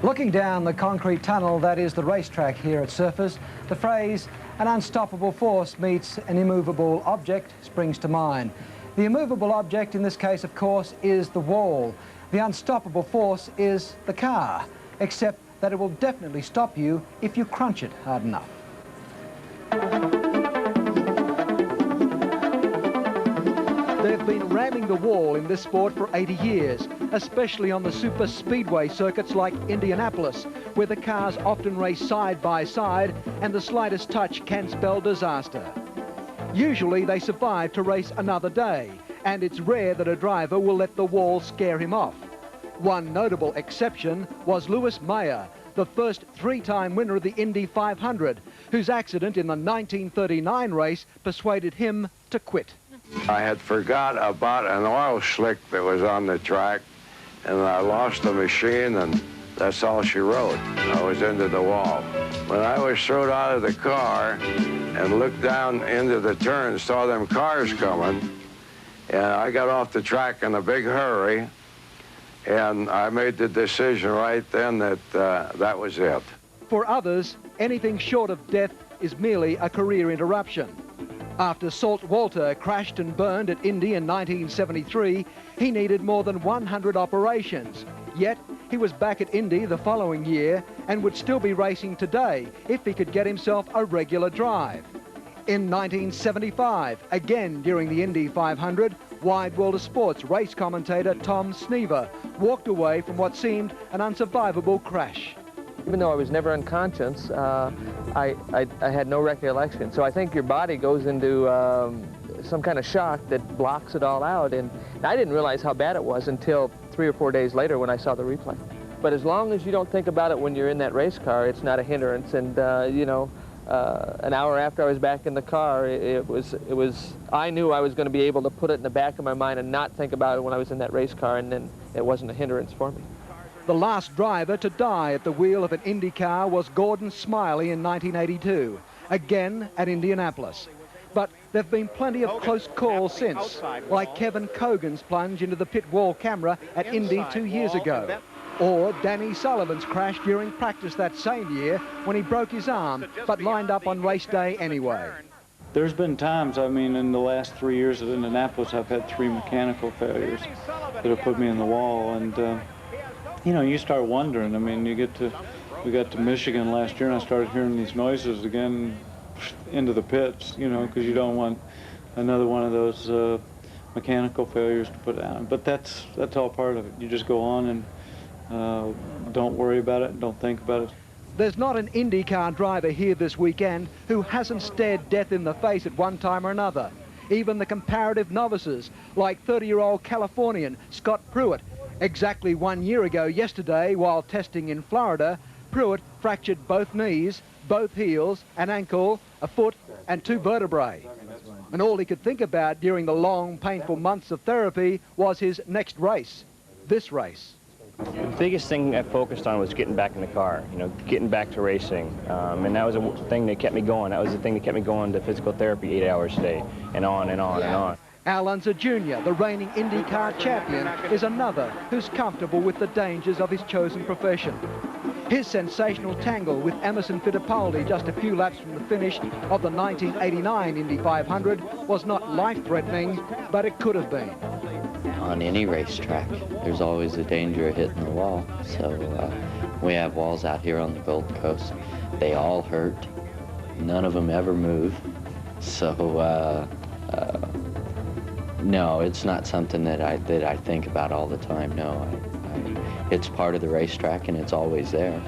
Looking down the concrete tunnel that is the racetrack here at Surfers, the phrase, an unstoppable force meets an immovable object, springs to mind. The immovable object in this case, of course, is the wall. The unstoppable force is the car, except that it will definitely stop you if you crunch it hard enough. They've been ramming the wall in this sport for 80 years, especially on the super speedway circuits like Indianapolis, where the cars often race side by side and the slightest touch can spell disaster. Usually they survive to race another day, and it's rare that a driver will let the wall scare him off. One notable exception was Lewis Mayer, the first three-time winner of the Indy 500, whose accident in the 1939 race persuaded him to quit. I had forgot about an oil slick that was on the track, and I lost the machine, and that's all she wrote. I was into the wall. When I was thrown out of the car and looked down into the turn, saw them cars coming, and I got off the track in a big hurry, and I made the decision right then that that was it. For others, anything short of death is merely a career interruption. After Salt Walter crashed and burned at Indy in 1973, he needed more than 100 operations. Yet, he was back at Indy the following year and would still be racing today if he could get himself a regular drive. In 1975, again during the Indy 500, Wide World of Sports race commentator Tom Snever walked away from what seemed an unsurvivable crash. Even though I was never unconscious, I had no recollection. So I think your body goes into some kind of shock that blocks it all out. And I didn't realize how bad it was until 3 or 4 days later when I saw the replay. But as long as you don't think about it when you're in that race car, it's not a hindrance. And, you know, an hour after I was back in the car, I knew I was going to be able to put it in the back of my mind and not think about it when I was in that race car, and then it wasn't a hindrance for me. The last driver to die at the wheel of an IndyCar was Gordon Smiley in 1982, again at Indianapolis. But there have been plenty of close calls since, like Kevin Cogan's plunge into the pit wall camera at Indy 2 years ago, or Danny Sullivan's crash during practice that same year when he broke his arm but lined up on race day anyway. There's been times, I mean, in the last 3 years at Indianapolis, I've had 3 mechanical failures that have put me in the wall, and you know, you start wondering. I mean, we got to Michigan last year, and I started hearing these noises again into the pits, you know, because you don't want another one of those mechanical failures to put down. But that's all part of it. You just go on and don't worry about it, don't think about it. There's not an IndyCar driver here this weekend who hasn't stared death in the face at one time or another. Even the comparative novices, like 30-year-old Californian Scott Pruitt. Exactly 1 year ago yesterday, while testing in Florida, Pruitt fractured both knees, both heels, an ankle, a foot, and 2 vertebrae. And all he could think about during the long, painful months of therapy was his next race, this race. The biggest thing I focused on was getting back in the car, you know, getting back to racing. And that was the thing that kept me going. That was the thing that kept me going to physical therapy 8 hours a day, and on and on and on. Al Unser Jr., the reigning IndyCar champion, is another who's comfortable with the dangers of his chosen profession. His sensational tangle with Emerson Fittipaldi just a few laps from the finish of the 1989 Indy 500 was not life-threatening, but it could have been. On any racetrack, there's always a danger of hitting the wall. So we have walls out here on the Gold Coast. They all hurt. None of them ever move. So no, it's not something that I think about all the time. No, it's part of the racetrack, and it's always there.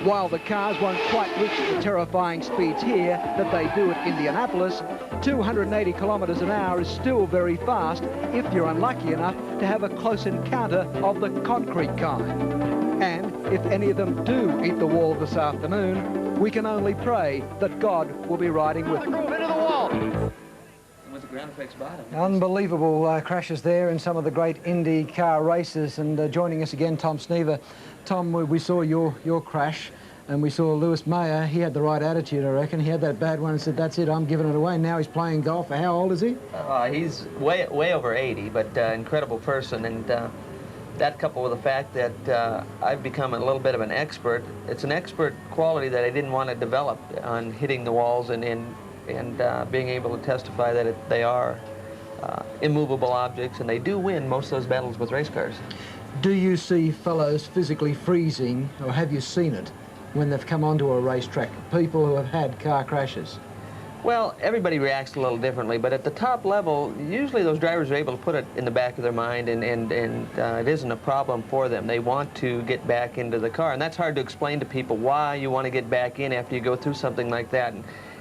While the cars won't quite reach the terrifying speeds here that they do at Indianapolis, 280 kilometers an hour is still very fast if you're unlucky enough to have a close encounter of the concrete kind. And if any of them do eat the wall this afternoon, we can only pray that God will be riding with them. Unbelievable crashes there in some of the great IndyCar races. And joining us again, Tom Snever. Tom, we saw your crash, and we saw Lewis Mayer. He had the right attitude, I reckon. He had that bad one and said, that's it, I'm giving it away. Now he's playing golf. How old is he? He's way over 80, but incredible person. And That coupled with the fact that I've become a little bit of an expert, it's an expert quality that I didn't want to develop on hitting the walls and being able to testify that they are immovable objects, and they do win most of those battles with race cars. Do you see fellows physically freezing, or have you seen it, when they've come onto a racetrack, people who have had car crashes? Well, everybody reacts a little differently, but at the top level, usually those drivers are able to put it in the back of their mind, and it isn't a problem for them. They want to get back into the car, and that's hard to explain to people why you want to get back in after you go through something like that.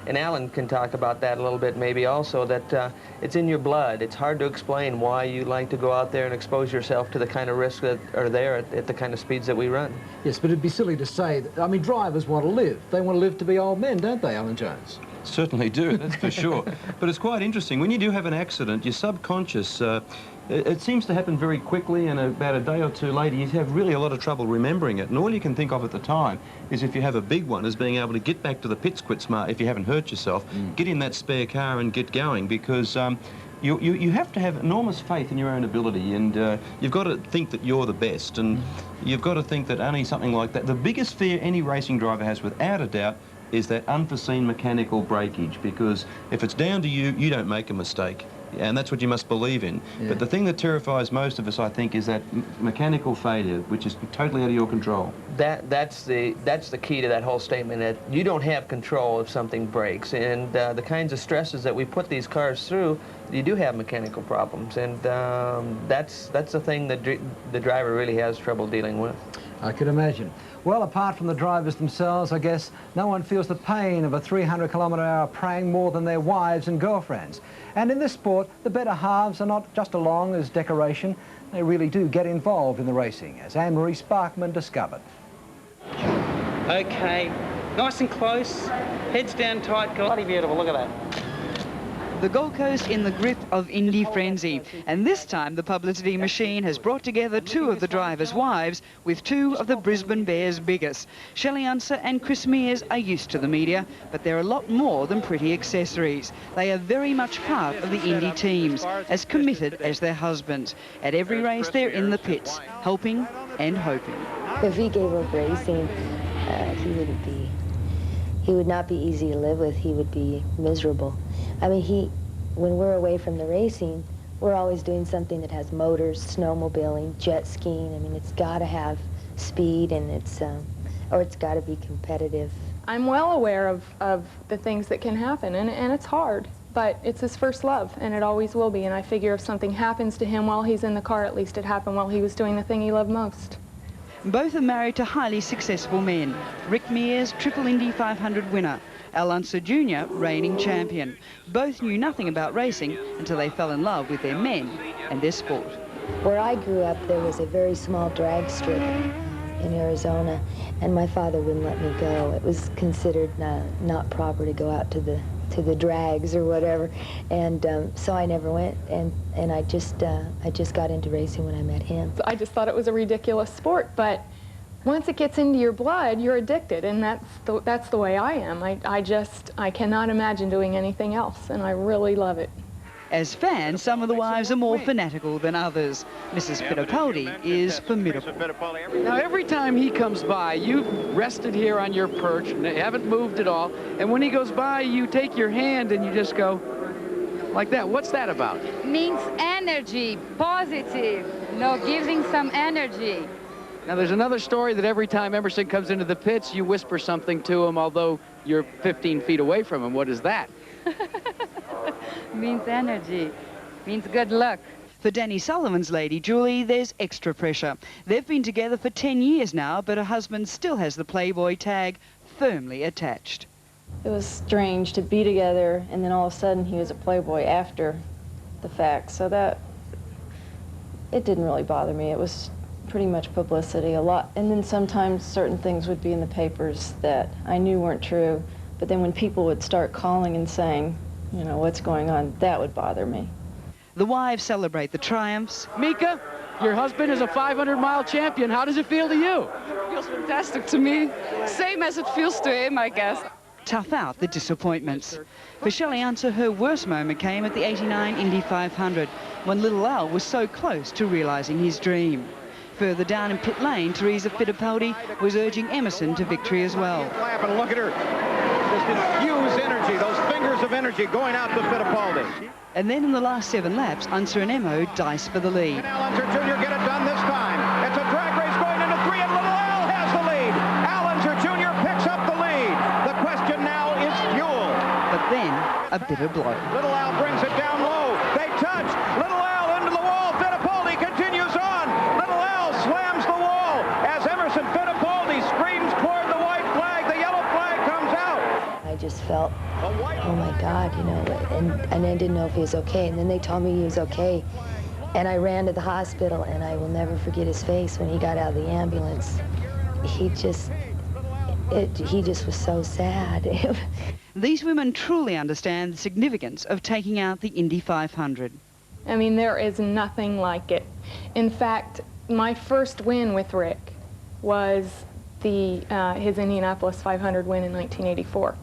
And Alan can talk about that a little bit maybe also, that it's in your blood. It's hard to explain why you like to go out there and expose yourself to the kind of risks that are there at the kind of speeds that we run. Yes, but it'd be silly to say that, I mean, drivers want to live. They want to live to be old men, don't they, Alan Jones? Certainly do, that's for sure. But it's quite interesting. When you do have an accident, your subconscious, it seems to happen very quickly, and about a day or two later, you have really a lot of trouble remembering it. And all you can think of at the time is, if you have a big one, is being able to get back to the pits quick smart if you haven't hurt yourself, get in that spare car and get going, because you have to have enormous faith in your own ability, and you've got to think that you're the best, and you've got to think that only something like that. The biggest fear any racing driver has, without a doubt, is that unforeseen mechanical breakage, because if it's down to you, you don't make a mistake. And that's what you must believe in. Yeah. But the thing that terrifies most of us, I think, is that mechanical failure, which is totally out of your control. That's the key to that whole statement, that you don't have control if something breaks. And the kinds of stresses that we put these cars through, you do have mechanical problems. And that's the thing that the driver really has trouble dealing with. I could imagine. Well, apart from the drivers themselves, I guess no one feels the pain of a 300-kilometre-hour prang more than their wives and girlfriends. And in this sport, the better halves are not just along as decoration. They really do get involved in the racing, as Anne-Marie Sparkman discovered. Okay, nice and close, heads down tight. Bloody beautiful, look at that. The Gold Coast in the grip of Indy frenzy, and this time the publicity machine has brought together two of the drivers' wives with two of the Brisbane Bears' biggest. Shelley Unser and Chris Mears are used to the media, but they're a lot more than pretty accessories. They are very much part of the Indy teams, as committed as their husbands. At every race they're in the pits, helping and hoping. If he gave up racing, he would not be easy to live with. He would be miserable. I mean, when we're away from the racing, we're always doing something that has motors, snowmobiling, jet skiing. I mean, it's got to have speed, and it's got to be competitive. I'm well aware of the things that can happen, and it's hard, but it's his first love, and it always will be. And I figure if something happens to him while he's in the car, at least it happened while he was doing the thing he loved most. Both are married to highly successful men. Rick Mears, Triple Indy 500 winner. Al Unser Jr., reigning champion. Both knew nothing about racing until they fell in love with their men and their sport. Where I grew up, there was a very small drag strip in Arizona, and my father wouldn't let me go. It was considered not proper to go out to the drags or whatever, and so I never went, and I just got into racing when I met him. I just thought it was a ridiculous sport, but once it gets into your blood, you're addicted, and that's the way I am. I cannot imagine doing anything else, and I really love it. As fans, some of the wives are more fanatical than others. Mrs. Fittipaldi is formidable. Now, every time he comes by, you've rested here on your perch and haven't moved at all, and when he goes by, you take your hand and you just go like that. What's that about? Means energy, positive, giving some energy. Now, there's another story that every time Emerson comes into the pits, you whisper something to him, although you're 15 feet away from him. What is that? Means energy, means good luck. For Danny Sullivan's lady, Julie, there's extra pressure. They've been together for 10 years now, but her husband still has the Playboy tag firmly attached. It was strange to be together, and then all of a sudden he was a Playboy after the fact, so that, it didn't really bother me. It was pretty much publicity a lot, and then sometimes certain things would be in the papers that I knew weren't true, but then when people would start calling and saying, you know, what's going on, that would bother me. The wives celebrate the triumphs. Mika, your husband is a 500-mile champion. How does it feel to you? It feels fantastic to me. Same as it feels to him, I guess. Tough out the disappointments. For Shelley Unser, her worst moment came at the '89 Indy 500, when little Al was so close to realising his dream. Further down in pit lane, Teresa Fittipaldi was urging Emerson to victory as well. And look at her, just infuse energy, those fingers of energy going out to Fittipaldi. And then in the last 7 laps, Unser and Emo dice for the lead. And Al Unser Jr. get it done this time. It's a drag race going into 3, and Little Al has the lead. Al Unser Jr. picks up the lead. The question now is fuel. But then, a bitter blow. Little Al brings it down low. They touch. Little Al into the wall. Fittipaldi continues on. Little Al slams the wall as Emerson Fittipaldi screams toward the white flag. The yellow flag comes out. I just felt, oh my God, you know, and I didn't know if he was okay. And then they told me he was okay. And I ran to the hospital, and I will never forget his face when he got out of the ambulance. He just was so sad. These women truly understand the significance of taking out the Indy 500. I mean, there is nothing like it. In fact, my first win with Rick was his Indianapolis 500 win in 1984.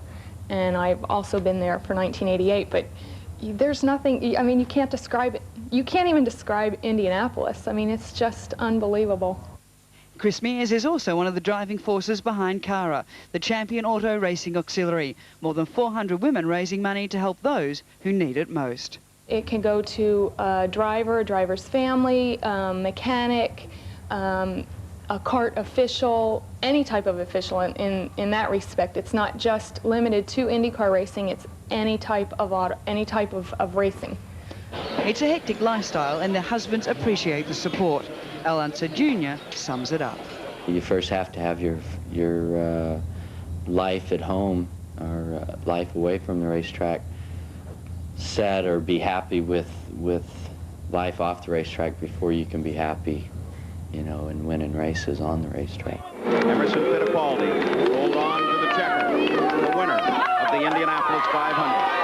And I've also been there for 1988, but there's nothing, I mean, you can't describe it. You can't even describe Indianapolis. I mean, it's just unbelievable. Chris Mears is also one of the driving forces behind CARA, the Champion Auto Racing Auxiliary. More than 400 women raising money to help those who need it most. It can go to a driver, a driver's family, mechanic, a kart official, any type of official in that respect. It's not just limited to IndyCar racing, it's any type of racing. It's a hectic lifestyle, and their husbands appreciate the support. Al Unser Jr. sums it up. You first have to have your life at home or life away from the racetrack set, or be happy with life off the racetrack before you can be happy, you know, and winning races on the racetrack. Emerson Fittipaldi rolled on to the checker, the winner of the Indianapolis 500.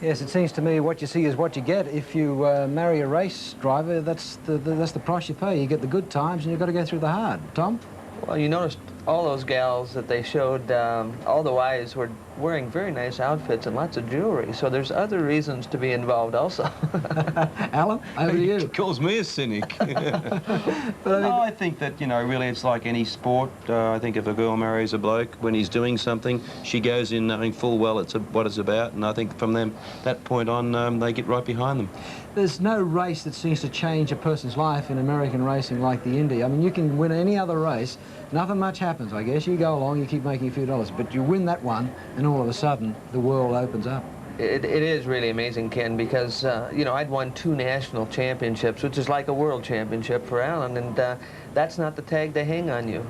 Yes, it seems to me what you see is what you get. If you marry a race driver, that's the price you pay. You get the good times, and you've got to go through the hard. Tom? Well, you noticed all those gals that they showed, all the wives were wearing very nice outfits and lots of jewelry, so there's other reasons to be involved also. Alan, over to you. He calls me a cynic. But I think that, you know, really it's like any sport. I think if a girl marries a bloke, when he's doing something, she goes in knowing full well it's what it's about, and I think from that point on, they get right behind them. There's no race that seems to change a person's life in American racing like the Indy. I mean, you can win any other race, nothing much happens, I guess. You go along, you keep making a few dollars, but you win that one, and all of a sudden, the world opens up. It is really amazing, Ken, because, you know, I'd won 2 national championships, which is like a world championship for Alan, and that's not the tag they hang on you.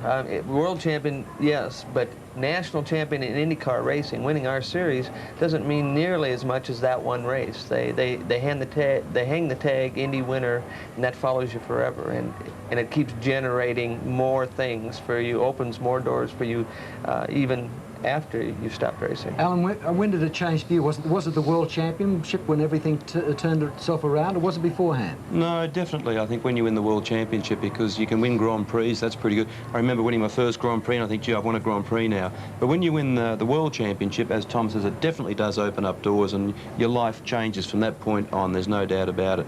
World champion, yes, but national champion in IndyCar racing, winning our series, doesn't mean nearly as much as that one race. They hang the tag Indy winner, and that follows you forever, and it keeps generating more things for you, opens more doors for you, even after you stopped racing. Alan, when did it change for you? Was it the World Championship when everything turned itself around, or was it beforehand? No, definitely. I think when you win the World Championship, because you can win Grand Prix, that's pretty good. I remember winning my first Grand Prix, and I think, gee, I've won a Grand Prix now. But when you win the World Championship, as Tom says, it definitely does open up doors, and your life changes from that point on. There's no doubt about it.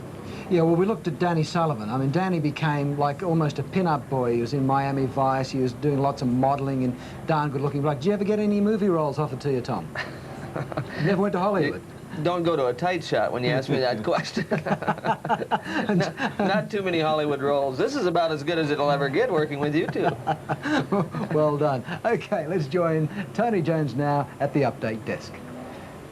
Yeah, well, we looked at Danny Sullivan. I mean, Danny became like almost a pin-up boy. He was in Miami Vice. He was doing lots of modelling and darn good-looking. Like, did you ever get any movie roles offered to you, Tom? You never went to Hollywood? Don't go to a tight shot when you ask me that question. Not too many Hollywood roles. This is about as good as it'll ever get working with you two. Well done. Okay, let's join Tony Jones now at the update desk.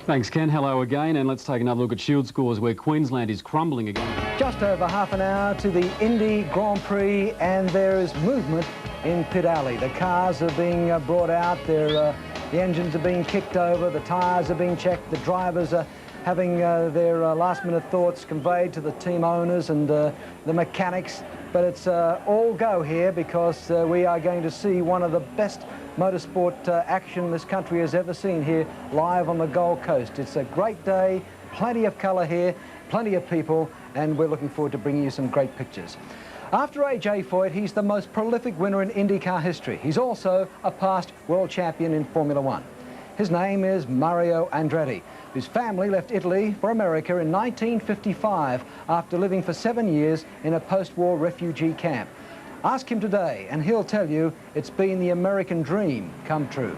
Thanks, Ken. Hello again, and let's take another look at Shield scores where Queensland is crumbling again. Just over half an hour to the Indy Grand Prix, and there is movement in pit alley. The cars are being brought out, the engines are being kicked over, the tyres are being checked, the drivers are having their last-minute thoughts conveyed to the team owners and the mechanics. But it's all go here, because we are going to see one of the best motorsport action this country has ever seen here live on the Gold Coast. It's a great day, plenty of colour here, plenty of people, and we're looking forward to bringing you some great pictures. After AJ Foyt, he's the most prolific winner in IndyCar history. He's also a past world champion in Formula One. His name is Mario Andretti. His family left Italy for America in 1955 after living for 7 years in a post-war refugee camp. Ask him today and he'll tell you it's been the American dream come true.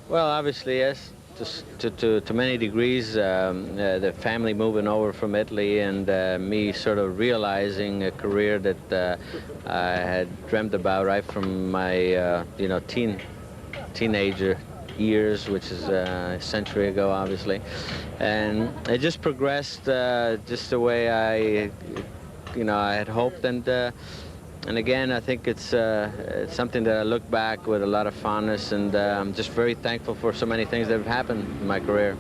Well, obviously, yes, to many degrees. The family moving over from Italy and me sort of realizing a career that I had dreamt about right from my, you know, teenager years, which is a century ago, obviously. And it just progressed just the way I had hoped. And again, I think it's something that I look back with a lot of fondness, and I'm just very thankful for so many things that have happened in my career.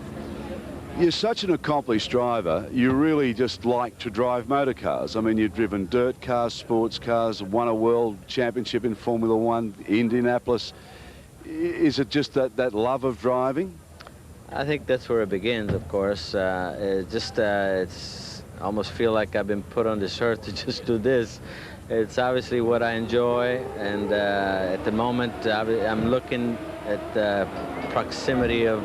You're such an accomplished driver. You really just like to drive motor cars. I mean, you've driven dirt cars, sports cars, won a world championship in Formula One, Indianapolis. Is it just that love of driving? I think that's where it begins, of course. It's almost feel like I've been put on this earth to just do this. It's obviously what I enjoy, and at the moment I'm looking at the proximity of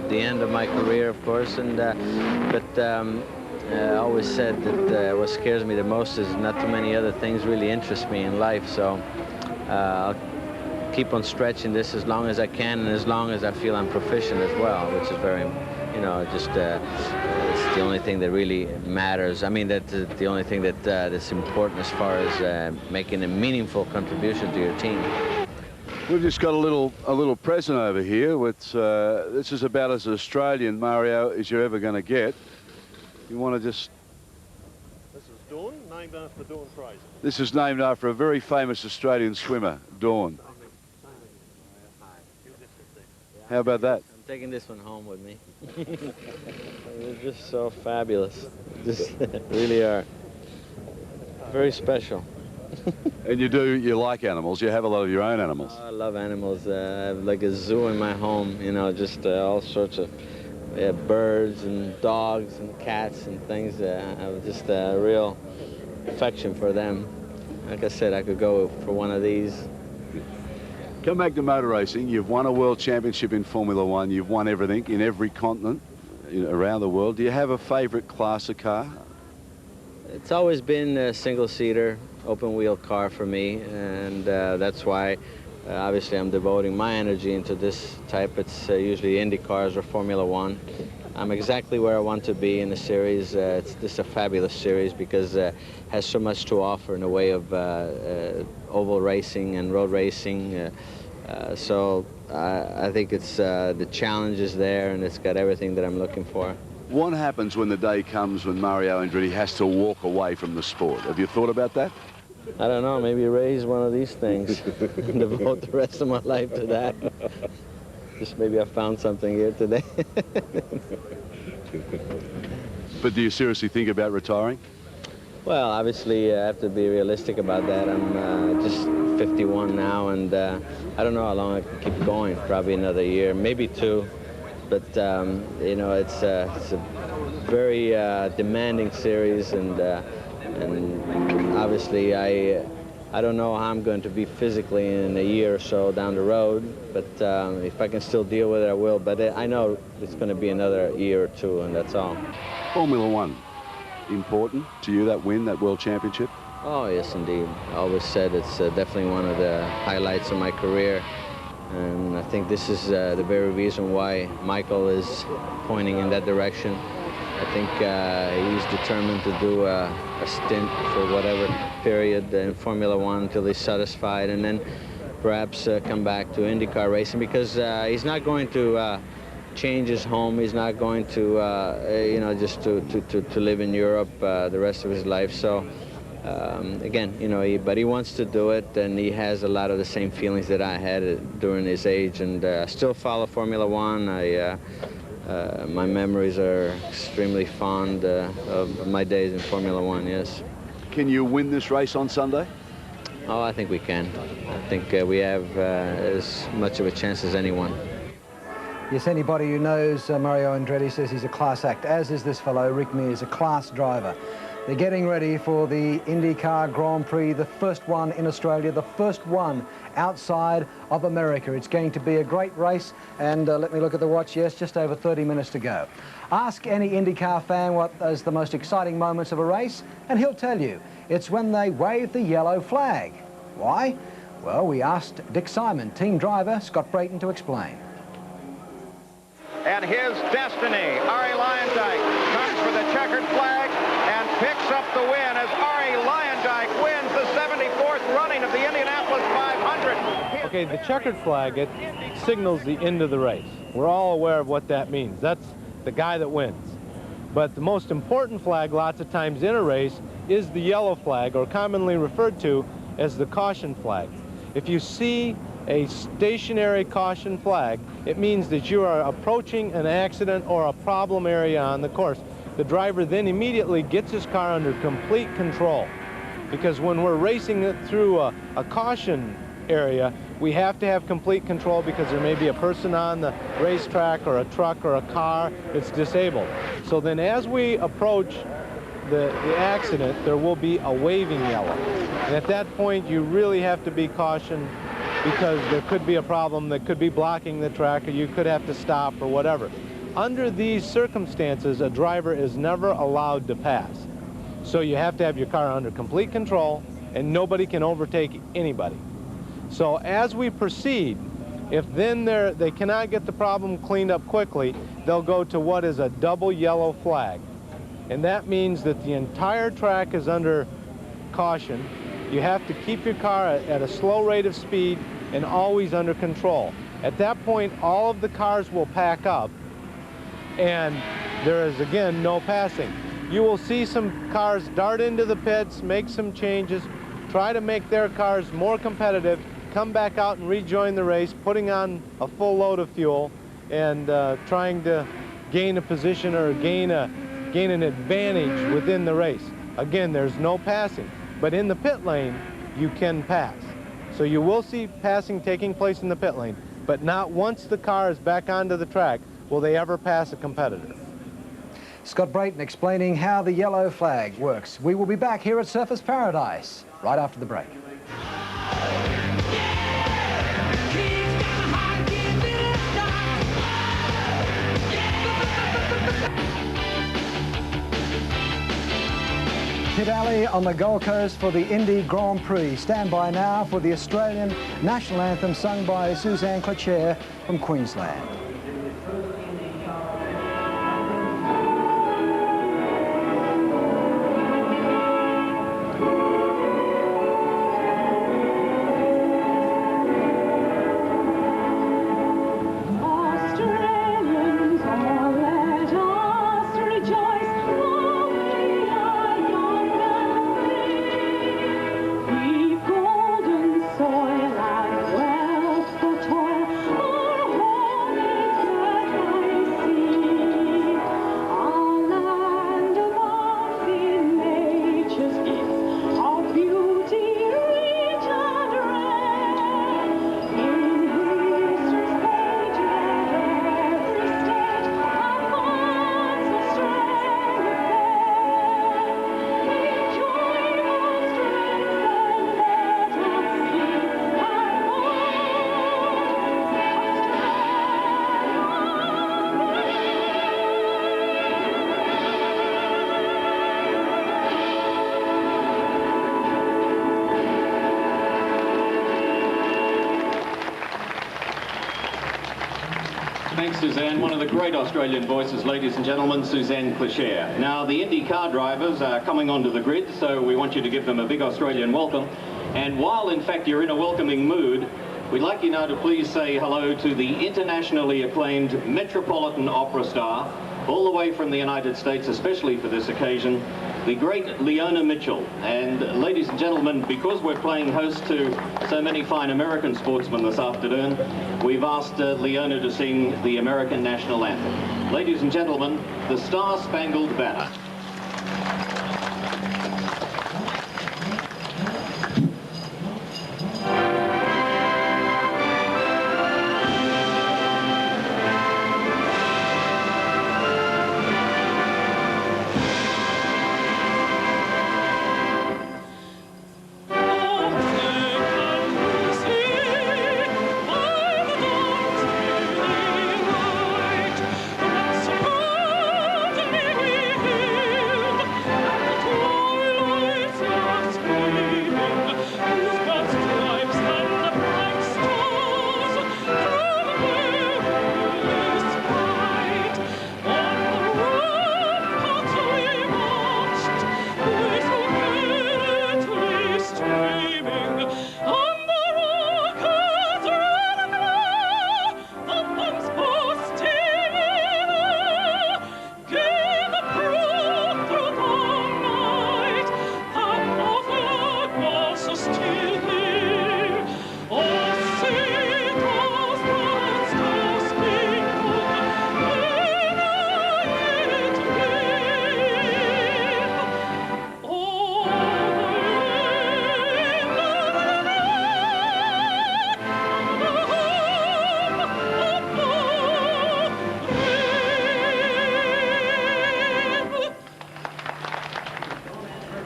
the end of my career, of course, but I always said that what scares me the most is not too many other things really interest me in life, so I'll keep on stretching this as long as I can and as long as I feel I'm proficient as well, which is very, you know, just it's the only thing that really matters. I mean, that's the only thing that's important as far as making a meaningful contribution to your team. We've just got a little present over here. This is about as Australian, Mario, as you're ever going to get. You want to just... This is Dawn, named after Dawn Fraser. This is named after a very famous Australian swimmer, Dawn. How about that? I'm taking this one home with me. They're just so fabulous. Just really are. Very special. And you like animals. You have a lot of your own animals. I love animals. I have like a zoo in my home, you know, just all sorts of birds and dogs and cats and things. I have just a real affection for them. Like I said, I could go for one of these. Come back to motor racing. You've won a world championship in Formula One. You've won everything in every continent around the world. Do you have a favorite class of car? It's always been a single-seater, open-wheel car for me, and that's why obviously I'm devoting my energy into this type. It's usually IndyCars or Formula One. I'm exactly where I want to be in the series. It's just a fabulous series because it has so much to offer in the way of oval racing and road racing. So I think it's the challenge is there, and it's got everything that I'm looking for. What happens when the day comes when Mario Andretti has to walk away from the sport? Have you thought about that? I don't know, maybe raise one of these things and devote the rest of my life to that. Just maybe I found something here today. But do you seriously think about retiring? Well, obviously, I have to be realistic about that. I'm just 51 now, and I don't know how long I can keep going. Probably another year, maybe 2. But, you know, it's a very demanding series, and obviously I don't know how I'm going to be physically in a year or so down the road, but if I can still deal with it, I will. But I know it's going to be another year or 2, and that's all. Formula One, important to you, that win, that world championship? Oh, yes, indeed. I always said it's definitely one of the highlights of my career. And I think this is the very reason why Michael is pointing in that direction. I think he's determined to do a stint for whatever period in Formula One until he's satisfied, and then perhaps come back to IndyCar racing, because he's not going to change his home. He's not going to, you know, just to live in Europe the rest of his life. So again, you know, but he wants to do it, and he has a lot of the same feelings that I had during his age, and I still follow Formula One. My memories are extremely fond of my days in Formula One, yes. Can you win this race on Sunday? Oh, I think we can. I think we have as much of a chance as anyone. Yes, anybody who knows Mario Andretti says he's a class act, as is this fellow. Rick Mears, a class driver. They're getting ready for the IndyCar Grand Prix, the first one in Australia, the first one outside of America. It's going to be a great race, and let me look at the watch. Yes, just over 30 minutes to go. Ask any IndyCar fan what is the most exciting moments of a race, and he'll tell you. It's when they wave the yellow flag. Why? Well, we asked Dick Simon, team driver Scott Brayton, to explain. And his destiny, Ari Lyondike, comes for the checkered flag and picks up the win as Ari Lyondike wins the 74th running of the Indianapolis 500. Okay, the checkered flag, it signals the end of the race. We're all aware of what that means. That's the guy that wins. But the most important flag lots of times in a race is the yellow flag, or commonly referred to as the caution flag. If you see a stationary caution flag, it means that you are approaching an accident or a problem area on the course. The driver then immediately gets his car under complete control, because when we're racing it through a caution area, we have to have complete control because there may be a person on the racetrack or a truck or a car that's disabled. So then as we approach the accident, there will be a waving yellow. And at that point, you really have to be cautious, because there could be a problem that could be blocking the track, or you could have to stop or whatever. Under these circumstances, a driver is never allowed to pass. So you have to have your car under complete control, and nobody can overtake anybody. So as we proceed, if then they cannot get the problem cleaned up quickly, they'll go to what is a double yellow flag. And that means that the entire track is under caution. You have to keep your car at a slow rate of speed and always under control. At that point, all of the cars will pack up, and there is, again, no passing. You will see some cars dart into the pits, make some changes, try to make their cars more competitive, come back out and rejoin the race, putting on a full load of fuel and trying to gain a position or gain an advantage within the race. Again, there's no passing, but in the pit lane, you can pass. So you will see passing taking place in the pit lane, but not once the car is back onto the track will they ever pass a competitor. Scott Brayton explaining how the yellow flag works. We will be back here at Surfers Paradise right after the break. Pit Alley on the Gold Coast for the Indy Grand Prix. Stand by now for the Australian national anthem sung by Suzanne Cloutier from Queensland. Thanks, Suzanne. One of the great Australian voices, ladies and gentlemen, Suzanne Cloutier. Now, the IndyCar drivers are coming onto the grid, so we want you to give them a big Australian welcome. And while, in fact, you're in a welcoming mood, we'd like you now to please say hello to the internationally acclaimed Metropolitan Opera star, all the way from the United States, especially for this occasion, the great Leona Mitchell. And ladies and gentlemen, because we're playing host to so many fine American sportsmen this afternoon, we've asked Leona to sing the American national anthem. Ladies and gentlemen, the Star-Spangled Banner.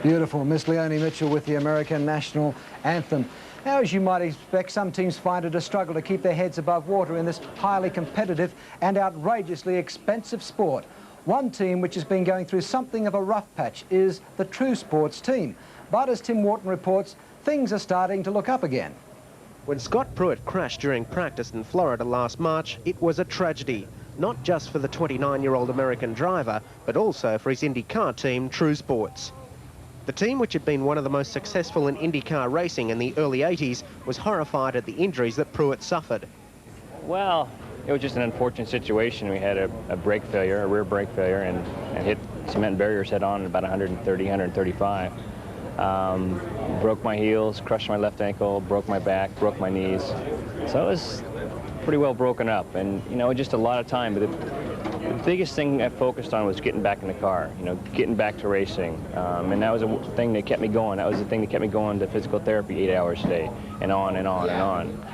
Beautiful. Miss Leonie Mitchell with the American National Anthem. Now, as you might expect, some teams find it a struggle to keep their heads above water in this highly competitive and outrageously expensive sport. One team which has been going through something of a rough patch is the True Sports team. But as Tim Wharton reports, things are starting to look up again. When Scott Pruitt crashed during practice in Florida last March, it was a tragedy. Not just for the 29-year-old American driver, but also for his IndyCar team, True Sports. The team, which had been one of the most successful in IndyCar racing in the early 80s, was horrified at the injuries that Pruitt suffered. Well, it was just an unfortunate situation. We had a brake failure, a rear brake failure, and hit cement barriers head on at about 130, 135. Broke my heels, crushed my left ankle, broke my back, broke my knees. So it was pretty well broken up, and you know, just a lot of time. But the biggest thing I focused on was getting back in the car, you know, getting back to racing, and that was a thing that kept me going. That was the thing that kept me going to physical therapy 8 hours a day, and on and on and on.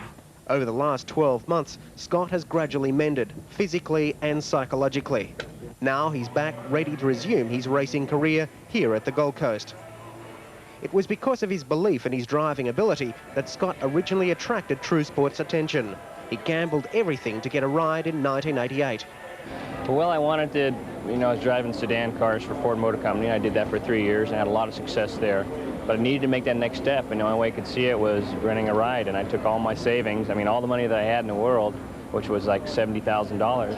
Over the last 12 months, Scott has gradually mended, physically and psychologically. Now he's back, ready to resume his racing career here at the Gold Coast. It was because of his belief in his driving ability that Scott originally attracted True Sports' attention. He gambled everything to get a ride in 1988. Well, I wanted to, you know, I was driving sedan cars for Ford Motor Company. I did that for 3 years and had a lot of success there. But I needed to make that next step, and the only way I could see it was renting a ride. And I took all my savings, I mean, all the money that I had in the world, which was like $70,000,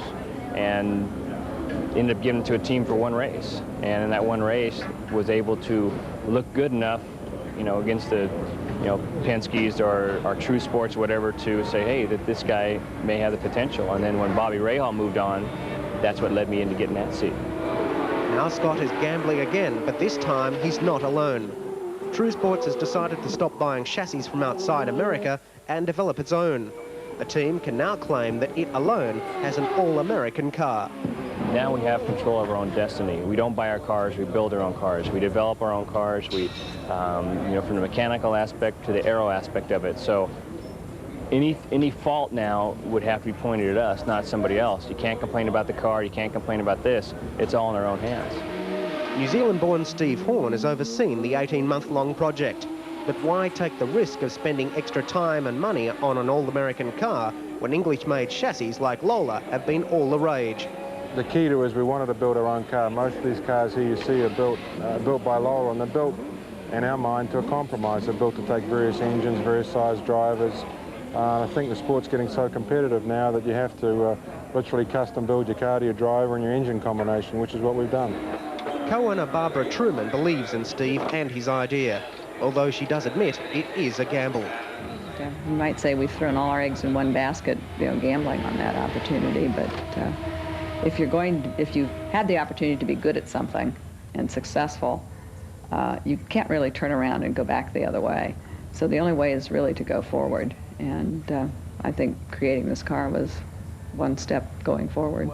and ended up giving it to a team for one race. And in that one race, was able to look good enough, you know, against the, you know, Penske's or True Sports, whatever, to say, hey, that this guy may have the potential. And then when Bobby Rahal moved on, that's what led me into getting that seat. Now Scott is gambling again, but this time he's not alone. True Sports has decided to stop buying chassis from outside America and develop its own. The team can now claim that it alone has an all-American car. Now we have control of our own destiny. We don't buy our cars, we build our own cars. We develop our own cars, we, you know, from the mechanical aspect to the aero aspect of it. So any fault now would have to be pointed at us, not somebody else. You can't complain about the car, you can't complain about this. It's all in our own hands. New Zealand-born Steve Horn has overseen the 18-month-long project. But why take the risk of spending extra time and money on an all-American car when English-made chassis like Lola have been all the rage? The key to it is we wanted to build our own car. Most of these cars here you see are built by Lola, and they're built, in our mind, to a compromise. They're built to take various engines, various size drivers. I think the sport's getting so competitive now that you have to literally custom build your car to your driver and your engine combination, which is what we've done. Co-owner Barbara Truman believes in Steve and his idea, although she does admit it is a gamble. You might say we've thrown all our eggs in one basket, you know, gambling on that opportunity, but if you had the opportunity to be good at something and successful, you can't really turn around and go back the other way. So the only way is really to go forward, and I think creating this car was one step going forward.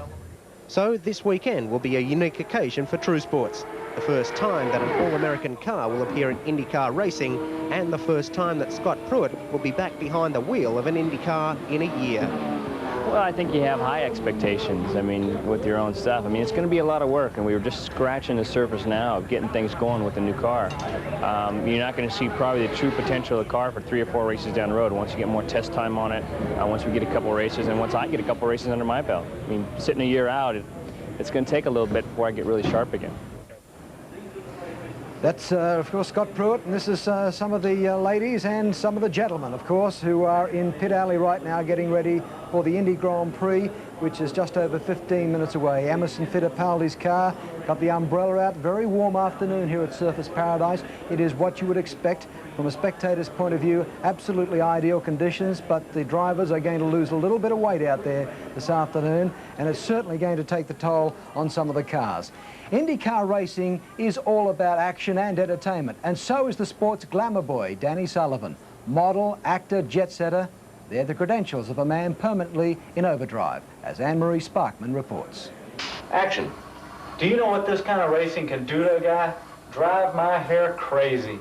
So this weekend will be a unique occasion for True Sports. The first time that an all-American car will appear in IndyCar racing, and the first time that Scott Pruitt will be back behind the wheel of an IndyCar in a year. Well, I think you have high expectations, I mean, with your own stuff. I mean, it's going to be a lot of work, and we were just scratching the surface now of getting things going with the new car. You're not going to see probably the true potential of the car for 3 or 4 races down the road once you get more test time on it, once we get a couple races, and once I get a couple races under my belt. I mean, sitting a year out, it's going to take a little bit before I get really sharp again. That's, of course, Scott Pruitt, and this is some of the ladies and some of the gentlemen, of course, who are in pit alley right now getting ready for the Indy Grand Prix, which is just over 15 minutes away. Emerson Fittipaldi's car got the umbrella out. Very warm afternoon here at Surfers Paradise. It is what you would expect from a spectator's point of view. Absolutely ideal conditions, but the drivers are going to lose a little bit of weight out there this afternoon, and it's certainly going to take the toll on some of the cars. IndyCar racing is all about action and entertainment, and so is the sport's glamour boy, Danny Sullivan. Model, actor, jet-setter, they're the credentials of a man permanently in overdrive, as Anne-Marie Sparkman reports. Action. Do you know what this kind of racing can do to a guy? Drive my hair crazy.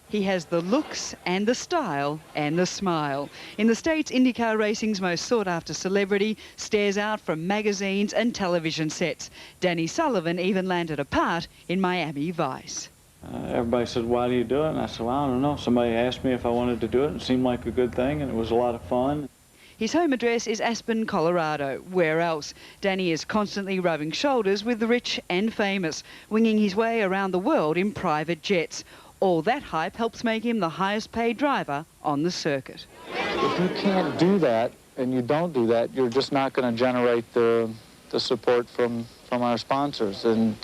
He has the looks and the style and the smile. In the States, IndyCar racing's most sought-after celebrity stares out from magazines and television sets. Danny Sullivan even landed a part in Miami Vice. everybody said, why do you do it? And I said, well, I don't know. Somebody asked me if I wanted to do it. It seemed like a good thing, and it was a lot of fun. His home address is Aspen, Colorado. Where else? Danny is constantly rubbing shoulders with the rich and famous, winging his way around the world in private jets. All that hype helps make him the highest paid driver on the circuit. If you can't do that, and you don't do that, you're just not going to generate the support from our sponsors. And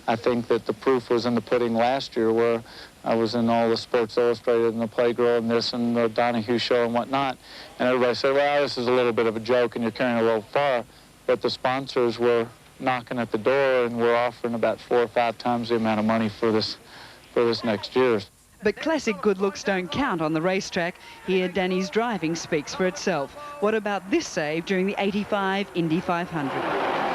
I think that the proof was in the pudding last year, where I was in all the Sports Illustrated and the Playgirl and this and the Donahue Show and whatnot. And everybody said, well, this is a little bit of a joke and you're carrying a little far. But the sponsors were knocking at the door and were offering about 4 or 5 times the amount of money for this next year. But classic good looks don't count on the racetrack. Here, Danny's driving speaks for itself. What about this save during the '85 Indy 500?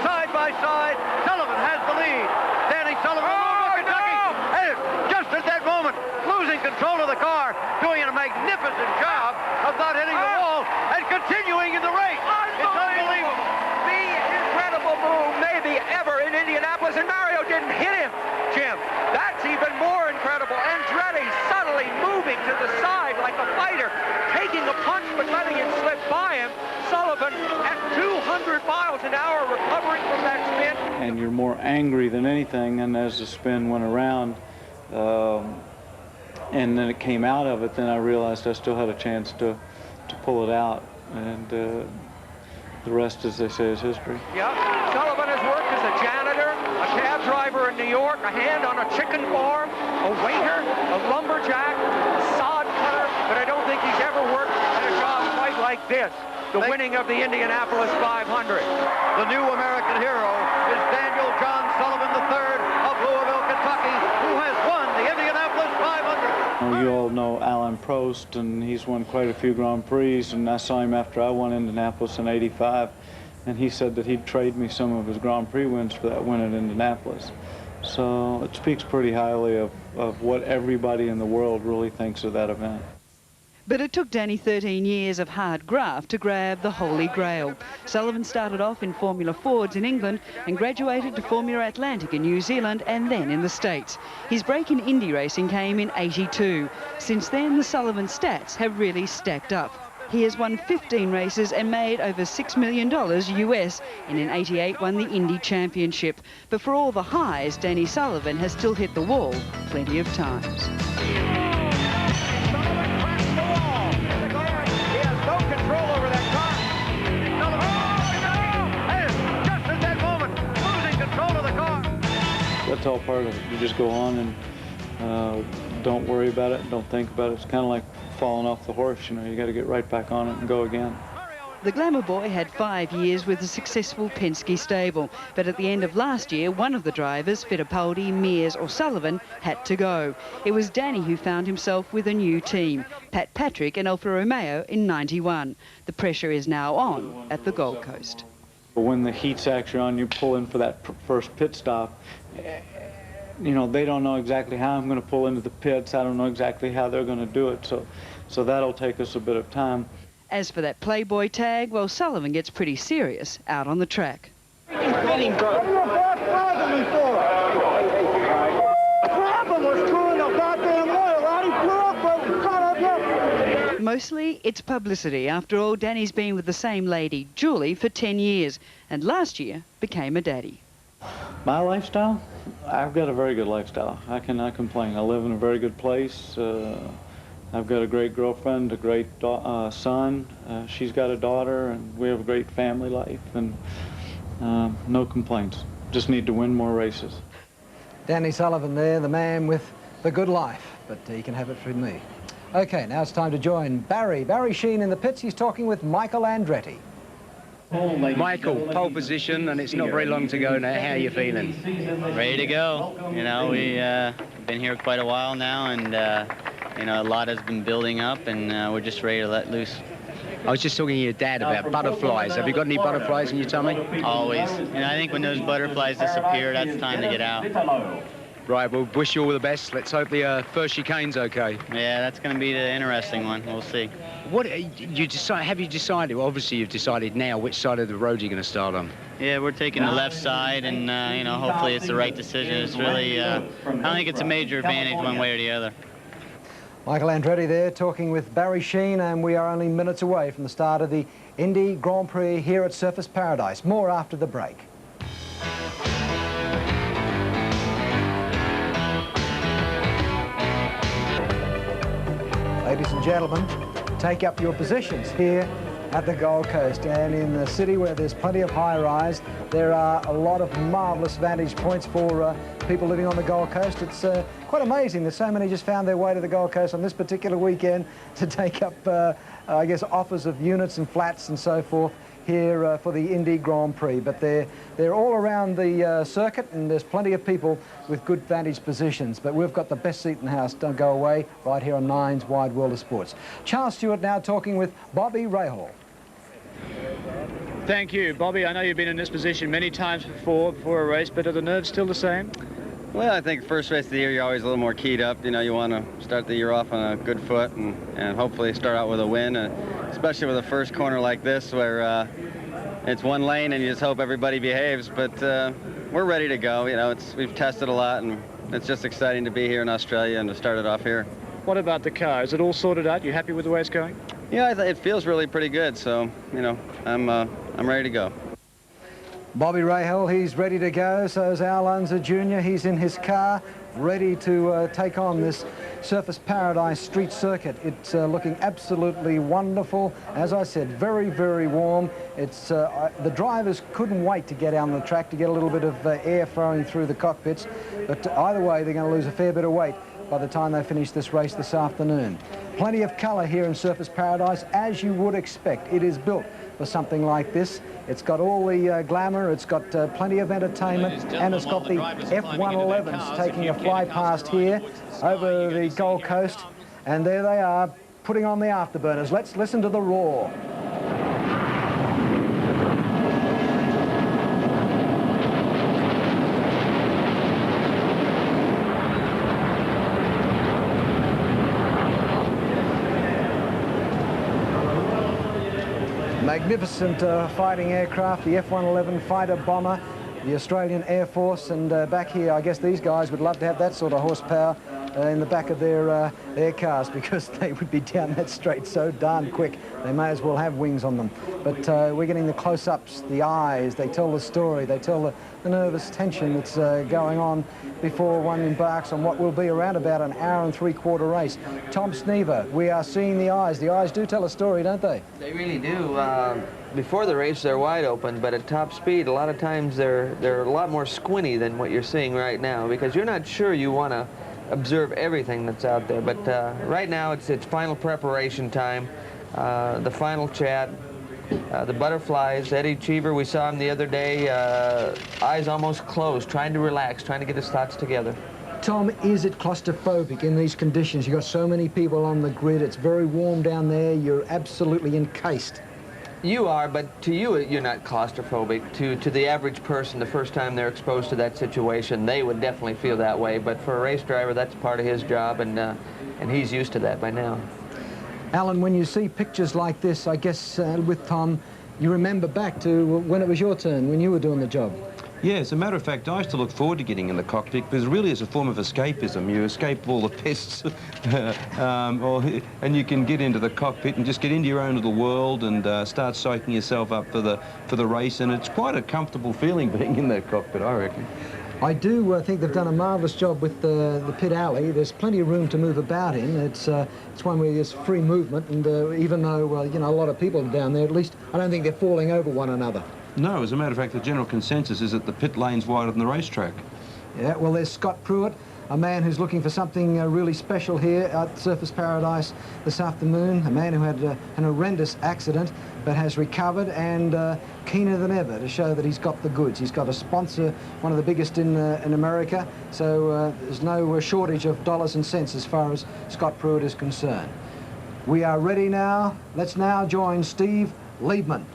Side by side, Sullivan has the lead. Danny Sullivan, Kentucky, and just at that moment, losing control of the car, doing a magnificent job of not hitting the wall and continuing in the race. It's unbelievable. The incredible move maybe ever in Indianapolis, and Mario didn't hit him, Jim. That's even more incredible. Andretti subtly moving to the side like a fighter, taking a punch but letting it slip by him. Sullivan at 200 miles an hour recovering from that spin. And you're more angry than anything, and as the spin went around, and then it came out of it, then I realized I still had a chance to pull it out. And the rest, as they say, is history. Yeah, Sullivan has worked as a janitor, a cab driver in New York, a hand on a chicken farm, a waiter, a lumberjack, a sod cutter, but I don't think he's ever worked at a job quite like this, the winning of the Indianapolis 500. The new American hero is Daniel John Sullivan III of Louisville, Kentucky, who has won the Indianapolis 500. You all know Alan Prost, and he's won quite a few Grand Prix, and I saw him after I won Indianapolis in '85, and he said that he'd trade me some of his Grand Prix wins for that win at Indianapolis. So it speaks pretty highly of what everybody in the world really thinks of that event. But it took Danny 13 years of hard graft to grab the Holy Grail. Sullivan started off in Formula Fords in England and graduated to Formula Atlantic in New Zealand and then in the States. His break in Indy racing came in '82. Since then, the Sullivan stats have really stacked up. He has won 15 races and made over $6 million US, and in '88 won the Indy Championship. But for all the highs, Danny Sullivan has still hit the wall plenty of times. That's all part of it. You just go on and don't worry about it, don't think about it. It's kind of like falling off the horse, you know, you got to get right back on it and go again. The Glamour Boy had 5 years with a successful Penske stable, but at the end of last year, one of the drivers, Fittipaldi, Mears or Sullivan, had to go. It was Danny who found himself with a new team, Pat Patrick and Alfa Romeo in '91. The pressure is now on at the Gold Coast. When the heat's actually on, you pull in for that first pit stop. You know, they don't know exactly how I'm going to pull into the pits. I don't know exactly how they're going to do it, so that'll take us a bit of time. As for that Playboy tag, well, Sullivan gets pretty serious out on the track. Mostly, it's publicity. After all, Danny's been with the same lady, Julie, for 10 years, and last year became a daddy. My lifestyle? I've got a very good lifestyle. I cannot complain. I live in a very good place. I've got a great girlfriend, a great son. She's got a daughter, and we have a great family life, and no complaints. Just need to win more races. Danny Sullivan there, the man with the good life, but he can have it from me. Okay, now it's time to join Barry Sheen in the pits. He's talking with Michael Andretti. Michael, pole position, and it's not very long to go now. How are you feeling? Ready to go. You know, we've been here quite a while now, and you know, a lot has been building up, and we're just ready to let loose. I was just talking to your dad about butterflies. Have you got any butterflies in your tummy? Always. And I think when those butterflies disappear, that's time to get out. Right, we'll wish you all the best. Let's hope the first chicane's okay. Yeah, that's going to be the interesting one. We'll see. What you decide? Have you decided? Well, obviously, you've decided now which side of the road you're going to start on. Yeah, we're taking the left side, and you know, hopefully it's the right decision. It's really, I don't think it's a major advantage one way or the other. Michael Andretti there talking with Barry Sheen, and we are only minutes away from the start of the Indy Grand Prix here at Surfers Paradise. More after the break. Ladies and gentlemen, take up your positions here at the Gold Coast, and in the city where there's plenty of high-rise, there are a lot of marvellous vantage points for people living on the Gold Coast. It's quite amazing that so many just found their way to the Gold Coast on this particular weekend to take up, I guess, offers of units and flats and so forth here for the Indy Grand Prix. But they're all around the circuit, and there's plenty of people with good vantage positions. But we've got the best seat in the house, don't go away, right here on Nine's Wide World of Sports. Charles Stewart now talking with Bobby Rahal. Thank you, Bobby. I know you've been in this position many times before a race, but are the nerves still the same? Well, I think first race of the year, you're always a little more keyed up. You know, you want to start the year off on a good foot and hopefully start out with a win, especially with a first corner like this where it's one lane and you just hope everybody behaves. But we're ready to go. You know, we've tested a lot, and it's just exciting to be here in Australia and to start it off here. What about the car? Is it all sorted out? You happy with the way it's going? Yeah, it feels really pretty good. So, you know, I'm ready to go. Bobby Rahal, he's ready to go. So is Al Unser Jr. He's in his car, ready to take on this Surfers Paradise street circuit. It's looking absolutely wonderful. As I said, very, very warm. It's the drivers couldn't wait to get out on the track to get a little bit of air flowing through the cockpits. But either way, they're going to lose a fair bit of weight by the time they finish this race this afternoon. Plenty of colour here in Surfers Paradise, as you would expect. It is built for something like this. It's got all the glamour, it's got plenty of entertainment, and it's got the F111s taking a fly past here over the Gold Coast. And there they are, putting on the afterburners. Let's listen to the roar. Magnificent fighting aircraft, the F111 fighter bomber, the Australian Air Force, and back here, I guess these guys would love to have that sort of horsepower in the back of their cars, because they would be down that straight so darn quick. They may as well have wings on them. But we're getting the close-ups, the eyes, they tell the story, they tell the nervous tension that's going on before one embarks on what will be around about an hour and three-quarter race. Tom Snever, we are seeing the eyes. The eyes do tell a story, don't they? They really do. Before the race, they're wide open, but at top speed, a lot of times they're a lot more squinty than what you're seeing right now, because you're not sure you want to observe everything that's out there. But right now, it's final preparation time, the final chat, the butterflies. Eddie Cheever, we saw him the other day, eyes almost closed, trying to relax, trying to get his thoughts together. Tom, is it claustrophobic in these conditions? You've got so many people on the grid, it's very warm down there, you're absolutely encased. You are, but to you, you're not claustrophobic. To the average person, the first time they're exposed to that situation, they would definitely feel that way. But for a race driver, that's part of his job, and he's used to that by now. Alan, when you see pictures like this, I guess with Tom, you remember back to when it was your turn, when you were doing the job. Yeah, as a matter of fact, I used to look forward to getting in the cockpit because really it's a form of escapism. You escape all the pests and you can get into the cockpit and just get into your own little world and start soaking yourself up for the race, and it's quite a comfortable feeling being in that cockpit, I reckon. I do think they've done a marvellous job with the pit alley. There's plenty of room to move about in. It's one where there's free movement, and even though you know, a lot of people are down there, at least I don't think they're falling over one another. No, as a matter of fact, the general consensus is that the pit lane's wider than the racetrack. Yeah, well, there's Scott Pruitt, a man who's looking for something really special here at Surfers Paradise this afternoon, a man who had an horrendous accident but has recovered and keener than ever to show that he's got the goods. He's got a sponsor, one of the biggest in America, so there's no shortage of dollars and cents as far as Scott Pruitt is concerned. We are ready now. Let's now join Steve Liebman.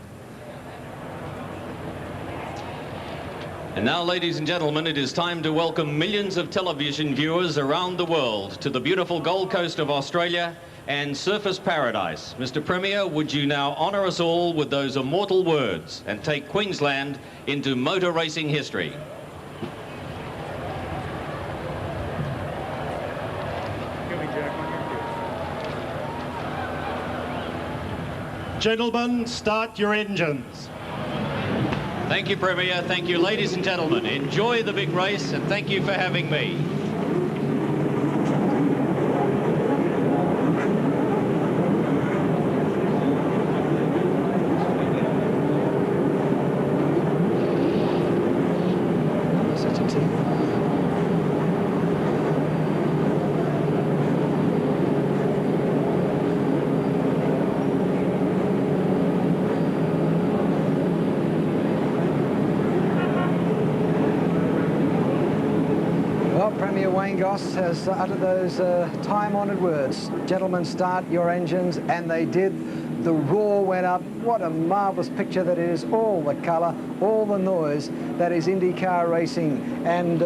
And now, ladies and gentlemen, it is time to welcome millions of television viewers around the world to the beautiful Gold Coast of Australia and surface paradise. Mr. Premier, would you now honour us all with those immortal words and take Queensland into motor racing history? Gentlemen, start your engines. Thank you, Premier. Thank you, ladies and gentlemen. Enjoy the big race, and thank you for having me. Premier Wayne Goss has uttered those time-honoured words. Gentlemen, start your engines, and they did. The roar went up. What a marvellous picture that is. All the colour, all the noise. That is IndyCar racing. And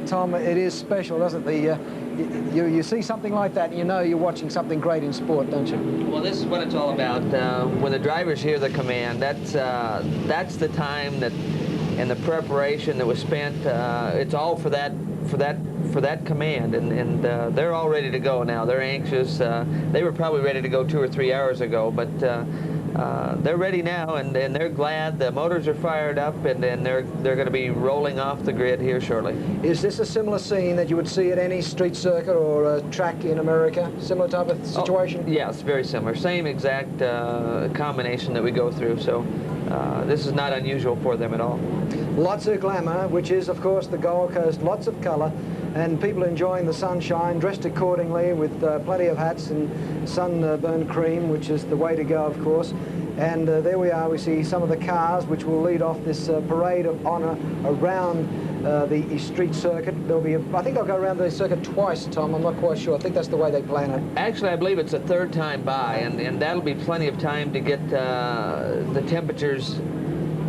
Tom, it is special, doesn't it? You see something like that, and you know you're watching something great in sport, don't you? Well, this is what it's all about. When the drivers hear the command, that's the time that, and the preparation that was spent. It's all for that command, and they're all ready to go now. They're anxious. They were probably ready to go 2 or 3 hours ago, but they're ready now, and they're glad. The motors are fired up, and they're going to be rolling off the grid here shortly. Is this a similar scene that you would see at any street circuit or a track in America? Similar type of situation? Oh, yes, very similar. Same exact combination that we go through, so this is not unusual for them at all. Lots of glamour, which is, of course, the Gold Coast. Lots of colour, and people enjoying the sunshine, dressed accordingly with plenty of hats and sunburn cream, which is the way to go, of course. And there we are. We see some of the cars which will lead off this parade of honour around the street circuit. There'll be, I think they'll go around the circuit twice, Tom. I'm not quite sure. I think that's the way they plan it. Actually, I believe it's a third time by, and that'll be plenty of time to get the temperatures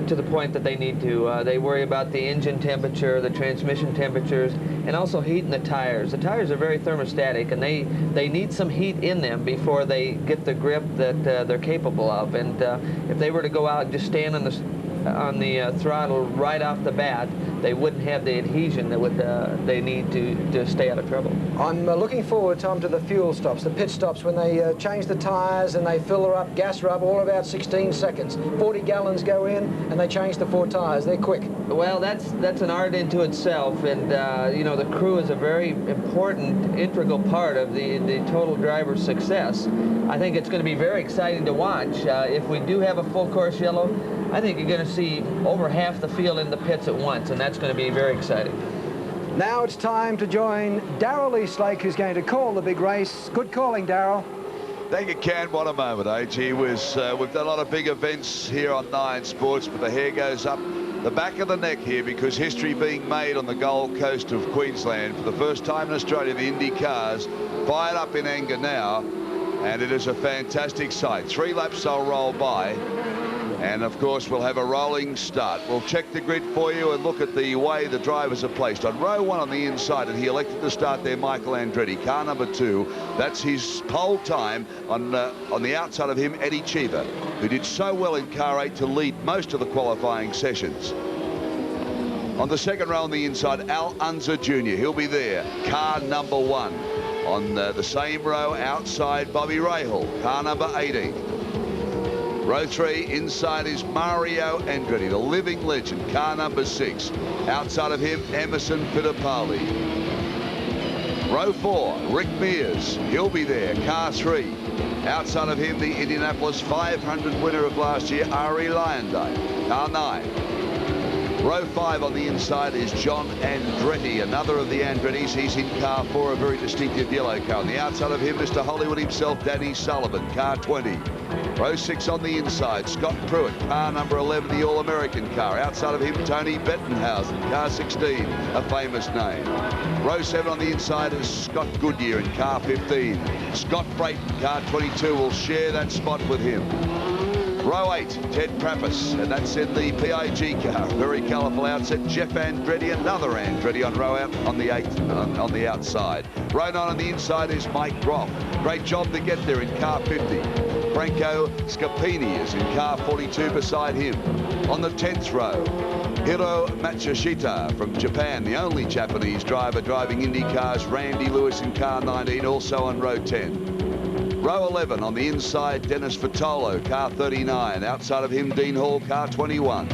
to the point that they need to. They worry about the engine temperature, the transmission temperatures, and also heating the tires. The tires are very thermostatic, and they need some heat in them before they get the grip that they're capable of. And if they were to go out and just stand on the throttle right off the bat, they wouldn't have the adhesion that would they need to stay out of trouble. I'm looking forward, Tom, to the fuel stops, the pit stops, when they change the tyres and they fill her up, gas her up, all about 16 seconds. 40 gallons go in and they change the 4 tyres. They're quick. Well, that's an art into itself, and you know, the crew is a very important, integral part of the total driver's success. I think it's going to be very exciting to watch. If we do have a full course yellow, I think you're going to see over half the field in the pits at once, and that's going to be very exciting. Now it's time to join Darrell Eastlake, who's going to call the big race. Good calling, Darrell. Thank you, Ken. What a moment, eh? Gee whiz. We've done a lot of big events here on Nine Sports, but the hair goes up the back of the neck here because history being made on the Gold Coast of Queensland. For the first time in Australia, the Indy cars fired up in anger now, and it is a fantastic sight. 3 laps they'll roll by. And, of course, we'll have a rolling start. We'll check the grid for you and look at the way the drivers are placed. On row 1 on the inside, and he elected to start there, Michael Andretti, car number 2. That's his pole time. On the outside of him, Eddie Cheever, who did so well in car 8 to lead most of the qualifying sessions. On the second row on the inside, Al Unser Jr., he'll be there, car number 1. On the same row outside, Bobby Rahal, car number 18. Row 3, inside is Mario Andretti, the living legend, car number 6. Outside of him, Emerson Fittipaldi. Row 4, Rick Mears, he'll be there, car 3. Outside of him, the Indianapolis 500 winner of last year, Ari Lyondike, car 9. Row 5 on the inside is John Andretti, another of the Andrettis. He's in car 4, a very distinctive yellow car. On the outside of him, Mr. Hollywood himself, Danny Sullivan, car 20. Row 6 on the inside, Scott Pruitt, car number 11, the All-American car. Outside of him, Tony Bettenhausen, car 16, a famous name. Row 7 on the inside is Scott Goodyear in car 15. Scott Brayton, car 22, will share that spot with him. Row 8, Ted Prappis, and that's in the PIG car. Very colourful outset. Jeff Andretti, another Andretti on row out on the 8th on the outside. Row 9 on the inside is Mike Groff. Great job to get there in car 50. Franco Scapini is in car 42 beside him. On the 10th row, Hiro Matsushita from Japan, the only Japanese driver driving Indy cars. Randy Lewis in car 19, also on row 10. Row 11 on the inside, Dennis Vitolo, car 39. Outside of him, Dean Hall, car 21.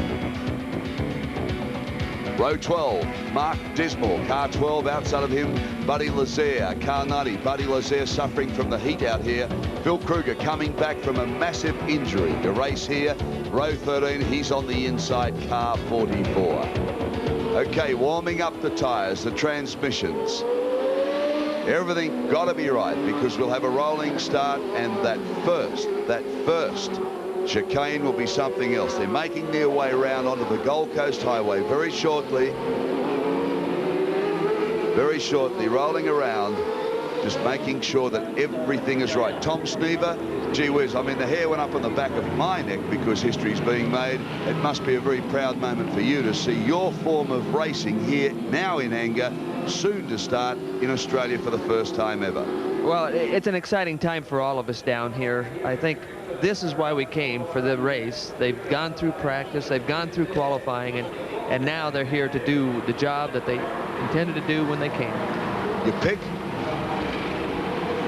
Row 12, Mark Dismore, car 12. Outside of him, Buddy Lazier, car 90. Buddy Lazier suffering from the heat out here. Phil Kruger coming back from a massive injury to race here. Row 13, he's on the inside, car 44. Okay, warming up the tyres, the transmissions. Everything got to be right because we'll have a rolling start, and that first chicane will be something else. They're making their way around onto the Gold Coast Highway very shortly, rolling around, just making sure that everything is right. Tom Sneaver, gee whiz, I mean, the hair went up on the back of my neck because history's being made. It must be a very proud moment for you to see your form of racing here now in anger, soon to start in Australia for the first time ever. Well, it's an exciting time for all of us down here. I think this is why we came for the race. They've gone through practice, they've gone through qualifying, and now they're here to do the job that they intended to do when they came. Your pick?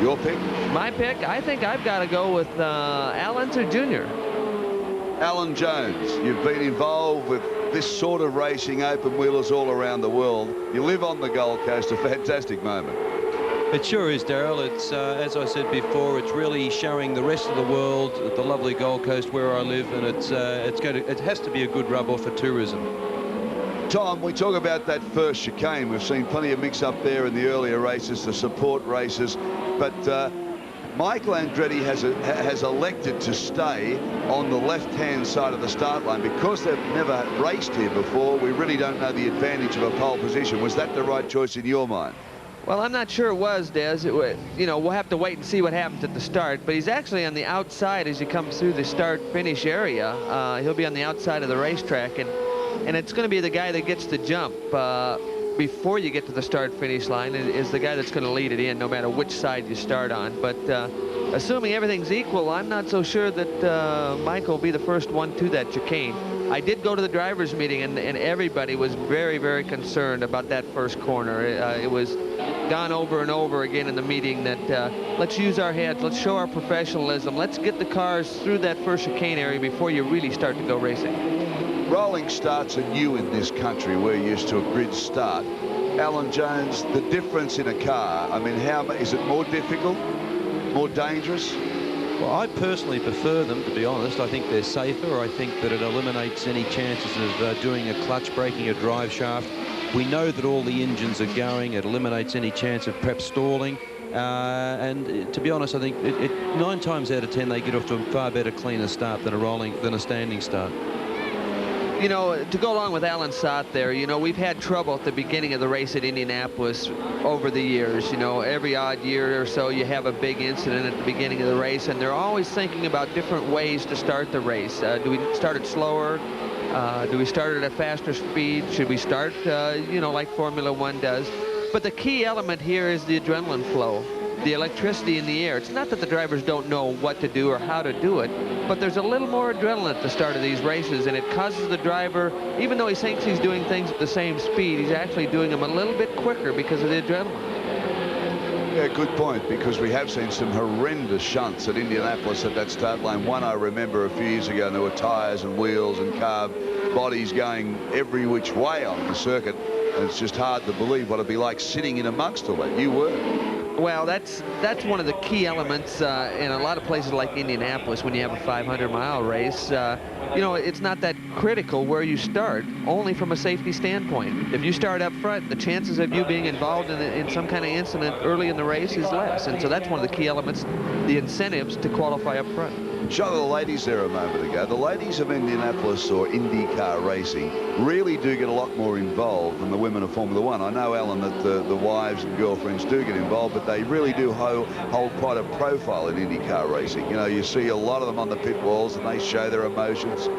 Your pick? My pick? I think I've got to go with Alan Jr. Alan Jones, you've been involved with this sort of racing, open wheelers all around the world. You live on the Gold Coast, a fantastic moment. It sure is, Daryl. It's, as I said before, it's really showing the rest of the world the lovely Gold Coast where I live, and it has to be a good rub-off for tourism. Tom, we talk about that first chicane. We've seen plenty of mix-up there in the earlier races, the support races, but Michael Andretti has elected to stay on the left-hand side of the start line because they've never raced here before. We really don't know the advantage of a pole position. Was that the right choice in your mind? Well, I'm not sure it was, Des. You know, we'll have to wait and see what happens at the start, but he's actually on the outside as you come through the start-finish area. He'll be on the outside of the racetrack, and it's going to be the guy that gets the jump before you get to the start-finish line is the guy that's going to lead it in, no matter which side you start on. But assuming everything's equal, I'm not so sure that Michael will be the first one to that chicane. I did go to the drivers' meeting, and everybody was very, very concerned about that first corner. It was gone over and over again in the meeting that let's use our heads, let's show our professionalism, let's get the cars through that first chicane area before you really start to go racing. Rolling starts are new in this country. We're used to a grid start. Alan Jones, the difference in a car, I mean, is it more difficult, more dangerous? Well, I personally prefer them, to be honest. I think they're safer. I think that it eliminates any chances of doing a clutch, breaking a drive shaft. We know that all the engines are going. It eliminates any chance of perhaps stalling. And to be honest, I think 9 times out of 10 they get off to a far better, cleaner start than a standing start. You know, to go along with Alan's thought there, you know, we've had trouble at the beginning of the race at Indianapolis over the years. You know, every odd year or so you have a big incident at the beginning of the race, and they're always thinking about different ways to start the race. Do we start it slower? Do we start at a faster speed? Should we start, you know, like Formula One does? But the key element here is the adrenaline flow, the electricity in the air. It's not that the drivers don't know what to do or how to do it, but there's a little more adrenaline at the start of these races, and it causes the driver, even though he thinks he's doing things at the same speed, he's actually doing them a little bit quicker because of the adrenaline. Yeah, good point, because we have seen some horrendous shunts at Indianapolis at that start line. One I remember a few years ago, and there were tyres and wheels and car bodies going every which way on the circuit, and it's just hard to believe what it'd be like sitting in amongst all that. You were. Well, that's one of the key elements in a lot of places like Indianapolis when you have a 500-mile race. You know, it's not that critical where you start, only from a safety standpoint. If you start up front, the chances of you being involved in some kind of incident early in the race is less. And so that's one of the key elements, the incentives to qualify up front. Shot of the ladies there a moment ago. The ladies of Indianapolis or IndyCar racing really do get a lot more involved than the women of Formula One. I know, Alan, that the wives and girlfriends do get involved, but they really do hold quite a profile in IndyCar racing. You know, you see a lot of them on the pit walls and they show their emotions.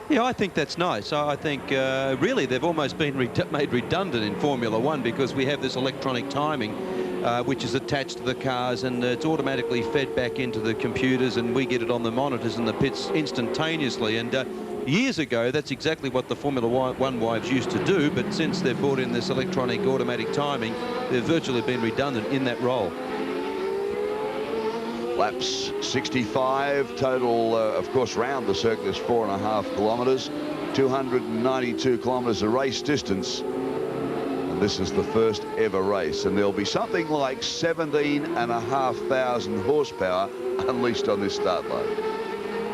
Yeah, I think that's nice. I think really they've almost been made redundant in Formula One because we have this electronic timing which is attached to the cars, and it's automatically fed back into the computers, and we get it on the monitors in the pits instantaneously. And years ago, that's exactly what the Formula One wives used to do, but since they've brought in this electronic automatic timing, they've virtually been redundant in that role. Laps 65 total, of course, round the circuit is 4.5 kilometres, 292 kilometres of race distance. And this is the first ever race, and there'll be something like 17,500 horsepower unleashed on this start line.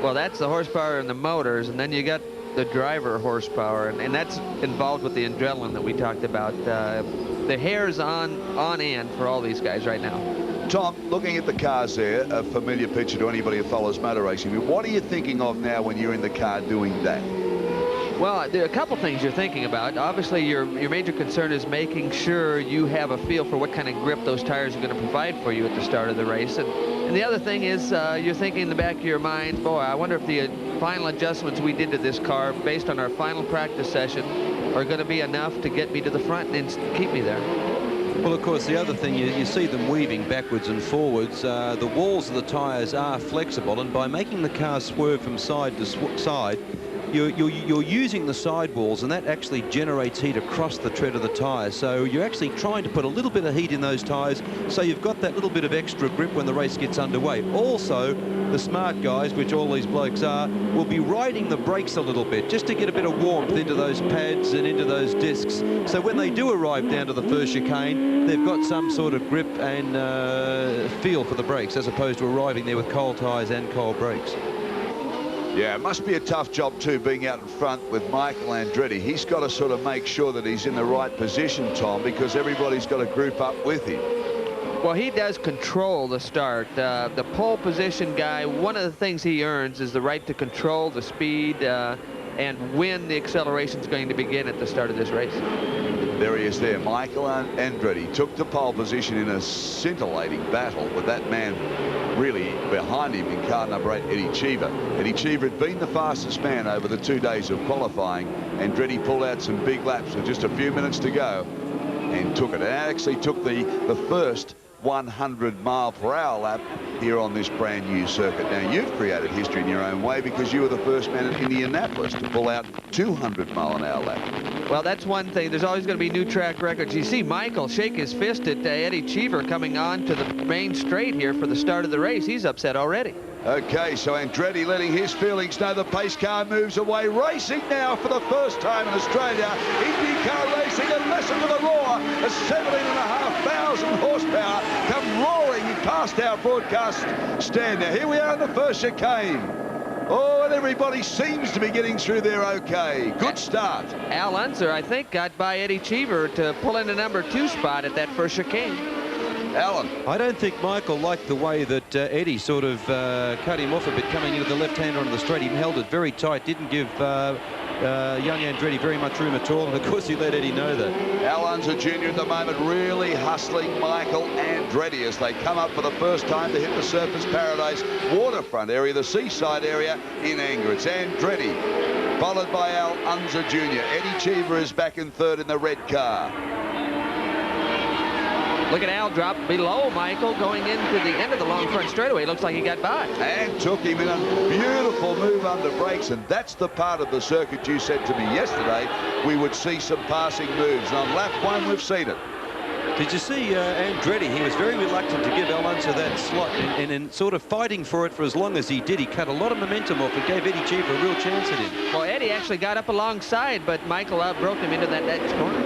Well, that's the horsepower in the motors, and then you got the driver horsepower, and that's involved with the adrenaline that we talked about. The hair's on end for all these guys right now. Tom, looking at the cars there, a familiar picture to anybody who follows motor racing. What are you thinking of now when you're in the car doing that? Well, there are a couple things you're thinking about. Obviously, your major concern is making sure you have a feel for what kind of grip those tires are going to provide for you at the start of the race. And the other thing is you're thinking in the back of your mind, boy, I wonder if the final adjustments we did to this car based on our final practice session are going to be enough to get me to the front and keep me there. Well, of course, the other thing, you see them weaving backwards and forwards. The walls of the tyres are flexible, and by making the car swerve from side to side, you're using the sidewalls, and that actually generates heat across the tread of the tyre. So you're actually trying to put a little bit of heat in those tyres, so you've got that little bit of extra grip when the race gets underway. Also, the smart guys, which all these blokes are, will be riding the brakes a little bit just to get a bit of warmth into those pads and into those discs. So when they do arrive down to the first chicane, they've got some sort of grip and feel for the brakes, as opposed to arriving there with cold tyres and cold brakes. Yeah, it must be a tough job too, being out in front with Michael Andretti. He's got to sort of make sure that he's in the right position, Tom, because everybody's got to group up with him. Well, he does control the start. The pole position guy, one of the things he earns is the right to control the speed and when the acceleration is going to begin at the start of this race. There he is there. Michael Andretti took the pole position in a scintillating battle with that man really behind him in car number 8, Eddie Cheever. Eddie Cheever had been the fastest man over the 2 days of qualifying. Andretti pulled out some big laps with just a few minutes to go and took it. And actually took the first 100-mile-per-hour lap here on this brand new circuit. Now, you've created history in your own way because you were the first man in Indianapolis to pull out 200-mile-an-hour lap. Well, that's one thing. There's always going to be new track records. You see Michael shake his fist at Eddie Cheever coming on to the main straight here for the start of the race. He's upset already. Okay, so Andretti letting his feelings know. The pace car moves away, racing now for the first time in Australia. IndyCar racing, a lesson to the roar as 17,500 horsepower come roaring past our broadcast stand. Now, here we are in the first chicane. Oh, and everybody seems to be getting through there okay. Good start. Al Unser, I think, got by Eddie Cheever to pull in the number 2 spot at that first chicane. Alan. I don't think Michael liked the way that Eddie sort of cut him off a bit coming into the left-hander on the straight. He held it very tight, didn't give young Andretti very much room at all, and of course he let Eddie know that. Al Unser Jr. at the moment really hustling Michael Andretti as they come up for the first time to hit the Surfers Paradise waterfront area, the seaside area in Anger. It's Andretti, followed by Al Unser Jr. Eddie Cheever is back in third in the red car. Look at Al drop below Michael going into the end of the long front straightaway. Looks like he got by. And took him in a beautiful move under brakes, and that's the part of the circuit you said to me yesterday we would see some passing moves. And on lap 1, we've seen it. Did you see Andretti? He was very reluctant to give Al Unser that slot, and in sort of fighting for it for as long as he did, he cut a lot of momentum off and gave Eddie Cheever a real chance at him. Well, Eddie actually got up alongside, but Michael outbroke him into that next corner.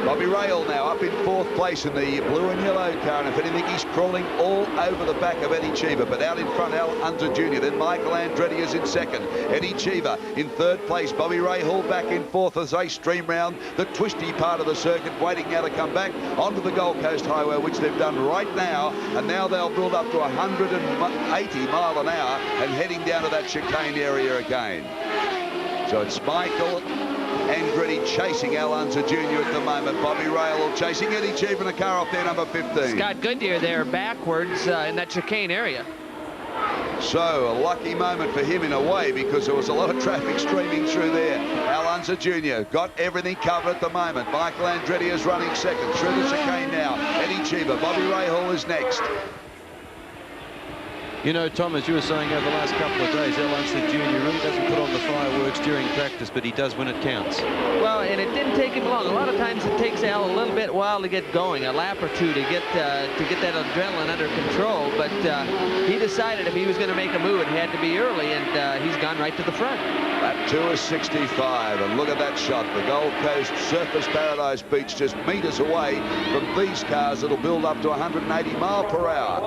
Bobby Rahal now up in 4th place in the blue and yellow car, and if anything, he's crawling all over the back of Eddie Cheever. But out in front, Al Unser Jr. Then Michael Andretti is in 2nd. Eddie Cheever in 3rd place. Bobby Rahal back in 4th as they stream round the twisty part of the circuit, waiting now to come back onto the Gold Coast Highway, which they've done right now. And now they'll build up to 180 mile an hour and heading down to that chicane area again. So it's Michael Andretti chasing Al Unser Jr. at the moment. Bobby Rahal chasing Eddie Cheever in a car off there, number 15. Scott Goodyear there backwards in that chicane area. So a lucky moment for him in a way, because there was a lot of traffic streaming through there. Al Unser Jr. got everything covered at the moment. Michael Andretti is running 2nd through the chicane now. Eddie Cheever, Bobby Rahal is next. You know, Tom, as you were saying over the last couple of days, Al Unser Jr. really doesn't put on the fireworks during practice, but he does when it counts. Well, and it didn't take him long. A lot of times it takes Al a little bit while to get going, a lap or two to get that adrenaline under control. But he decided if he was going to make a move, it had to be early, and he's gone right to the front. Lap 2 is 65, and look at that shot. The Gold Coast Surfers Paradise Beach just meters away from these cars that'll build up to 180 mile per hour.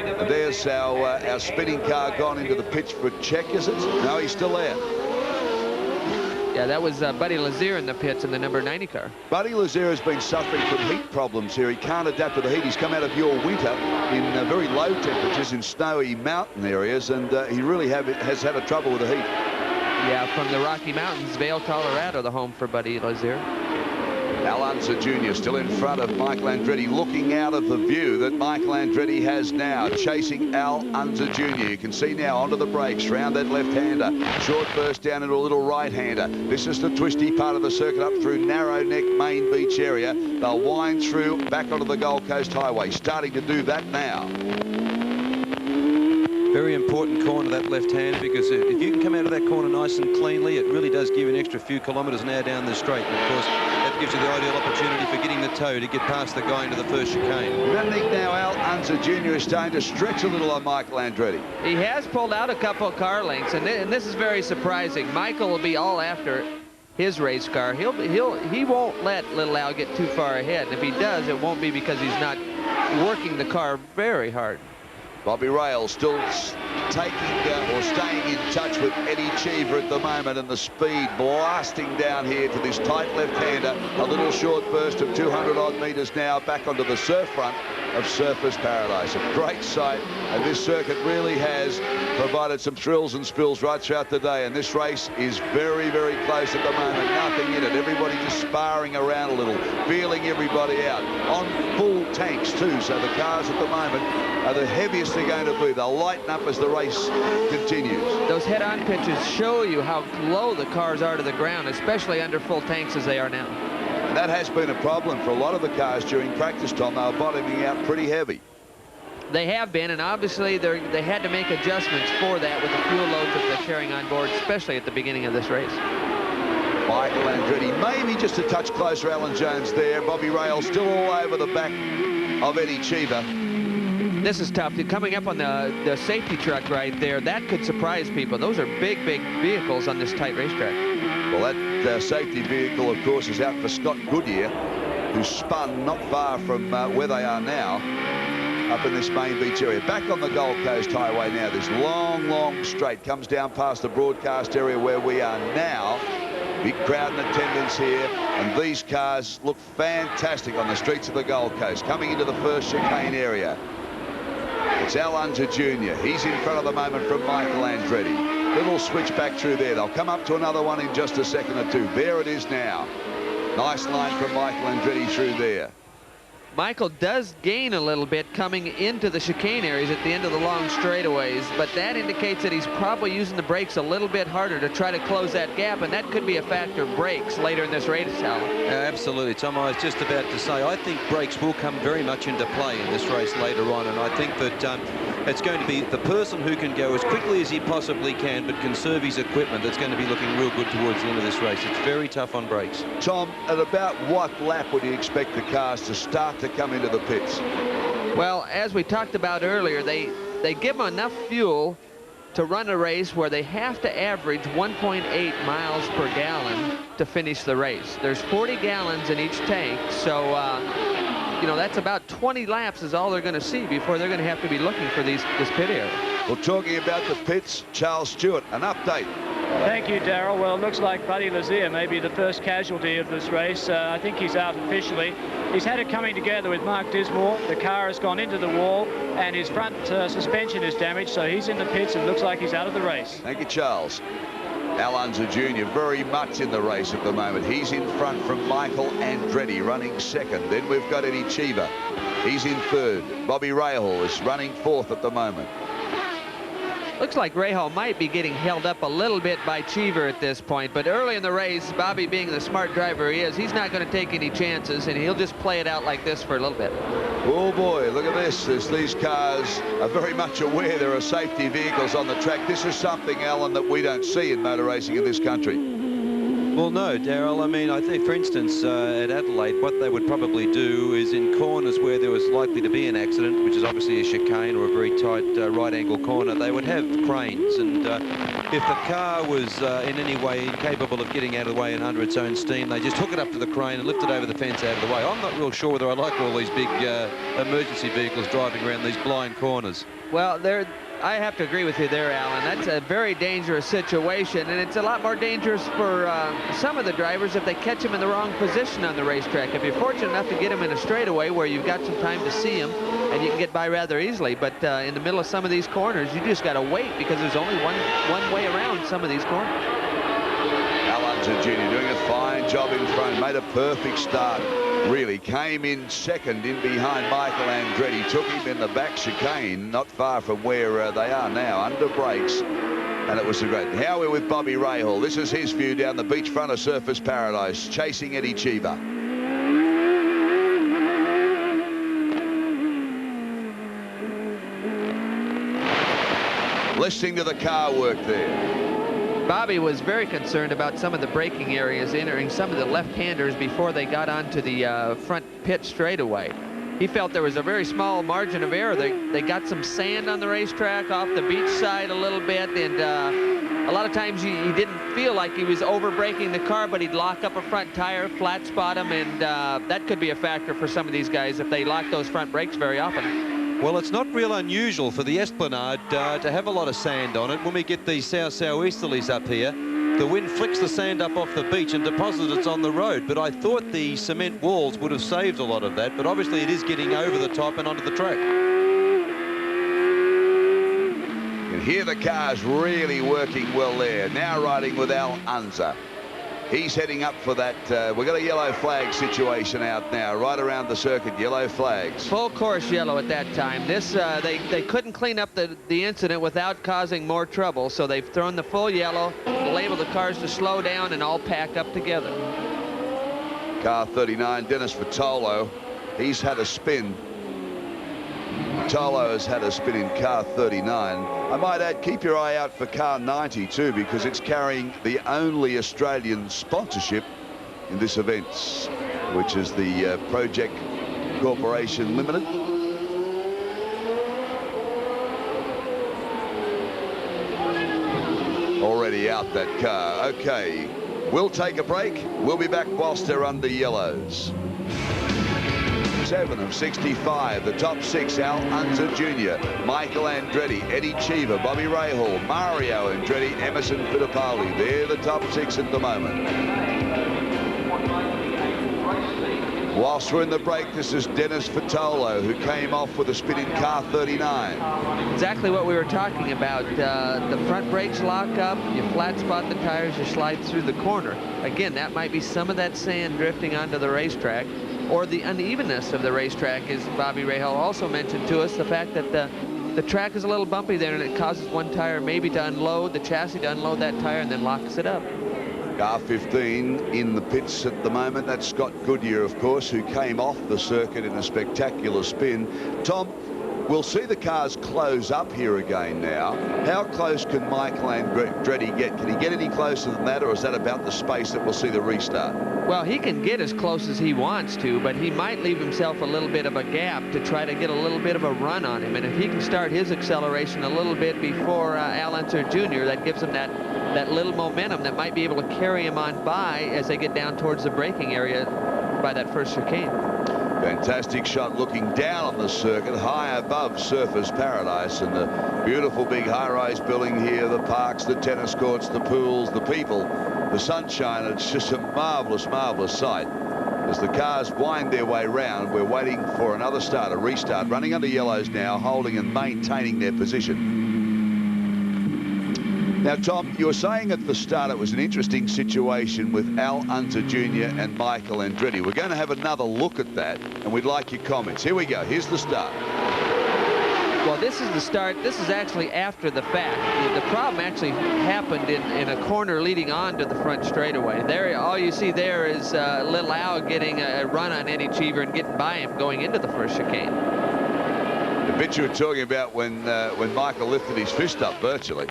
And there's our spinning car gone into the pitch for check, is it? No, he's still there. Yeah, that was Buddy Lazier in the pits in the number 90 car. Buddy Lazier has been suffering from heat problems here. He can't adapt to the heat. He's come out of your winter in very low temperatures in snowy mountain areas, and he really has had a trouble with the heat. Yeah, from the Rocky Mountains, Vail, Colorado, the home for Buddy Lazier. Al Unser Jr. still in front of Michael Andretti, looking out of the view that Michael Andretti has now, chasing Al Unser Jr. You can see now onto the brakes, round that left-hander. Short burst down into a little right-hander. This is the twisty part of the circuit up through Narrow Neck Main Beach area. They'll wind through back onto the Gold Coast Highway, starting to do that now. Very important corner, that left hand, because if you can come out of that corner nice and cleanly, it really does give an extra few kilometres an hour down the straight. And of course, that gives you the ideal opportunity for getting the toe to get past the guy into the first chicane. I think now Al Unser Jr. is starting to stretch a little on Michael Andretti. He has pulled out a couple of car lengths, and this is very surprising. Michael will be all after his race car. He won't let little Al get too far ahead. And if he does, it won't be because he's not working the car very hard. Bobby Rahal still taking or staying in touch with Eddie Cheever at the moment, and the speed blasting down here to this tight left-hander. A little short burst of 200-odd metres now back onto the surf front of Surfers Paradise. A great sight, and this circuit really has provided some thrills and spills right throughout the day, and this race is very, very close at the moment. Nothing in it. Everybody just sparring around a little, feeling everybody out. On full tanks too, so the cars at the moment are the heaviest they're going to be. They'll lighten up as the race continues. Those head-on pitches show you how low the cars are to the ground, especially under full tanks as they are now. And that has been a problem for a lot of the cars during practice time. They were bottoming out pretty heavy. They have been, and obviously they had to make adjustments for that with the fuel loads that they're carrying on board, especially at the beginning of this race. Michael Andretti maybe just a touch closer. Alan Jones there. Bobby Rahal still all over the back of Eddie Cheever. This is tough. Coming up on the safety truck right there, that could surprise people. Those are big, big vehicles on this tight racetrack. Well, that safety vehicle, of course, is out for Scott Goodyear, who spun not far from where they are now, up in this main beach area. Back on the Gold Coast Highway now. This long, long straight comes down past the broadcast area where we are now. Big crowd in attendance here, and these cars look fantastic on the streets of the Gold Coast. Coming into the first chicane area, it's Al Unser Jr. He's in front of the moment from Michael Andretti. Little switch back through there. They'll come up to another one in just a second or two. There it is now. Nice line from Michael Andretti through there. Michael does gain a little bit coming into the chicane areas at the end of the long straightaways, but that indicates that he's probably using the brakes a little bit harder to try to close that gap, and that could be a factor of brakes later in this race, Alan. Absolutely, Tom. I was just about to say, I think brakes will come very much into play in this race later on, and I think that it's going to be the person who can go as quickly as he possibly can but conserve his equipment that's going to be looking real good towards the end of this race. It's very tough on brakes. Tom, at about what lap would you expect the cars to start to come into the pits? Well, as we talked about earlier, they give them enough fuel to run a race where they have to average 1.8 miles per gallon to finish the race. There's 40 gallons in each tank, so you know, that's about 20 laps is all they're going to see before they're going to have to be looking for this pit area. Well, talking about the pits, Charles Stewart, an update. Thank you, Darrell. Well, it looks like Buddy Lazier may be the first casualty of this race. I think he's out officially. He's had it coming together with Mark Dismore. The car has gone into the wall, and his front suspension is damaged, so he's in the pits and looks like he's out of the race. Thank you, Charles. Al Unser Jr. very much in the race at the moment. He's in front from Michael Andretti, running second. Then we've got Eddie Cheever. He's in third. Bobby Rahal is running fourth at the moment. Looks like Rahal might be getting held up a little bit by Cheever at this point, but early in the race, Bobby, being the smart driver he is, he's not going to take any chances, and he'll just play it out like this for a little bit. Oh boy, look at this. These cars are very much aware there are safety vehicles on the track. This is something, Alan, that we don't see in motor racing in this country. Well, no, Darrell. I mean, I think, for instance, at Adelaide, what they would probably do is in corners where there was likely to be an accident, which is obviously a chicane or a very tight right-angle corner, they would have cranes. And if the car was in any way incapable of getting out of the way and under its own steam, they just hook it up to the crane and lift it over the fence out of the way. I'm not real sure whether I like all these big emergency vehicles driving around these blind corners. Well, I have to agree with you there, Alan. That's a very dangerous situation, and it's a lot more dangerous for some of the drivers if they catch them in the wrong position on the racetrack. If you're fortunate enough to get them in a straightaway where you've got some time to see them, and you can get by rather easily, but in the middle of some of these corners, you just got to wait because there's only one way around some of these corners. Al Unser Jr. doing a fine job in front, made a perfect start. Really came in second in behind Michael Andretti, took him in the back chicane, not far from where they are now, under brakes, and it was a great. How are we with Bobby Rahal? This is his view down the beachfront of Surfers Paradise, chasing Eddie Cheever. Listening to the car work there. Bobby was very concerned about some of the braking areas, entering some of the left-handers before they got onto the front pit straightaway. He felt there was a very small margin of error. They got some sand on the racetrack off the beach side a little bit, and a lot of times he didn't feel like he was over-braking the car, but he'd lock up a front tire, flat spot him, and that could be a factor for some of these guys if they lock those front brakes very often. Well, it's not real unusual for the Esplanade to have a lot of sand on it. When we get these south-southeasterlies up here, the wind flicks the sand up off the beach and deposits it on the road. But I thought the cement walls would have saved a lot of that, but obviously it is getting over the top and onto the track. You can hear the cars really working well there. Now riding with Al Unser. He's heading up for that. We've got a yellow flag situation out now, right around the circuit. Yellow flags. Full course yellow at that time. This they couldn't clean up the incident without causing more trouble, so they've thrown the full yellow, labeled the cars to slow down and all pack up together. Car 39, Dennis Vitolo. He's had a spin. Vitolo has had a spin in car 39. I might add, keep your eye out for car 90 too, because it's carrying the only Australian sponsorship in this event, which is the Project Corporation Limited. Already out that car. Okay, we'll take a break. We'll be back whilst they're under yellows. 7 of 65, the top 6, Al Unser Jr., Michael Andretti, Eddie Cheever, Bobby Rahal, Mario Andretti, Emerson Fittipaldi. They're the top 6 at the moment. Whilst we're in the break, this is Dennis Vitolo, who came off with a spin in car 39. Exactly what we were talking about. The front brakes lock up, you flat spot the tires, you slide through the corner. Again, that might be some of that sand drifting onto the racetrack, or the unevenness of the racetrack, as Bobby Rahal also mentioned to us, the fact that the track is a little bumpy there, and it causes one tire maybe to unload, the chassis to unload that tire, and then locks it up. Car 15 in the pits at the moment. That's Scott Goodyear, of course, who came off the circuit in a spectacular spin. Tom, We'll see the cars close up here again now. How close can Michael Andretti get? Can he get any closer than that, or is that about the space that we'll see the restart? Well, he can get as close as he wants to, but he might leave himself a little bit of a gap to try to get a little bit of a run on him. And if he can start his acceleration a little bit before Al Unser Jr., that gives him that little momentum that might be able to carry him on by as they get down towards the braking area by that first chicane. Fantastic shot looking down on the circuit, high above Surfers Paradise, and the beautiful big high-rise building here, the parks, the tennis courts, the pools, the people, the sunshine. It's just a marvelous, marvelous sight. As the cars wind their way round, we're waiting for another start, a restart, running under yellows now, holding and maintaining their position. Now, Tom, you were saying at the start it was an interesting situation with Al Unser Jr. and Michael Andretti. We're going to have another look at that, and we'd like your comments. Here we go. Here's the start. Well, this is the start. This is actually after the fact. The problem actually happened in a corner leading on to the front straightaway. There, all you see there is little Al getting a run on Eddie Cheever and getting by him going into the first chicane. The bit you were talking about when Michael lifted his fist up virtually.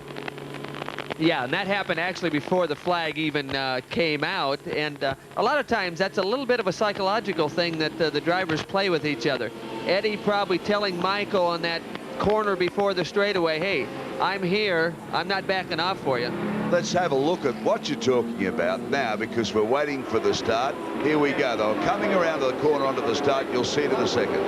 Yeah, and that happened actually before the flag even came out. And a lot of times that's a little bit of a psychological thing that the drivers play with each other. Eddie probably telling Michael on that corner before the straightaway, hey, I'm here, I'm not backing off for you. Let's have a look at what you're talking about now, because we're waiting for the start. Here we go, though. Coming around to the corner onto the start, you'll see it in a second.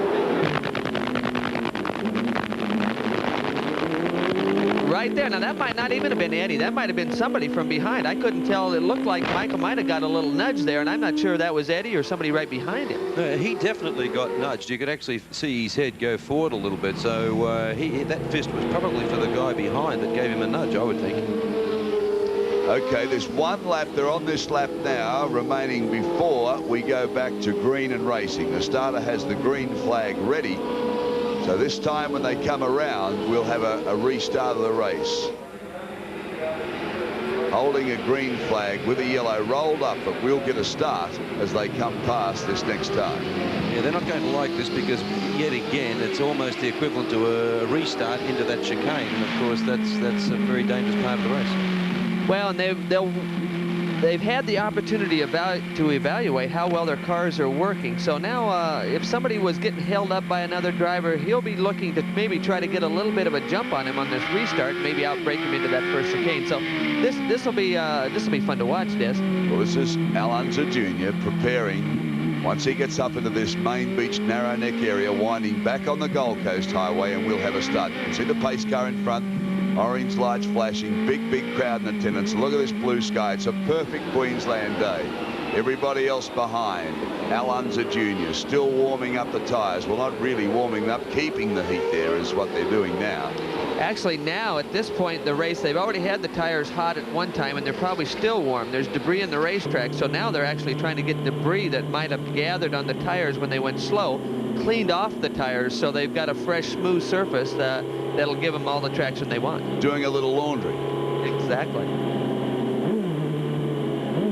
Right there. Now, that might not even have been Eddie. That might have been somebody from behind. I couldn't tell. It looked like Michael might have got a little nudge there, and I'm not sure that was Eddie or somebody right behind him. No, he definitely got nudged. You could actually see his head go forward a little bit. So that fist was probably for the guy behind that gave him a nudge, I would think. Okay, there's one lap. They're on this lap now, remaining before we go back to green and racing. The starter has the green flag ready. So this time when they come around, we'll have a restart of the race. Holding a green flag with a yellow rolled up, but we'll get a start as they come past this next time. Yeah, they're not going to like this because, yet again, it's almost the equivalent to a restart into that chicane. And, of course, that's a very dangerous part of the race. Well, and they've had the opportunity to evaluate how well their cars are working. So now if somebody was getting held up by another driver, he'll be looking to maybe try to get a little bit of a jump on him on this restart, maybe outbrake him into that first chicane. So this will be fun to watch, Des. Well, this is Al Unser Jr. preparing once he gets up into this main beach narrow neck area, winding back on the Gold Coast Highway, and we'll have a start. You can see the pace car in front. Orange lights flashing, big crowd in attendance. Look at this blue sky. It's a perfect Queensland day. Everybody else behind. Al Unser Jr. still warming up the tyres. Well, not really warming up, keeping the heat there is what they're doing now. Actually, now at this point in the race, they've already had the tires hot at one time, and they're probably still warm. There's debris in the racetrack, so now they're actually trying to get debris that might have gathered on the tires when they went slow, cleaned off the tires, so they've got a fresh, smooth surface that'll give them all the traction they want. Doing a little laundry. Exactly.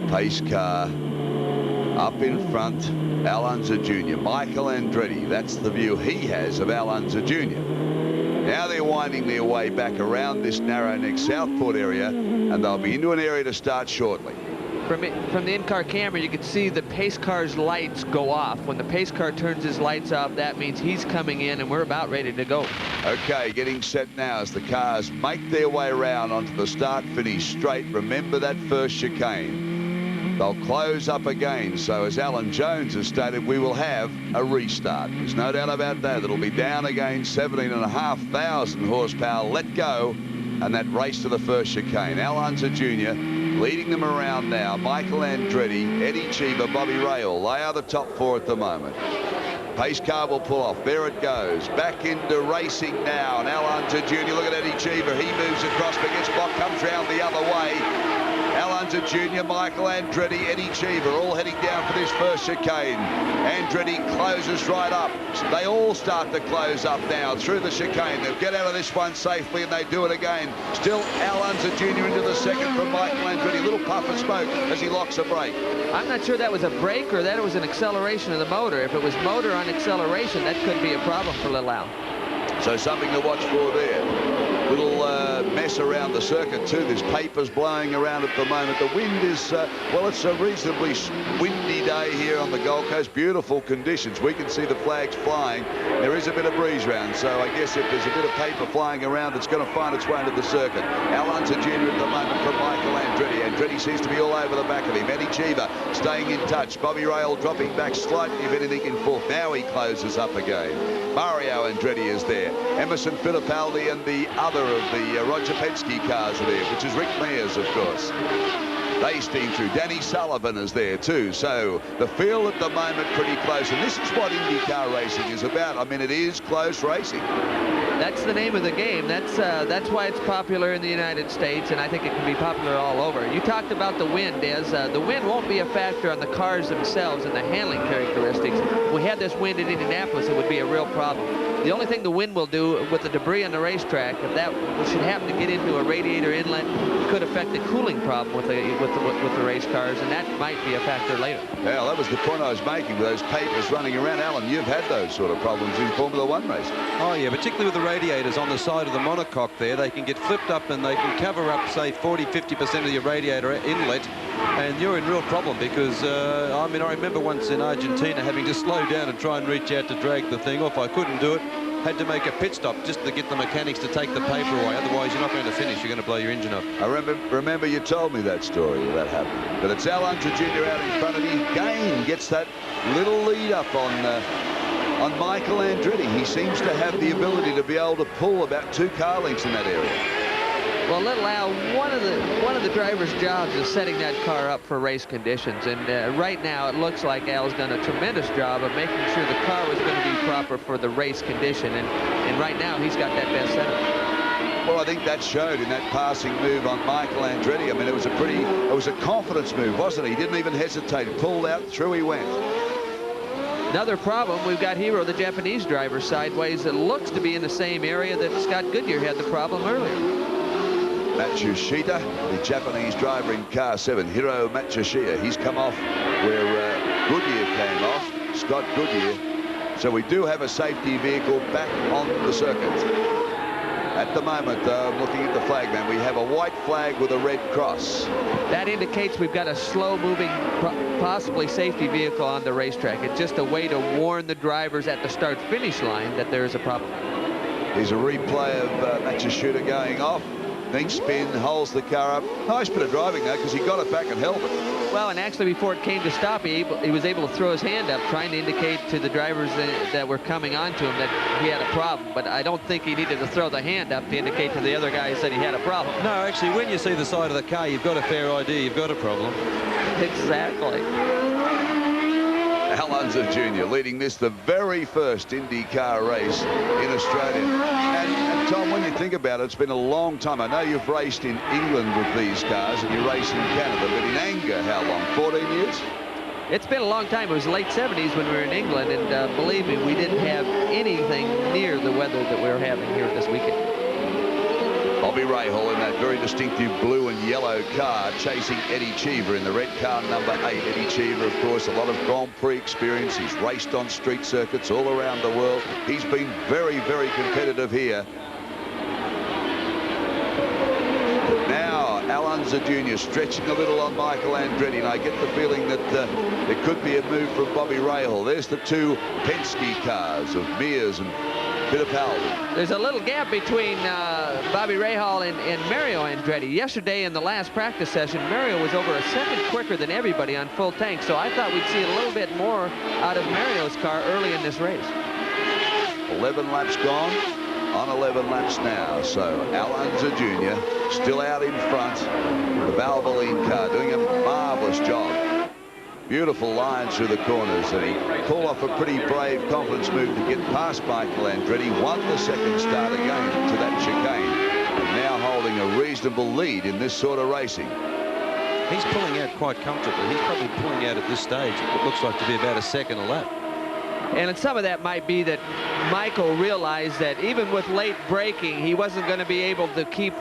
Pace car up in front, Al Unser Jr. Michael Andretti, that's the view he has of Al Unser Jr. Now they're winding their way back around this narrow neck Southport area, and they'll be into an area to start shortly. From the in-car camera, you can see the pace car's lights go off. When the pace car turns his lights off, that means he's coming in, and we're about ready to go. Okay, getting set now as the cars make their way around onto the start-finish straight. Remember that first chicane. They'll close up again, so as Alan Jones has stated, we will have a restart. There's no doubt about that. It'll be down again, 17,500 horsepower let go, and that race to the first chicane. Al Unser Jr. leading them around now. Michael Andretti, Eddie Cheever, Bobby Rahal. They are the top four at the moment. Pace car will pull off. There it goes. Back into racing now. And Al Unser Jr. Look at Eddie Cheever. He moves across, but gets blocked, comes round the other way. Al Unser Jr., Michael Andretti, Eddie Cheever all heading down for this first chicane. Andretti closes right up. They all start to close up now through the chicane. They'll get out of this one safely, and they do it again. Still Al Unser Jr. into the second from Michael Andretti. A little puff of smoke as he locks a brake. I'm not sure that was a brake or that it was an acceleration of the motor. If it was motor on acceleration, that could be a problem for little Al. So something to watch for there. Little mess around the circuit too. There's papers blowing around at the moment. The wind is, well, it's a reasonably windy day here on the Gold Coast. Beautiful conditions. We can see the flags flying. There is a bit of breeze round, so I guess if there's a bit of paper flying around, it's going to find its way into the circuit. Al Unser Jr. at the moment from Michael Andretti. Andretti seems to be all over the back of him. Eddie Cheever staying in touch. Bobby Rahal dropping back slightly, if anything, in fourth. Now he closes up again. Mario Andretti is there. Emerson Fittipaldi and the other of the Roger Penske cars are there, which is Rick Mears, of course. They steam through. Danny Sullivan is there too. So the field at the moment pretty close. And this is what IndyCar racing is about. I mean, it is close racing. That's the name of the game. That's why it's popular in the United States, and I think it can be popular all over. You talked about the wind, Des. The wind won't be a factor on the cars themselves and the handling characteristics. If we had this wind in Indianapolis, it would be a real problem. The only thing the wind will do with the debris on the racetrack, if that should happen to get into a radiator inlet, could affect the cooling problem with the race cars, and that might be a factor later. Well, that was the point I was making with those papers running around. Alan, you've had those sort of problems in Formula One racing. Oh, yeah, particularly with the radiators on the side of the monocoque there. They can get flipped up and they can cover up, say, 40–50% of your radiator inlet, and you're in real problem because, I mean, I remember once in Argentina having to slow down and try and reach out to drag the thing off. I couldn't do it. Had to make a pit stop just to get the mechanics to take the paper away. Otherwise, you're not going to finish. You're going to blow your engine up. I remember you told me that story when that happened. But it's Al Unser Jr. out in front of him. Again, gets that little lead up on Michael Andretti. He seems to have the ability to be able to pull about 2 car lengths in that area. Well, little Al, one of the driver's jobs is setting that car up for race conditions, and right now it looks like Al's done a tremendous job of making sure the car was going to be proper for the race condition, and right now he's got that best setup. Well, I think that showed in that passing move on Michael Andretti. I mean, it was a confidence move, wasn't it? He didn't even hesitate. Pulled out, through he went. Another problem, we've got Hiro, the Japanese driver, sideways. It looks to be in the same area that Scott Goodyear had the problem earlier. Matsushita, the Japanese driver in car 7, Hiro Matsushita. He's come off where Goodyear came off, Scott Goodyear. So we do have a safety vehicle back on the circuit. At the moment, I'm looking at the flag, man. We have a white flag with a red cross. That indicates we've got a slow-moving, possibly safety vehicle on the racetrack. It's just a way to warn the drivers at the start-finish line that there is a problem. Here's a replay of Matsushita going off. Neat spin, holds the car up. Nice bit of driving, though, because he got it back and held it. Well, and actually, before it came to stop, he was able to throw his hand up, trying to indicate to the drivers that were coming onto him that he had a problem. But I don't think he needed to throw the hand up to indicate to the other guys that he had a problem. No, actually, when you see the side of the car, you've got a fair idea you've got a problem. Exactly. Al Unser Jr. leading this, the very first IndyCar race in Australia. And Tom, when you think about it, it's been a long time. I know you've raced in England with these cars and you race in Canada, but in anger, how long? 14 years? It's been a long time. It was late 70s when we were in England, and believe me, we didn't have anything near the weather that we're having here this weekend. Bobby Rahal in that very distinctive blue and yellow car chasing Eddie Cheever in the red car number 8. Eddie Cheever, of course, a lot of Grand Prix experience. He's raced on street circuits all around the world. He's been very, very competitive here. Now, Al Unser Jr. stretching a little on Michael Andretti, and I get the feeling that there could be a move from Bobby Rahal. There's the 2 Penske cars of Mears and Fittipaldi. There's a little gap between Bobby Rahal and Mario Andretti. Yesterday in the last practice session, Mario was over a second quicker than everybody on full tank, so I thought we'd see a little bit more out of Mario's car early in this race. 11 laps gone, on 11 laps now, so Al Unser Jr. still out in front. The Valvoline car doing a marvelous job. Beautiful lines through the corners, and he pulled off a pretty brave confidence move to get past Michael Andretti. Won the second start again to that chicane, and now holding a reasonable lead in this sort of racing. He's pulling out quite comfortably. He's probably pulling out at this stage what looks like to be about a second a lap. And some of that might be that Michael realized that even with late braking, he wasn't going to be able to keep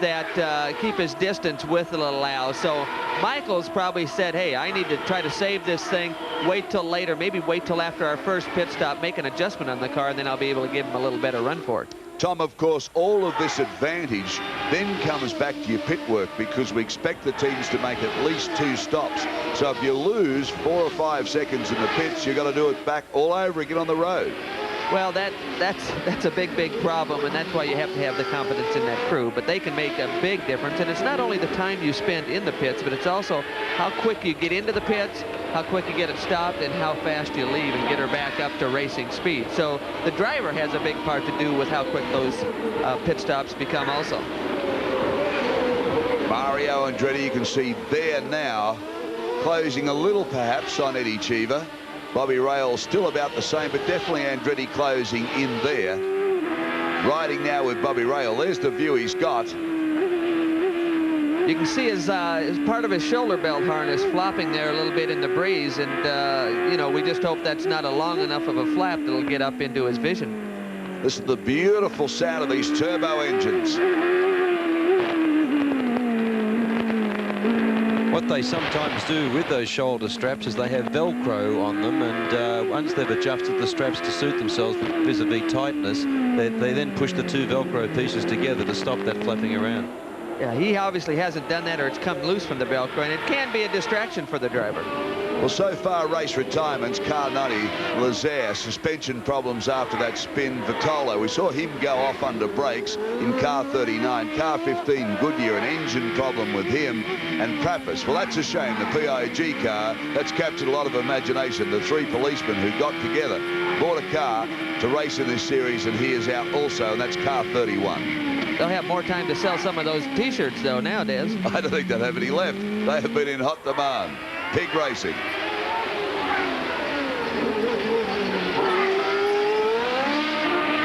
his distance with the little Al. So Michael's probably said, hey, I need to try to save this thing, wait till later, maybe wait till after our first pit stop, make an adjustment on the car, and then I'll be able to give him a little better run for it. Tom, of course, all of this advantage then comes back to your pit work, because we expect the teams to make at least 2 stops. So if you lose 4 or 5 seconds in the pits, you've got to do it back all over again on the road. Well, that's a big problem, and that's why you have to have the confidence in that crew. But they can make a big difference, and it's not only the time you spend in the pits, but it's also how quick you get into the pits, how quick you get it stopped, and how fast you leave and get her back up to racing speed. So the driver has a big part to do with how quick those pit stops become also. Mario Andretti, you can see there now, closing a little perhaps on Eddie Cheever. Bobby Rahal still about the same, but definitely Andretti closing in there. Riding now with Bobby Rahal. There's the view he's got. You can see his part of his shoulder belt harness flopping there a little bit in the breeze, and you know, we just hope that's not a long enough of a flap that'll get up into his vision. This is the beautiful sound of these turbo engines. What they sometimes do with those shoulder straps is they have Velcro on them, and once they've adjusted the straps to suit themselves vis-a-vis tightness, they then push the 2 Velcro pieces together to stop that flapping around. Yeah, he obviously hasn't done that, or it's come loose from the Velcro, and it can be a distraction for the driver. Well, so far, race retirements, car 90, Lazaire, suspension problems after that spin. Vitolo, we saw him go off under brakes in car 39. Car 15, Goodyear, an engine problem with him. And Praffis, well, that's a shame. The PIG car, that's captured a lot of imagination. The 3 policemen who got together, bought a car to race in this series, and he is out also, and that's car 31. They'll have more time to sell some of those T-shirts, though, nowadays. I don't think they'll have any left. They have been in hot demand. Pig racing.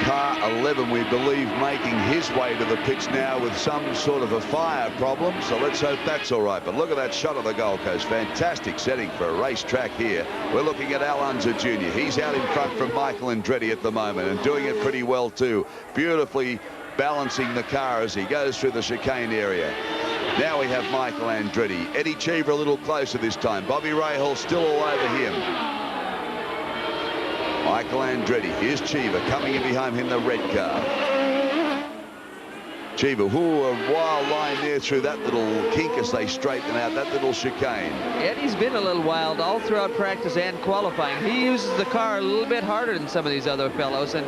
Car 11, we believe, making his way to the pits now with some sort of a fire problem, so let's hope that's all right. But look at that shot of the Gold Coast. Fantastic setting for a racetrack here. We're looking at Al Unser Jr. He's out in front from Michael Andretti at the moment, and doing it pretty well too. Beautifully balancing the car as he goes through the chicane area. Now we have Michael Andretti. Eddie Cheever a little closer this time. Bobby Rahal still all over him. Michael Andretti. Here's Cheever coming in behind him, the red car. Cheever, a wild line there through that little kink as they straighten out that little chicane. Eddie's been a little wild all throughout practice and qualifying. He uses the car a little bit harder than some of these other fellows, and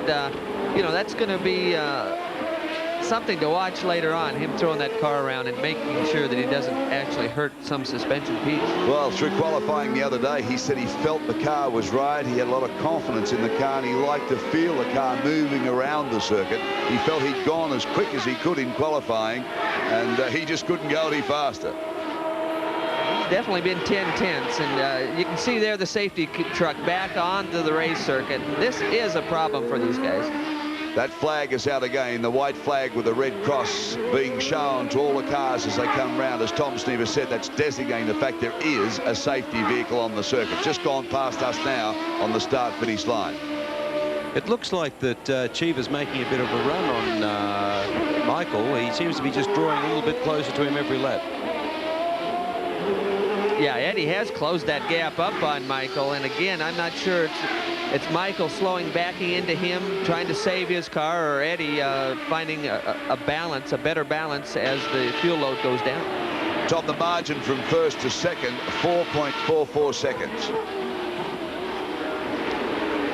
you know, that's going to be something to watch later on, him throwing that car around and making sure that he doesn't actually hurt some suspension piece. Well, through qualifying the other day, he said he felt the car was right. He had a lot of confidence in the car, and he liked to feel the car moving around the circuit. He felt he'd gone as quick as he could in qualifying, and he just couldn't go any faster. He's definitely been 10-tenths, and you can see there the safety truck back onto the race circuit. This is a problem for these guys. That flag is out again, the white flag with the red cross being shown to all the cars as they come round. As Tom Sneaver said, that's designating the fact there is a safety vehicle on the circuit. Just gone past us now on the start-finish line. It looks like that Cheever's making a bit of a run on Michael. He seems to be just drawing a little bit closer to him every lap. Yeah, Eddie has closed that gap up on Michael, and again, I'm not sure it's Michael slowing, backing into him, trying to save his car, or Eddie finding a balance, a better balance as the fuel load goes down. Tom, the margin from first to second, 4.44 seconds.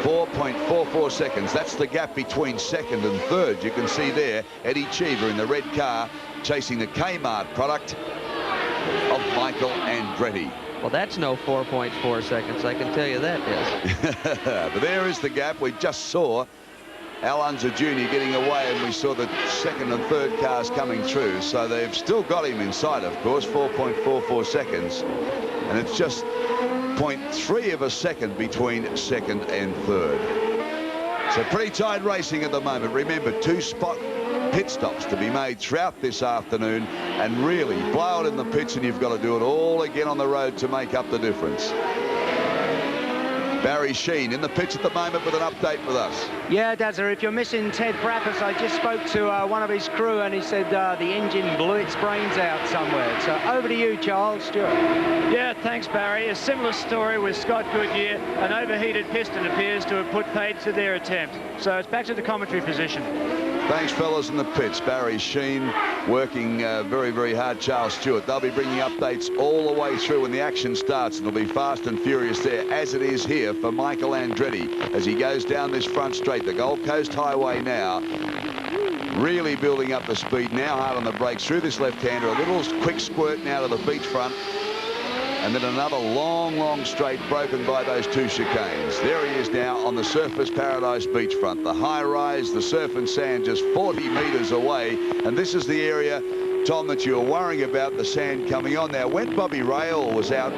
4.44 seconds. That's the gap between second and third. You can see there, Eddie Cheever in the red car chasing the Kmart product of Michael Andretti. Well, that's no 4.4 seconds, I can tell you that, yes. But there is the gap. We just saw Al Unser Jr. getting away, and we saw the second and third cars coming through. So they've still got him inside, of course, 4.44 seconds. And it's just 0.3 of a second between second and third. So pretty tight racing at the moment. Remember, 2 spot pit stops to be made throughout this afternoon, and really blow it in the pits, and you've got to do it all again on the road to make up the difference. Barry Sheen in the pits at the moment with an update with us. Yeah, Dazza, if you're missing Ted Praffis, I just spoke to one of his crew, and he said the engine blew its brains out somewhere. So over to you, Charles Stewart. Yeah, thanks, Barry. A similar story with Scott Goodyear. An overheated piston appears to have put paid to their attempt. So it's back to the commentary position. Thanks, fellas in the pits. Barry Sheen working very, very hard. Charles Stewart. They'll be bringing updates all the way through when the action starts, and it'll be fast and furious there, as it is here for Michael Andretti as he goes down this front straight. The Gold Coast Highway now. Really building up the speed now, hard on the brakes through this left-hander. A little quick squirt now to the beachfront. And then another long, long straight broken by those two chicanes. There he is now on the Surfers Paradise beachfront. The high rise, the surf and sand just 40 metres away. And this is the area, Tom, that you were worrying about, the sand coming on. Now, when Bobby Rahal was out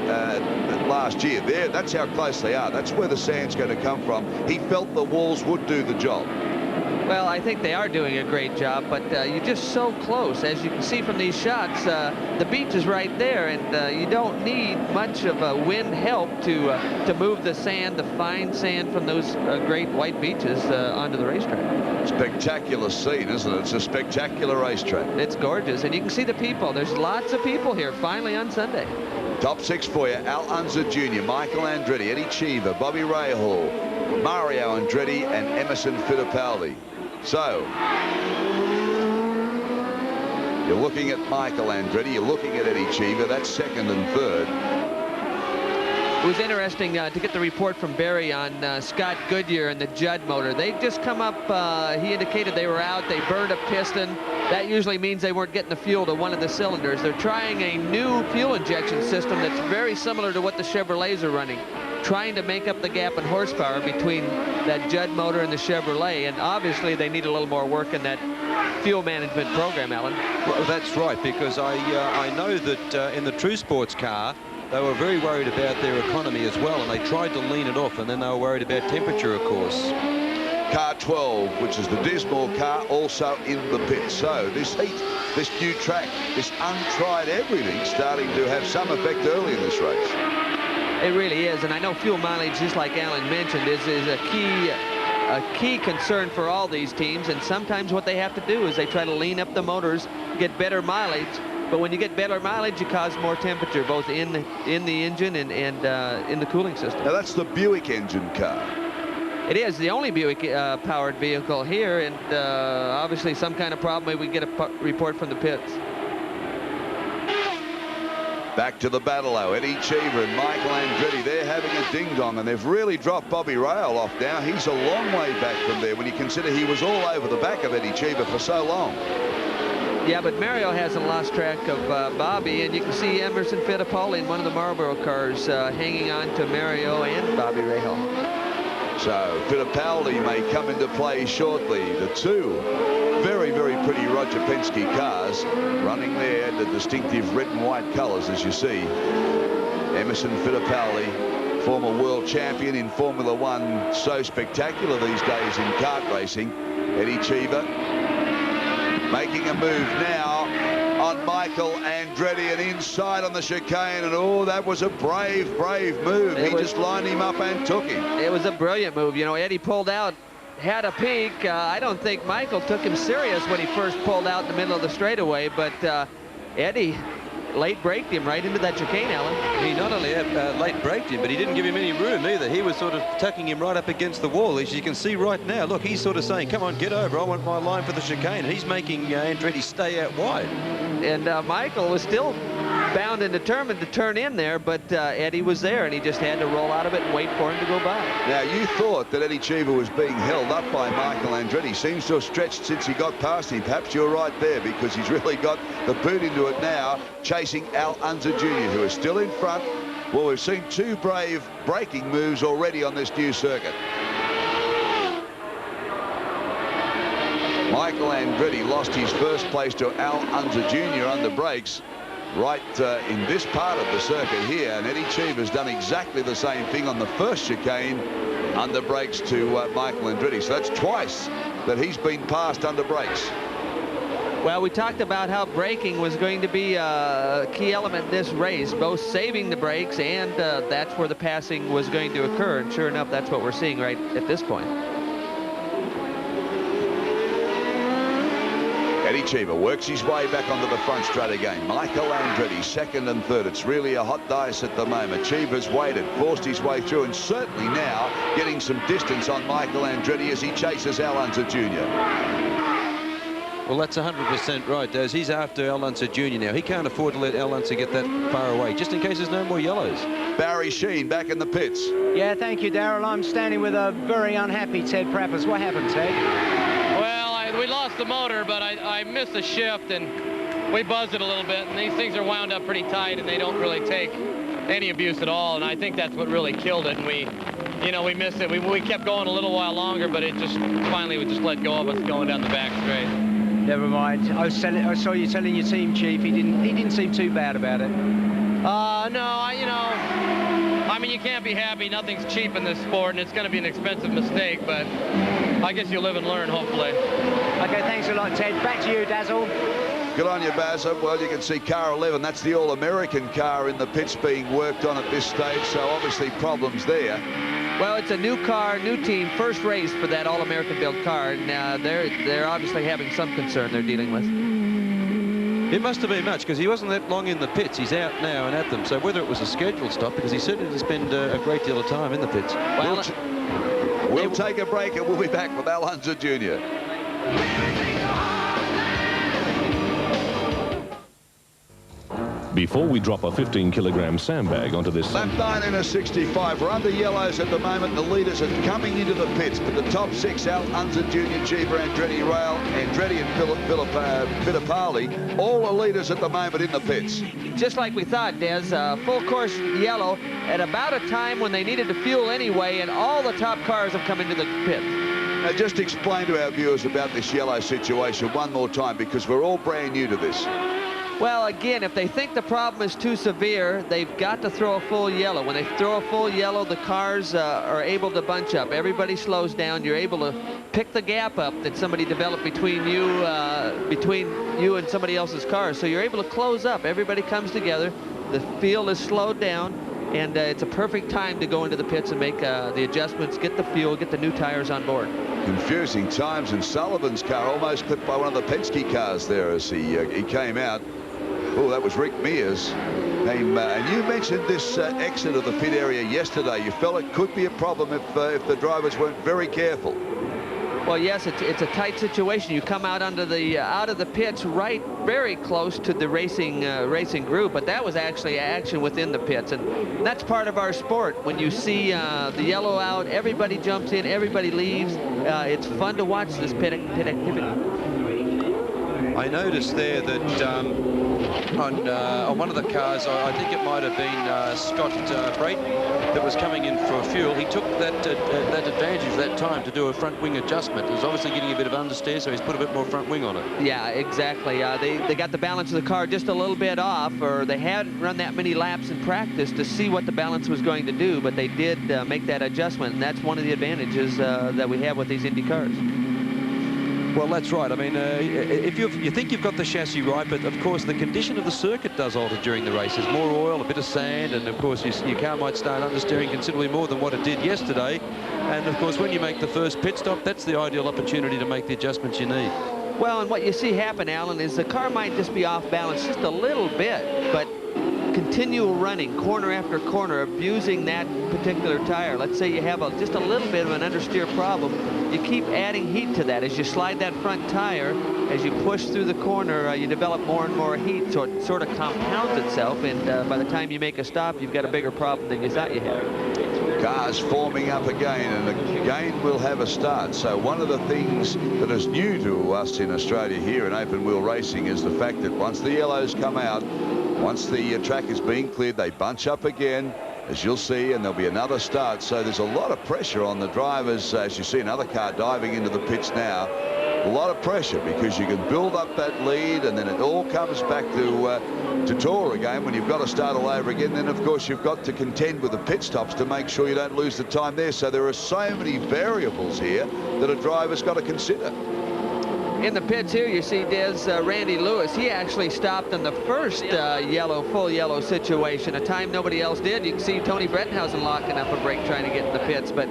last year, that's how close they are. That's where the sand's going to come from. He felt the walls would do the job. Well, I think they are doing a great job, but you're just so close. As you can see from these shots, the beach is right there, and you don't need much of a wind help to move the sand, the fine sand from those great white beaches onto the racetrack. Spectacular scene, isn't it? It's a spectacular racetrack. It's gorgeous, and you can see the people. There's lots of people here, finally on Sunday. Top 6 for you. Al Unser Jr., Michael Andretti, Eddie Cheever, Bobby Rahal, Mario Andretti, and Emerson Fittipaldi. So, you're looking at Michael Andretti, you're looking at Eddie Cheever, that's second and third. It was interesting to get the report from Barry on Scott Goodyear and the Judd motor. They just come up, he indicated they were out, they burned a piston. That usually means they weren't getting the fuel to one of the cylinders. They're trying a new fuel injection system that's very similar to what the Chevrolets are running, trying to make up the gap in horsepower between that Judd motor and the Chevrolet, and obviously they need a little more work in that fuel management program, Alan. Well, that's right, because I know that in the True Sports car, they were very worried about their economy as well, and they tried to lean it off, and then they were worried about temperature, of course. Car 12, which is the Dismore car, also in the pit. So this heat, this new track, this untried everything starting to have some effect early in this race. It really is, and I know fuel mileage, just like Alan mentioned, is a key concern for all these teams, and sometimes what they have to do is they try to lean up the motors, get better mileage, but when you get better mileage, you cause more temperature, both in the engine and in the cooling system. Now that's the Buick engine car. It is the only Buick powered vehicle here, and obviously some kind of problem. Maybe we get a report from the pits. Back to the battle, though. Eddie Cheever and Michael Andretti, they're having a ding-dong, and they've really dropped Bobby Rahal off now. He's a long way back from there when you consider he was all over the back of Eddie Cheever for so long. Yeah, but Mario hasn't lost track of Bobby, and you can see Emerson Fittipaldi in one of the Marlboro cars hanging on to Mario and Bobby Rahal. So Fittipaldi may come into play shortly. The two very, very pretty Roger Penske cars running there, the distinctive red and white colors, as you see. Emerson Fittipaldi, former world champion in Formula One, so spectacular these days in kart racing. Eddie Cheever making a move now on Michael Andretti, and inside on the chicane, and oh, that was a brave, brave move. He just lined him up and took him. It was a brilliant move. You know, Eddie pulled out, had a peek. I don't think Michael took him serious when he first pulled out in the middle of the straightaway, but Eddie late braked him right into that chicane, Alan. He not only late braked him, but he didn't give him any room either. He was sort of tucking him right up against the wall, as you can see right now. Look, he's sort of saying, come on, get over. I want my line for the chicane. And he's making Andretti stay out wide. And Michael was still bound and determined to turn in there, but Eddie was there, and he just had to roll out of it and wait for him to go by. Now, you thought that Eddie Cheever was being held up by Michael Andretti. Seems to have stretched since he got past him. Perhaps you're right there, because he's really got the boot into it now, chasing Al Unser Jr., who is still in front. Well, we've seen two brave braking moves already on this new circuit. Michael Andretti lost his first place to Al Unser Jr. under brakes right in this part of the circuit here, and Eddie Cheever's done exactly the same thing on the first chicane under brakes to Michael Andretti. So that's twice that he's been passed under brakes. Well, we talked about how braking was going to be a key element in this race, both saving the brakes, and that's where the passing was going to occur, and sure enough, that's what we're seeing right at this point. Eddie Cheever works his way back onto the front straight again. Michael Andretti second and third. It's really a hot dice at the moment. Cheever's waited, forced his way through, and certainly now getting some distance on Michael Andretti as he chases Al Unser Jr. Well, that's 100% right, Daz. He's after Al Unser Jr. now. He can't afford to let Al Unser get that far away, just in case there's no more yellows. Barry Sheen back in the pits. Yeah, thank you, Darrell. I'm standing with a very unhappy Ted Prappers. What happened, Ted? Well, we lost the motor, but I missed the shift, and we buzzed it a little bit. And these things are wound up pretty tight, and they don't really take any abuse at all. And I think that's what really killed it. And we missed it. We kept going a little while longer, but it just finally would just let go of us going down the back straight. Never mind. I saw you telling your team chief he didn't seem too bad about it. No, I mean, you can't be happy. Nothing's cheap in this sport, and it's going to be an expensive mistake, but I guess you live and learn, hopefully. Okay, thanks a lot, Ted. Back to you, Dazzle. Good on you, Bazza. Well, you can see car 11. That's the All-American car in the pits being worked on at this stage, so obviously problems there. Well, it's a new car, new team, first race for that All-American built car, and they're obviously having some concern they're dealing with. It must have been much, because he wasn't that long in the pits. He's out now and at them, so whether it was a scheduled stop, because he certainly didn't spend a great deal of time in the pits. Well, we'll take a break and we'll be back with Al Unser Jr. Before we drop a 15-kilogram sandbag onto this... Lap 9 in a 65. We're under yellows at the moment. The leaders are coming into the pits, but the top 6, Al Unser Jr., Cheever, Andretti Rail, Andretti and Fittipaldi, all the leaders at the moment in the pits. Just like we thought, Des, full course yellow at about a time when they needed to fuel anyway, and all the top cars have come into the pits. Now, just explain to our viewers about this yellow situation one more time, because we're all brand new to this. Well, again, if they think the problem is too severe, they've got to throw a full yellow. When they throw a full yellow, the cars are able to bunch up. Everybody slows down. You're able to pick the gap up that somebody developed between you and somebody else's car. So you're able to close up. Everybody comes together. The field is slowed down, and it's a perfect time to go into the pits and make the adjustments, get the fuel, get the new tires on board. Confusing times, and Sullivan's car almost clipped by one of the Penske cars there as he came out. Oh, that was Rick Mears. And you mentioned this exit of the pit area yesterday. You felt it could be a problem if the drivers weren't very careful. Well, yes, it's a tight situation. You come out out of the pits right very close to the racing group, but that was actually action within the pits, and that's part of our sport. When you see the yellow out, everybody jumps in, everybody leaves. It's fun to watch this pit activity. I noticed there that on one of the cars, I think it might have been Scott Brayton, that was coming in for fuel. He took that advantage of that time to do a front wing adjustment. He was obviously getting a bit of understeer, so he's put a bit more front wing on it. Yeah, exactly. They got the balance of the car just a little bit off, or they hadn't run that many laps in practice to see what the balance was going to do, but they did make that adjustment, and that's one of the advantages that we have with these Indy cars. Well, that's right. I mean, if you think you've got the chassis right, but of course the condition of the circuit does alter during the races. More oil, a bit of sand, and of course your car might start understeering considerably more than what it did yesterday. And of course, when you make the first pit stop, that's the ideal opportunity to make the adjustments you need. Well, and what you see happen, Alan, is the car might just be off balance just a little bit, but continual running, corner after corner, abusing that particular tire. Let's say you have just a little bit of an understeer problem. You keep adding heat to that. As you slide that front tire, as you push through the corner, you develop more and more heat, so it sort of compounds itself, and by the time you make a stop, you've got a bigger problem than you thought you had. Cars forming up again, and again we'll have a start. So one of the things that is new to us in Australia here in open wheel racing is the fact that once the yellows come out, once the track is being cleared, they bunch up again, as you'll see, and there'll be another start. So there's a lot of pressure on the drivers. As you see another car diving into the pits now, a lot of pressure, because you can build up that lead, and then it all comes back to tour again when you've got to start all over again. Then of course you've got to contend with the pit stops to make sure you don't lose the time there. So there are so many variables here that a driver's got to consider. In the pits here, you see Randy Lewis. He actually stopped in the first full yellow situation, a time nobody else did. You can see Tony Brettenhausen locking up a brake trying to get in the pits. But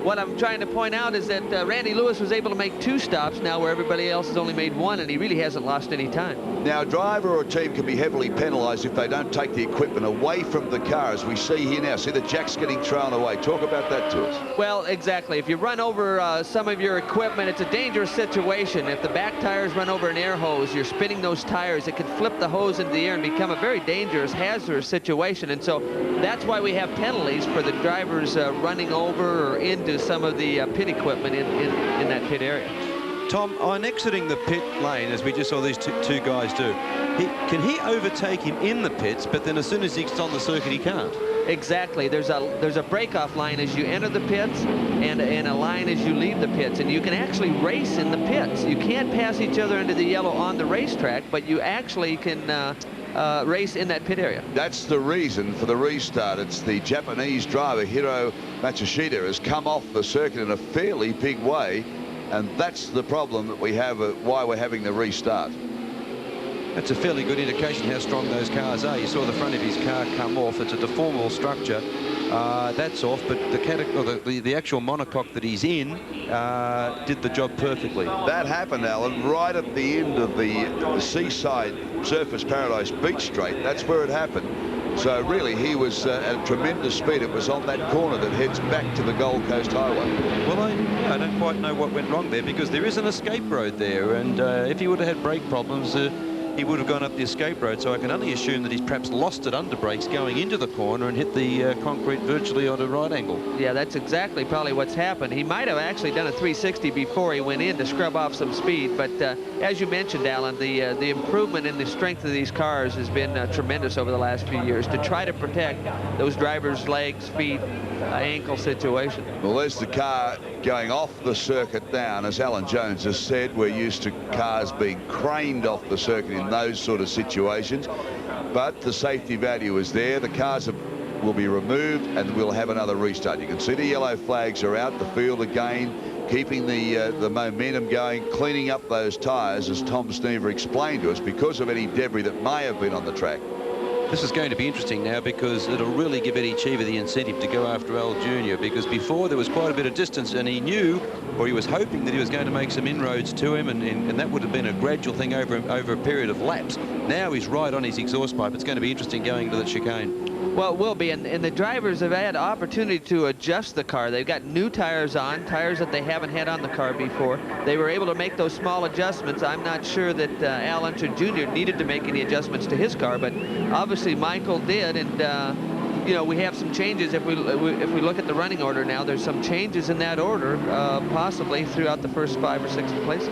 what I'm trying to point out is that Randy Lewis was able to make 2 stops now where everybody else has only made 1, and he really hasn't lost any time. Now, a driver or a team can be heavily penalised if they don't take the equipment away from the car, as we see here now. See the jacks getting thrown away. Talk about that to us. Well, exactly. If you run over some of your equipment, it's a dangerous situation. If the back tires run over an air hose, you're spinning those tires. It can flip the hose into the air and become a very dangerous, hazardous situation. And so that's why we have penalties for the drivers running over or into some of the pit equipment in that pit area. Tom, on exiting the pit lane, as we just saw these two guys do, can he overtake him in the pits, but then as soon as he's on the circuit, he can't? Exactly. There's a break-off line as you enter the pits and a line as you leave the pits, and you can actually race in the pits. You can't pass each other into the yellow on the racetrack, but you actually can race in that pit area. That's the reason for the restart. It's the Japanese driver, Hiro Matsushita, has come off the circuit in a fairly big way. And that's the problem that we have, why we're having the restart. That's a fairly good indication how strong those cars are. You saw the front of his car come off. It's a deformable structure. That's off, but the actual monocoque that he's in did the job perfectly. That happened, Alan, right at the end of the Seaside Surfers Paradise Beach Straight. That's where it happened. So really, he was at tremendous speed. It was on that corner that heads back to the Gold Coast Highway. Well, I don't quite know what went wrong there, because there is an escape road there, and if he would have had brake problems, he would have gone up the escape road. So I can only assume that he's perhaps lost it under brakes going into the corner and hit the concrete virtually on a right angle. Yeah, that's exactly probably what's happened. He might have actually done a 360 before he went in to scrub off some speed, but as you mentioned, Alan, the improvement in the strength of these cars has been tremendous over the last few years to try to protect those drivers' legs, feet, ankle situation. Well, there's the car going off the circuit down. As Alan Jones has said, we're used to cars being craned off the circuit in those sort of situations, but the safety value is there. The cars will be removed and we'll have another restart. You can see the yellow flags are out the field again, keeping the momentum going, cleaning up those tyres, as Tom Sneaver explained to us, because of any debris that may have been on the track. This is going to be interesting now, because it'll really give Eddie Cheever the incentive to go after Al Jr., because before there was quite a bit of distance, and he knew, or he was hoping, that he was going to make some inroads to him, and that would have been a gradual thing over a period of laps. Now he's right on his exhaust pipe. It's going to be interesting going into that chicane. Well, it will be, and the drivers have had opportunity to adjust the car. They've got new tires on, tires that they haven't had on the car before. They were able to make those small adjustments. I'm not sure that Al Unser Jr. needed to make any adjustments to his car, but obviously Michael did, and you know, we have some changes. If we look at the running order now, there's some changes in that order, possibly throughout the first 5 or 6 places.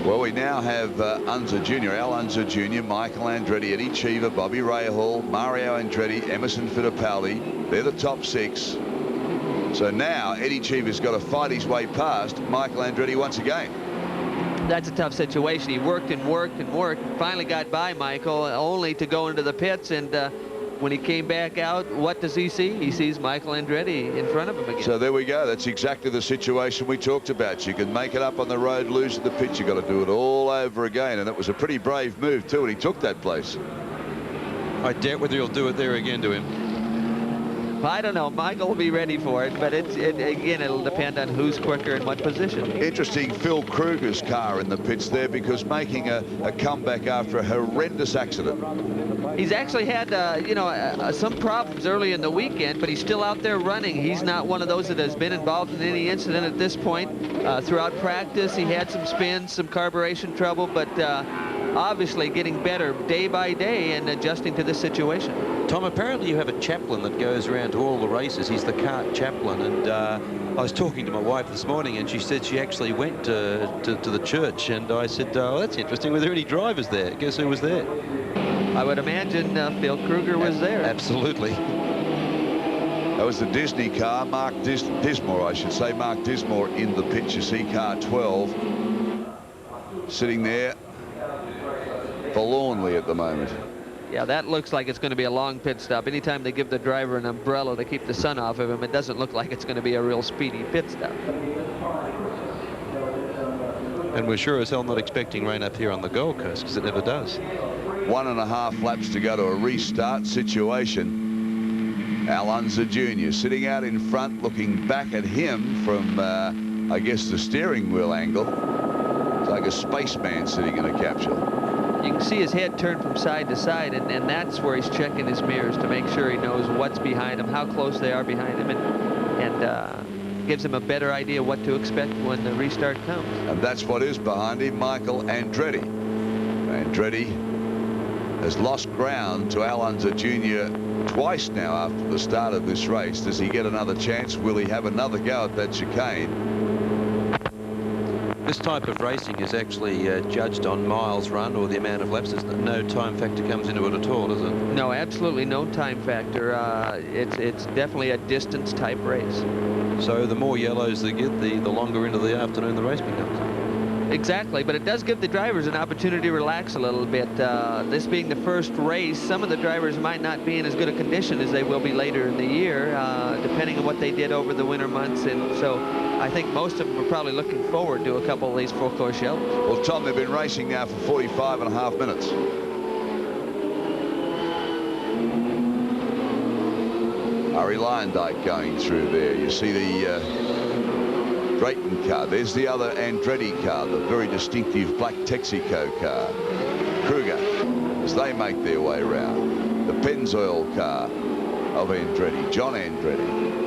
Well, we now have Unser Jr., Al Unser Jr., Michael Andretti, Eddie Cheever, Bobby Rahal, Mario Andretti, Emerson Fittipaldi. They're the top 6. So now Eddie Cheever's got to fight his way past Michael Andretti once again. That's a tough situation. He worked and worked and worked, finally got by Michael, only to go into the pits, and when he came back out, what does he see? He sees Michael Andretti in front of him again. So there we go. That's exactly the situation we talked about. You can make it up on the road, lose at the pit. You've got to do it all over again, and it was a pretty brave move too, and he took that place. I doubt whether he'll do it there again to him. I don't know. Michael will be ready for it, but again, it'll depend on who's quicker in what position. Interesting, Phil Kruger's car in the pits there, because making a comeback after a horrendous accident. He's actually had, you know, some problems early in the weekend, but he's still out there running. He's not one of those that has been involved in any incident at this point. Throughout practice, he had some spins, some carburation trouble, but obviously getting better day by day and adjusting to this situation. Tom, apparently you have a chaplain that goes around to all the races. He's the kart chaplain, and I was talking to my wife this morning, and she said she actually went to the church, and I said, oh, that's interesting. Were there any drivers there? Guess who was there? I would imagine Phil Kruger was there. Absolutely. That was the Disney car, Mark Dismore, I should say. Mark Dismore in the pit. You see car 12 sitting there forlornly at the moment. Yeah, that looks like it's going to be a long pit stop. Anytime they give the driver an umbrella to keep the sun off of him, it doesn't look like it's going to be a real speedy pit stop. And we're sure as hell not expecting rain up here on the Gold Coast, because it never does. 1.5 laps to go to a restart situation. Al Unser Jr. sitting out in front, looking back at him from, I guess, the steering wheel angle. It's like a spaceman sitting in a capsule. You can see his head turn from side to side, and that's where he's checking his mirrors to make sure he knows what's behind him, how close they are behind him, and gives him a better idea what to expect when the restart comes. And that's what is behind him, Michael Andretti. Andretti has lost ground to Al Unser Jr. twice now after the start of this race. Does he get another chance? Will he have another go at that chicane? This type of racing is actually judged on miles run or the amount of laps. No time factor comes into it at all, does it? No, absolutely no time factor. It's definitely a distance type race. So the more yellows they get, the longer into the afternoon the race becomes. Exactly, but it does give the drivers an opportunity to relax a little bit. This being the first race, some of the drivers might not be in as good a condition as they will be later in the year, depending on what they did over the winter months. And so I think most of them are probably looking forward to a couple of these full-course yellows. Well, Tom, they've been racing now for 45.5 minutes. Harry Lyondike going through there. You see the Drayton car. There's the other Andretti car, the very distinctive black Texaco car. Kruger, as they make their way around. The Pennzoil car of Andretti, John Andretti.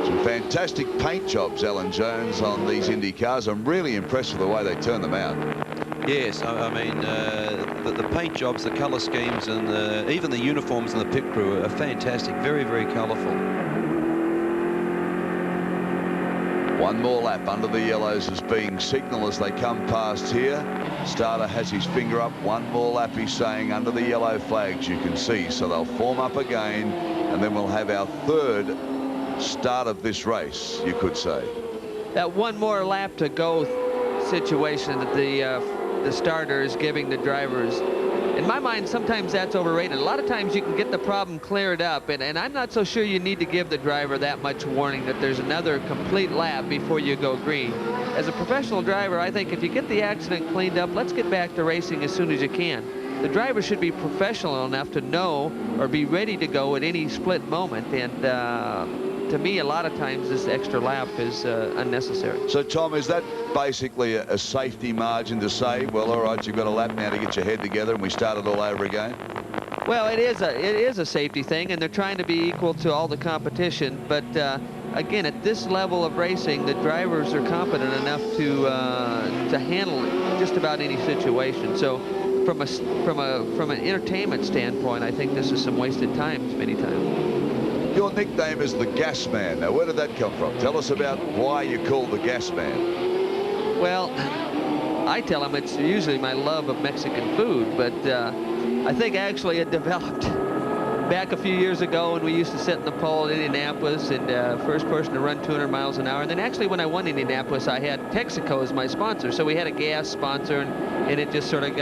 Some fantastic paint jobs, Alan Jones, on these Indy cars. I'm really impressed with the way they turn them out. Yes, I mean, the paint jobs, the colour schemes, and even the uniforms and the pit crew are fantastic. Very, very colourful. One more lap under the yellows is being signalled as they come past here. Starter has his finger up. One more lap, he's saying, under the yellow flags, you can see. So they'll form up again, and then we'll have our third start of this race, you could say. That one more lap to go situation that the starter is giving the drivers, in my mind, sometimes that's overrated. A lot of times you can get the problem cleared up, and I'm not so sure you need to give the driver that much warning that there's another complete lap before you go green. As a professional driver, I think if you get the accident cleaned up, let's get back to racing as soon as you can. The driver should be professional enough to know or be ready to go at any split moment, and to me, a lot of times this extra lap is unnecessary. So, Tom, is that basically a safety margin to say, well, all right, you've got a lap now to get your head together and we start it all over again? Well, it is a safety thing, and they're trying to be equal to all the competition. But again, at this level of racing, the drivers are competent enough to handle just about any situation. So, from an entertainment standpoint, I think this is some wasted time many times. Your nickname is the Gas Man. Now, where did that come from? Tell us about why you're called the Gas Man. Well, I tell them it's usually my love of Mexican food, but I think actually it developed back a few years ago when we used to sit in the pole in Indianapolis, and first person to run 200 miles an hour. And then actually when I won Indianapolis, I had Texaco as my sponsor. So we had a gas sponsor, and it just sort of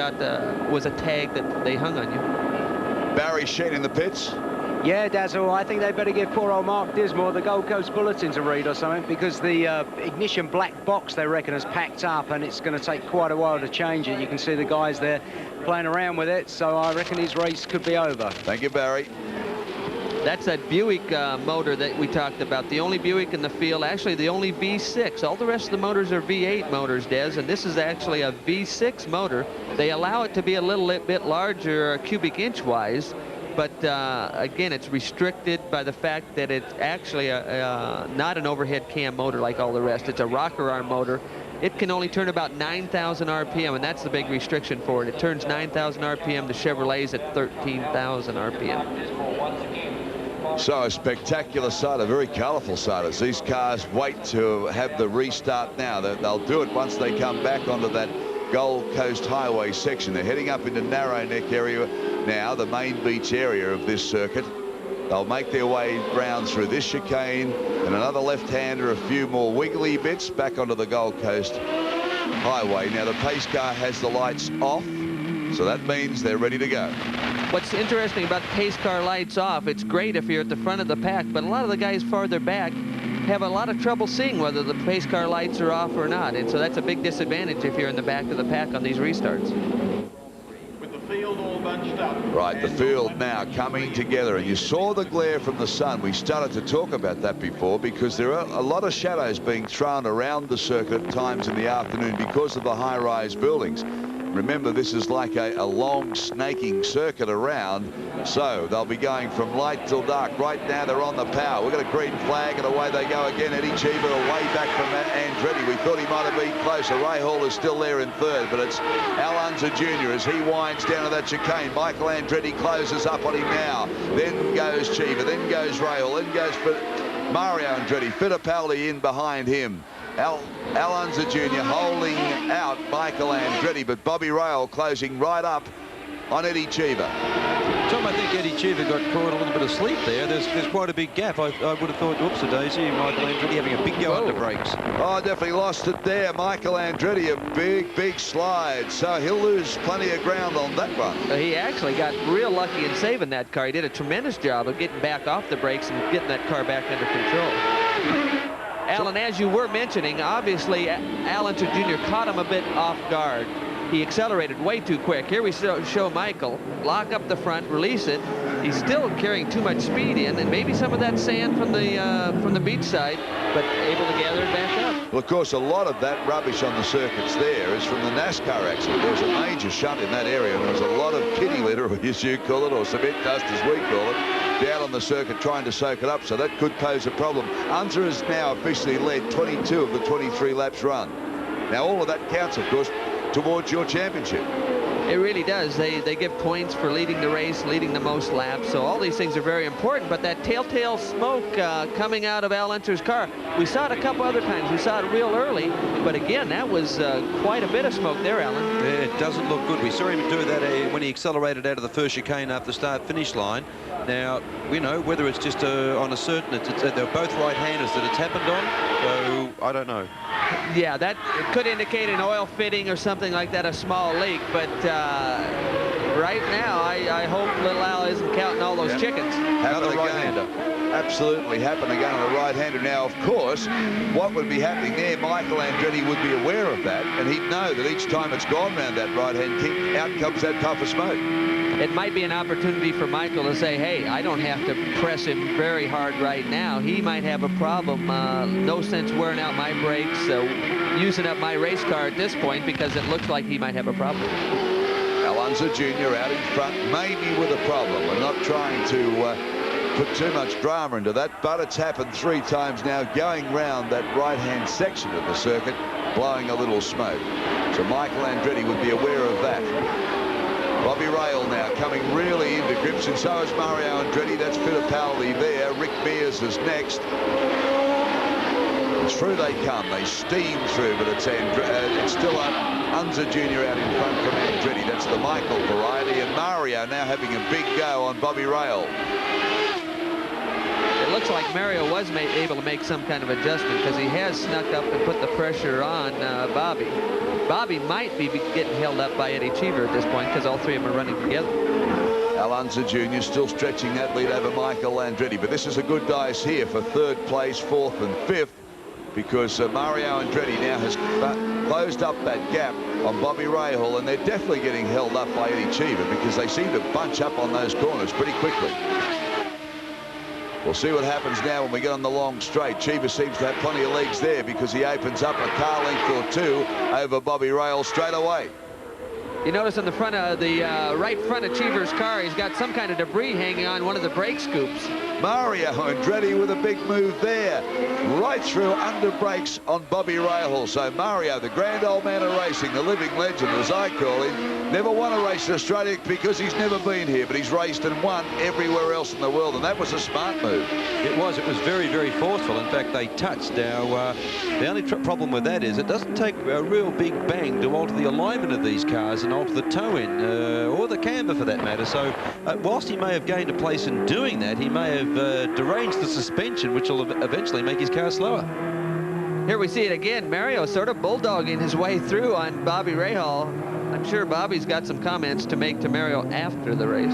was a tag that they hung on you. Barry Sheen in the pits. Yeah, Dazzle, I think they better give poor old Mark Dismore the Gold Coast Bulletin to read or something, because the ignition black box, they reckon, has packed up, and it's going to take quite a while to change it. You can see the guys there playing around with it, so I reckon his race could be over. Thank you, Barry. That's that Buick motor that we talked about, the only Buick in the field, actually the only V6. All the rest of the motors are V8 motors, Des, and this is actually a V6 motor. They allow it to be a little bit larger cubic inch-wise, but again, it's restricted by the fact that it's actually not an overhead cam motor like all the rest. It's a rocker arm motor. It can only turn about 9,000 RPM, and that's the big restriction for it. It turns 9,000 RPM. The Chevrolet's at 13,000 RPM. So a spectacular sight, a very colourful sight as these cars wait to have the restart now. They'll do it once they come back onto that Gold Coast Highway section. They're heading up into Narrow Neck area now, the main beach area of this circuit. They'll make their way round through this chicane and another left-hander, a few more wiggly bits back onto the Gold Coast Highway. Now the pace car has the lights off, so that means they're ready to go. What's interesting about the pace car lights off, it's great if you're at the front of the pack, but a lot of the guys farther back have a lot of trouble seeing whether the pace car lights are off or not, and so that's a big disadvantage if you're in the back of the pack on these restarts. field all bunched up. Right, the field now coming together, and you saw the glare from the sun. We started to talk about that before because there are a lot of shadows being thrown around the circuit at times in the afternoon because of the high-rise buildings. Remember, this is like a long snaking circuit around, so they'll be going from light till dark. Right now they're on the power. We've got a green flag, and away they go again. Eddie Cheever away back from Andretti. We thought he might have been closer. Ray Hall is still there in third, but it's Al Unser Jr. as he winds down to that chicane. Michael Andretti closes up on him now. Then goes Cheever, then goes Ray Hall, then goes Mario Andretti. Fittipaldi in behind him. Al Unser Jr. holding out Michael Andretti, but Bobby Rahal closing right up on Eddie Cheever. Tom, I think Eddie Cheever got caught a little bit asleep there. There's quite a big gap. I would have thought, oops-a-daisy, Michael Andretti having a big go under brakes. Oh, definitely lost it there. Michael Andretti, a big slide. So he'll lose plenty of ground on that one. He actually got real lucky in saving that car. He did a tremendous job of getting back off the brakes and getting that car back under control. Alan, as you were mentioning, obviously Al Unser Jr. caught him a bit off guard. He accelerated way too quick. Here we show Michael lock up the front, release it. He's still carrying too much speed in, and maybe some of that sand from the beach side, but able to gather it back up. Well, of course, a lot of that rubbish on the circuits there is from the NASCAR accident. There was a major shunt in that area, and there was a lot of kitty litter, as you call it, or cement dust, as we call it, down on the circuit trying to soak it up, so that could pose a problem. Unser has now officially led 22 of the 23 laps run. Now, all of that counts, of course, towards your championship. It really does. They give points for leading the race, leading the most laps. So all these things are very important. But that telltale smoke coming out of Al Unser's car, we saw it a couple other times. We saw it real early. But again, that was quite a bit of smoke there, Alan. It doesn't look good. We saw him do that when he accelerated out of the first chicane after the start-finish line. Now, we know whether it's just on a certain... they're both right-handers that it's happened on, so I don't know. Yeah, that could indicate an oil fitting or something like that, a small leak. But right now, I hope little Al isn't counting all those chickens. Another right-hander. Absolutely happen again on a right-hander. Now, of course, what would be happening there, Michael Andretti would be aware of that, and he'd know that each time it's gone round that right-hand kick, out comes that puff of smoke. It might be an opportunity for Michael to say, hey, I don't have to press him very hard right now. He might have a problem. No sense wearing out my brakes, using up my race car at this point, because it looks like he might have a problem. Al Unser Jr. out in front, maybe with a problem. We're not trying to put too much drama into that, but it's happened 3 times now, going round that right-hand section of the circuit, blowing a little smoke. So Michael Andretti would be aware of that. Bobby Rahal now coming really into grips, and so is Mario Andretti. That's Fittipaldi there. Rick Mears is next. And through they come. They steam through, but it's still Unser Jr. out in front from Andretti. That's the Michael variety, and Mario now having a big go on Bobby Rahal. It looks like Mario was able to make some kind of adjustment, because he has snuck up and put the pressure on Bobby. Bobby might be getting held up by Eddie Cheever at this point, because all 3 of them are running together. Al Unser Jr. still stretching that lead over Michael Andretti, but this is a good dice here for 3rd place, 4th and 5th, because Mario Andretti now has closed up that gap on Bobby Rahal, and they're definitely getting held up by Eddie Cheever, because they seem to bunch up on those corners pretty quickly. We'll see what happens now when we get on the long straight. Cheever seems to have plenty of legs there, because he opens up a car length or 2 over Bobby Rahal straight away. You notice on the front of the right front of Cheever's car, he's got some kind of debris hanging on one of the brake scoops. Mario Andretti with a big move there, right through under brakes on Bobby Rahal. So Mario, the grand old man of racing, the living legend, as I call him, never won a race in Australia because he's never been here, but he's raced and won everywhere else in the world, and that was a smart move. It was very, very forceful. In fact, they touched. Now, the only problem with that is it doesn't take a real big bang to alter the alignment of these cars and alter the toe-in, or the camber for that matter. So, whilst he may have gained a place in doing that, he may have deranged the suspension, which will eventually make his car slower. Here we see it again. Mario sort of bulldogging his way through on Bobby Rahal. I'm sure Bobby's got some comments to make to Mario after the race.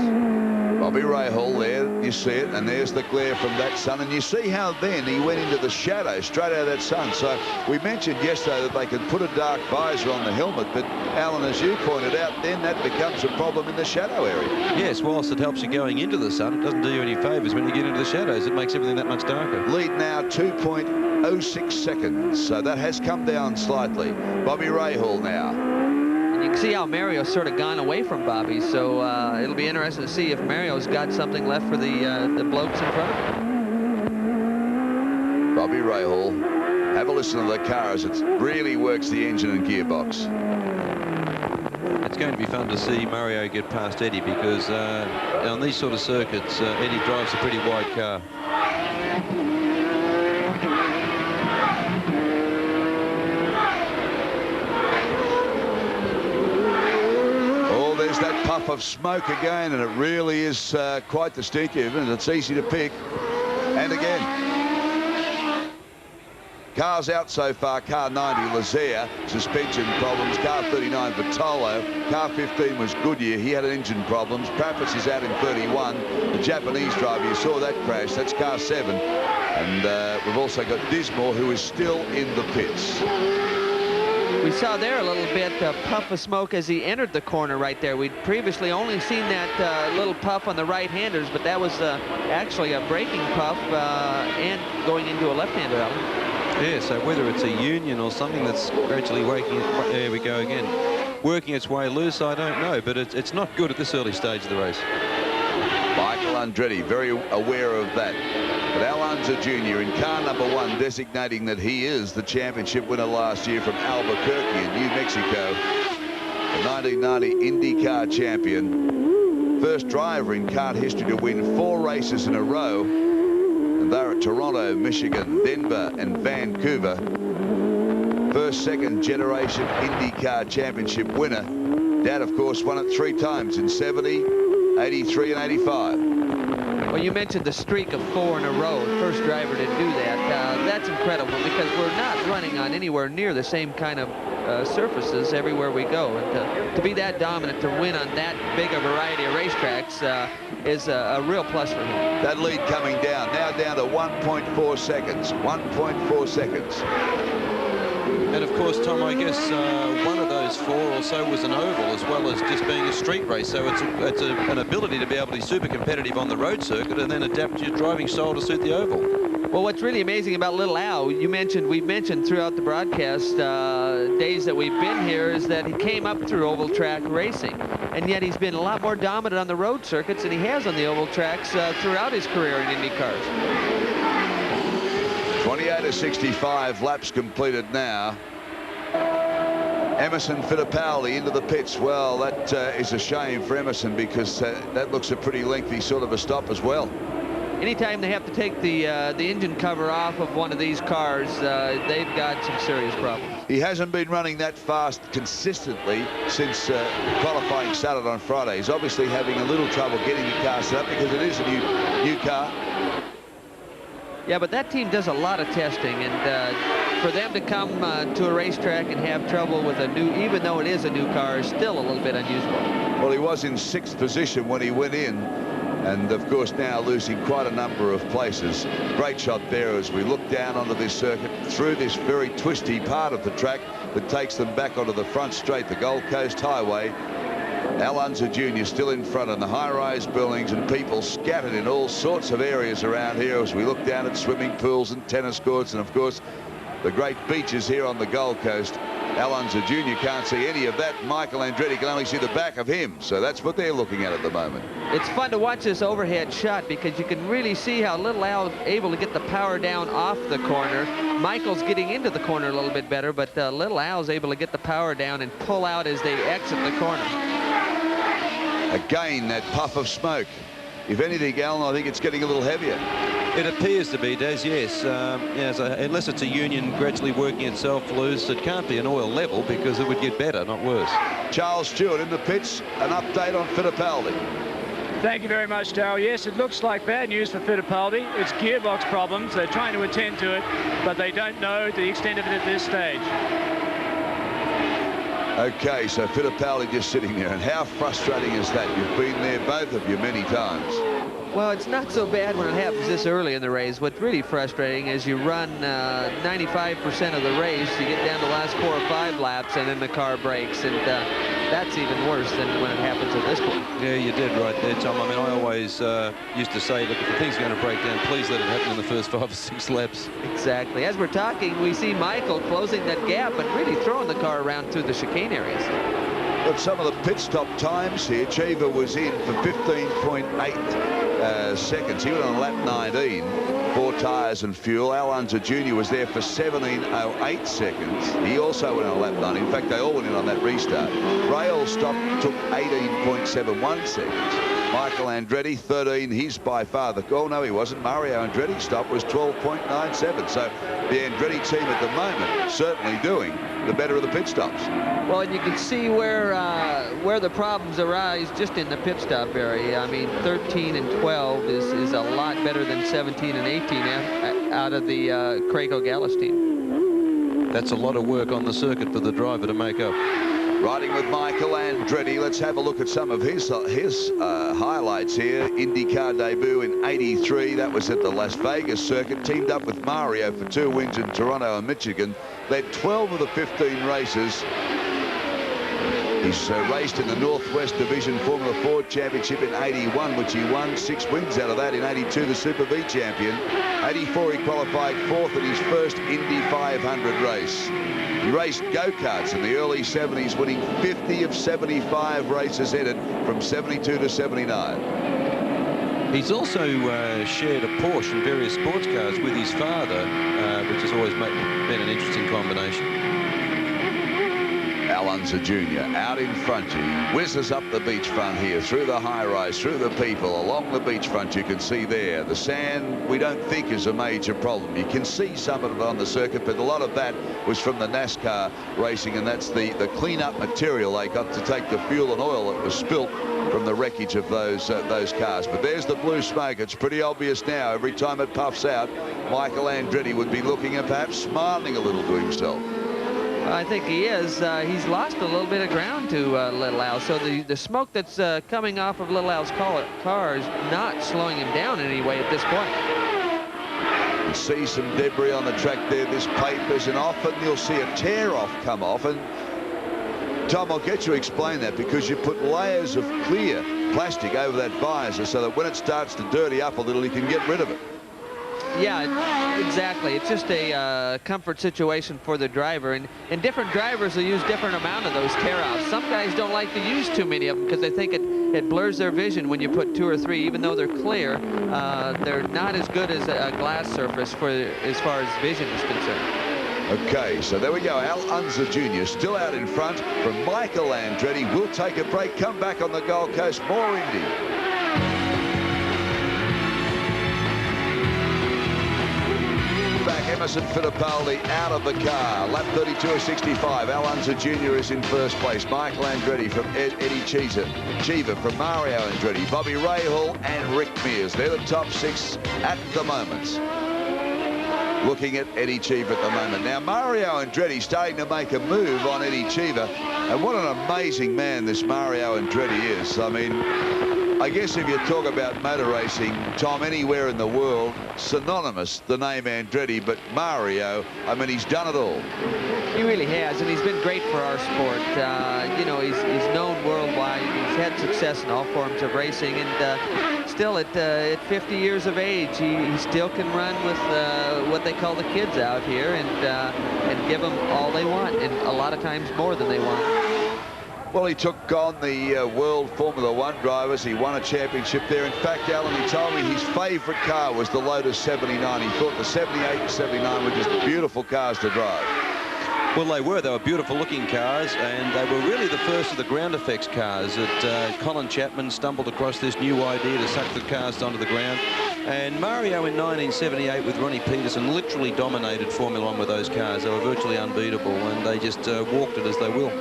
Bobby Rahal there, you see it, and there's the glare from that sun, and you see how then he went into the shadow straight out of that sun. So we mentioned yesterday that they could put a dark visor on the helmet, but Alan, as you pointed out, then that becomes a problem in the shadow area. Yes, whilst it helps you going into the sun, it doesn't do you any favours when you get into the shadows. It makes everything that much darker. Lead now 2.06 seconds, so that has come down slightly. Bobby Rahal now. You can see how Mario's sort of gone away from Bobby, so it'll be interesting to see if Mario's got something left for the blokes in front of him. Bobby Rahal, have a listen to the car as it really works the engine and gearbox. It's going to be fun to see Mario get past Eddie, because on these sort of circuits, Eddie drives a pretty wide car. That puff of smoke again, and it really is quite distinctive, and it's easy to pick. And again, cars out so far: car 90 Lazier, suspension problems; car 39 Vitolo; car 15 was Goodyear, he had engine problems; Praffis is out in 31, the Japanese driver, you saw that crash, that's car 7. And we've also got Dismore, who is still in the pits. We saw there a little bit puff of smoke as he entered the corner right there. We'd previously only seen that little puff on the right-handers, but that was actually a braking puff and going into a left-hander, Alan. Yeah, so whether it's a union or something that's gradually waking it, there we go again, working its way loose, I don't know, but it's not good at this early stage of the race. Michael Andretti very aware of that. But Alonso Jr. in car number 1, designating that he is the championship winner last year from Albuquerque in New Mexico. The 1990 IndyCar champion. First driver in kart history to win 4 races in a row. And they're at Toronto, Michigan, Denver and Vancouver. First, second generation IndyCar championship winner. Dad, of course, won it 3 times in 70, 83 and 85. Well, you mentioned the streak of 4 in a row, first driver to do that. That's incredible, because we're not running on anywhere near the same kind of surfaces everywhere we go. And to be that dominant, to win on that big a variety of racetracks is a real plus for him. That lead coming down, now down to 1.4 seconds. 1.4 seconds. And of course, Tom, I guess one of those 4 or so was an oval, as well as just being a street race. So it's an ability to be able to be super competitive on the road circuit and then adapt your driving style to suit the oval. Well, what's really amazing about Little Al, we've mentioned throughout the broadcast days that we've been here, is that he came up through oval track racing, and yet he's been a lot more dominant on the road circuits than he has on the oval tracks throughout his career in Indy cars. 28 of 65 laps completed now. Emerson Fittipaldi into the pits. Well, that is a shame for Emerson, because that looks a pretty lengthy sort of a stop as well. Anytime they have to take the engine cover off of one of these cars, they've got some serious problems. He hasn't been running that fast consistently since qualifying started on Friday. He's obviously having a little trouble getting the car set up, because it is a new car. Yeah, but that team does a lot of testing, and for them to come to a racetrack and have trouble with a new, even though it is a new car, is still a little bit unusual. Well, he was in 6th position when he went in, and of course now losing quite a number of places. Great shot there as we look down onto this circuit through this very twisty part of the track that takes them back onto the front straight, the Gold Coast Highway. Alonso Jr. still in front, and the high-rise buildings and people scattered in all sorts of areas around here as we look down at swimming pools and tennis courts, and of course the great beaches here on the Gold Coast. Alonso Jr. can't see any of that. Michael Andretti can only see the back of him, so that's what they're looking at the moment. It's fun to watch this overhead shot, because you can really see how Little Al is able to get the power down off the corner. Michael's getting into the corner a little bit better, but Little Al's able to get the power down and pull out as they exit the corner. Again, that puff of smoke. If anything, Alan, I think it's getting a little heavier. It appears to be, Des, yes. Unless it's a union gradually working itself loose, it can't be an oil level, because it would get better, not worse. Charles Stewart in the pits, an update on Fittipaldi. Thank you very much, Darryl. Yes, it looks like bad news for Fittipaldi. It's gearbox problems. They're trying to attend to it, but they don't know the extent of it at this stage. Okay, so Fittipaldi just sitting there, and how frustrating is that? You've been there, both of you, many times. Well, it's not so bad when it happens this early in the race. What's really frustrating is you run 95% of the race, you get down to the last 4 or 5 laps, and then the car breaks, and that's even worse than when it happens at this point. Yeah, you did right there, Tom. I mean, I always used to say, look, if the thing's going to break down, please let it happen in the first 5 or 6 laps. Exactly. As we're talking, we see Michael closing that gap and really throwing the car around through the chicane areas. But some of the pit stop times here, Cheever was in for 15.8 seconds. He went on lap 19, 4 tyres and fuel. Al Unser Jr. was there for 17.08 seconds. He also went on lap 19. In fact, they all went in on that restart. Rail stop took 18.71 seconds. Michael Andretti, 13. He's by far the goal. No, he wasn't. Mario Andretti's stop was 12.97. So the Andretti team at the moment certainly doing the better of the pit stops. Well, and you can see where the problems arise just in the pit stop area. I mean, 13 and 12 is a lot better than 17 and 18 out of the Craig O'Gallus team. That's a lot of work on the circuit for the driver to make up. Riding with Michael Andretti, let's have a look at some of his highlights here. IndyCar debut in '83, that was at the Las Vegas circuit. Teamed up with Mario for 2 wins in Toronto and Michigan. Led 12 of the 15 races. He's raced in the Northwest Division Formula Ford Championship in '81, which he won. 6 wins out of that. In '82, the Super V champion. '84, he qualified 4th in his first Indy 500 race. He raced go-karts in the early 70s, winning 50 of 75 races entered from 72 to 79. He's also shared a Porsche and various sports cars with his father, which has always been an interesting combination. Al Unser Jr. out in front. He whizzes up the beachfront here, through the high-rise, through the people, along the beachfront. You can see there. The sand, we don't think is a major problem. You can see some of it on the circuit, but a lot of that was from the NASCAR racing, and that's the clean-up material they got to take the fuel and oil that was spilt from the wreckage of those cars. But there's the blue smoke. It's pretty obvious now. Every time it puffs out, Michael Andretti would be looking and perhaps smiling a little to himself. I think he is. He's lost a little bit of ground to Little Al. So the smoke that's coming off of Little Al's car is not slowing him down in any way at this point. You see some debris on the track there. This papers, and often you'll see a tear-off come off. And Tom, I'll get you to explain that, because you put layers of clear plastic over that visor so that when it starts to dirty up a little, you can get rid of it. Yeah, exactly. It's just a comfort situation for the driver, and different drivers will use different amount of those tear-offs. Some guys don't like to use too many of them because they think it blurs their vision when you put 2 or 3. Even though they're clear, they're not as good as a glass surface as far as vision is concerned. Okay, so there we go. Al Unser Jr. still out in front from Michael Andretti. We'll take a break, come back on the Gold Coast, more Indy. Emerson Fittipaldi out of the car. Lap 32 of 65. Al Unser Jr. is in first place. Michael Andretti from Eddie Cheever from Mario Andretti, Bobby Rahal and Rick Mears. They're the top 6 at the moment. Looking at Eddie Cheever at the moment. Now, Mario Andretti starting to make a move on Eddie Cheever. And what an amazing man this Mario Andretti is. I mean, I guess if you talk about motor racing, Tom, anywhere in the world, synonymous, the name Andretti, but Mario, I mean, he's done it all. He really has, and he's been great for our sport. You know, he's known worldwide. He's had success in all forms of racing, and still at 50 years of age, he still can run with what they call the kids out here, and give them all they want, and a lot of times more than they want. Well, he took on the World Formula One drivers. He won a championship there. In fact, Alan, he told me his favourite car was the Lotus 79. He thought the 78 and 79 were just beautiful cars to drive. Well, they were. They were beautiful-looking cars, and they were really the first of the ground effects cars that Colin Chapman stumbled across this new idea to suck the cars onto the ground. And Mario in 1978 with Ronnie Peterson literally dominated Formula One with those cars. They were virtually unbeatable, and they just walked it as they will.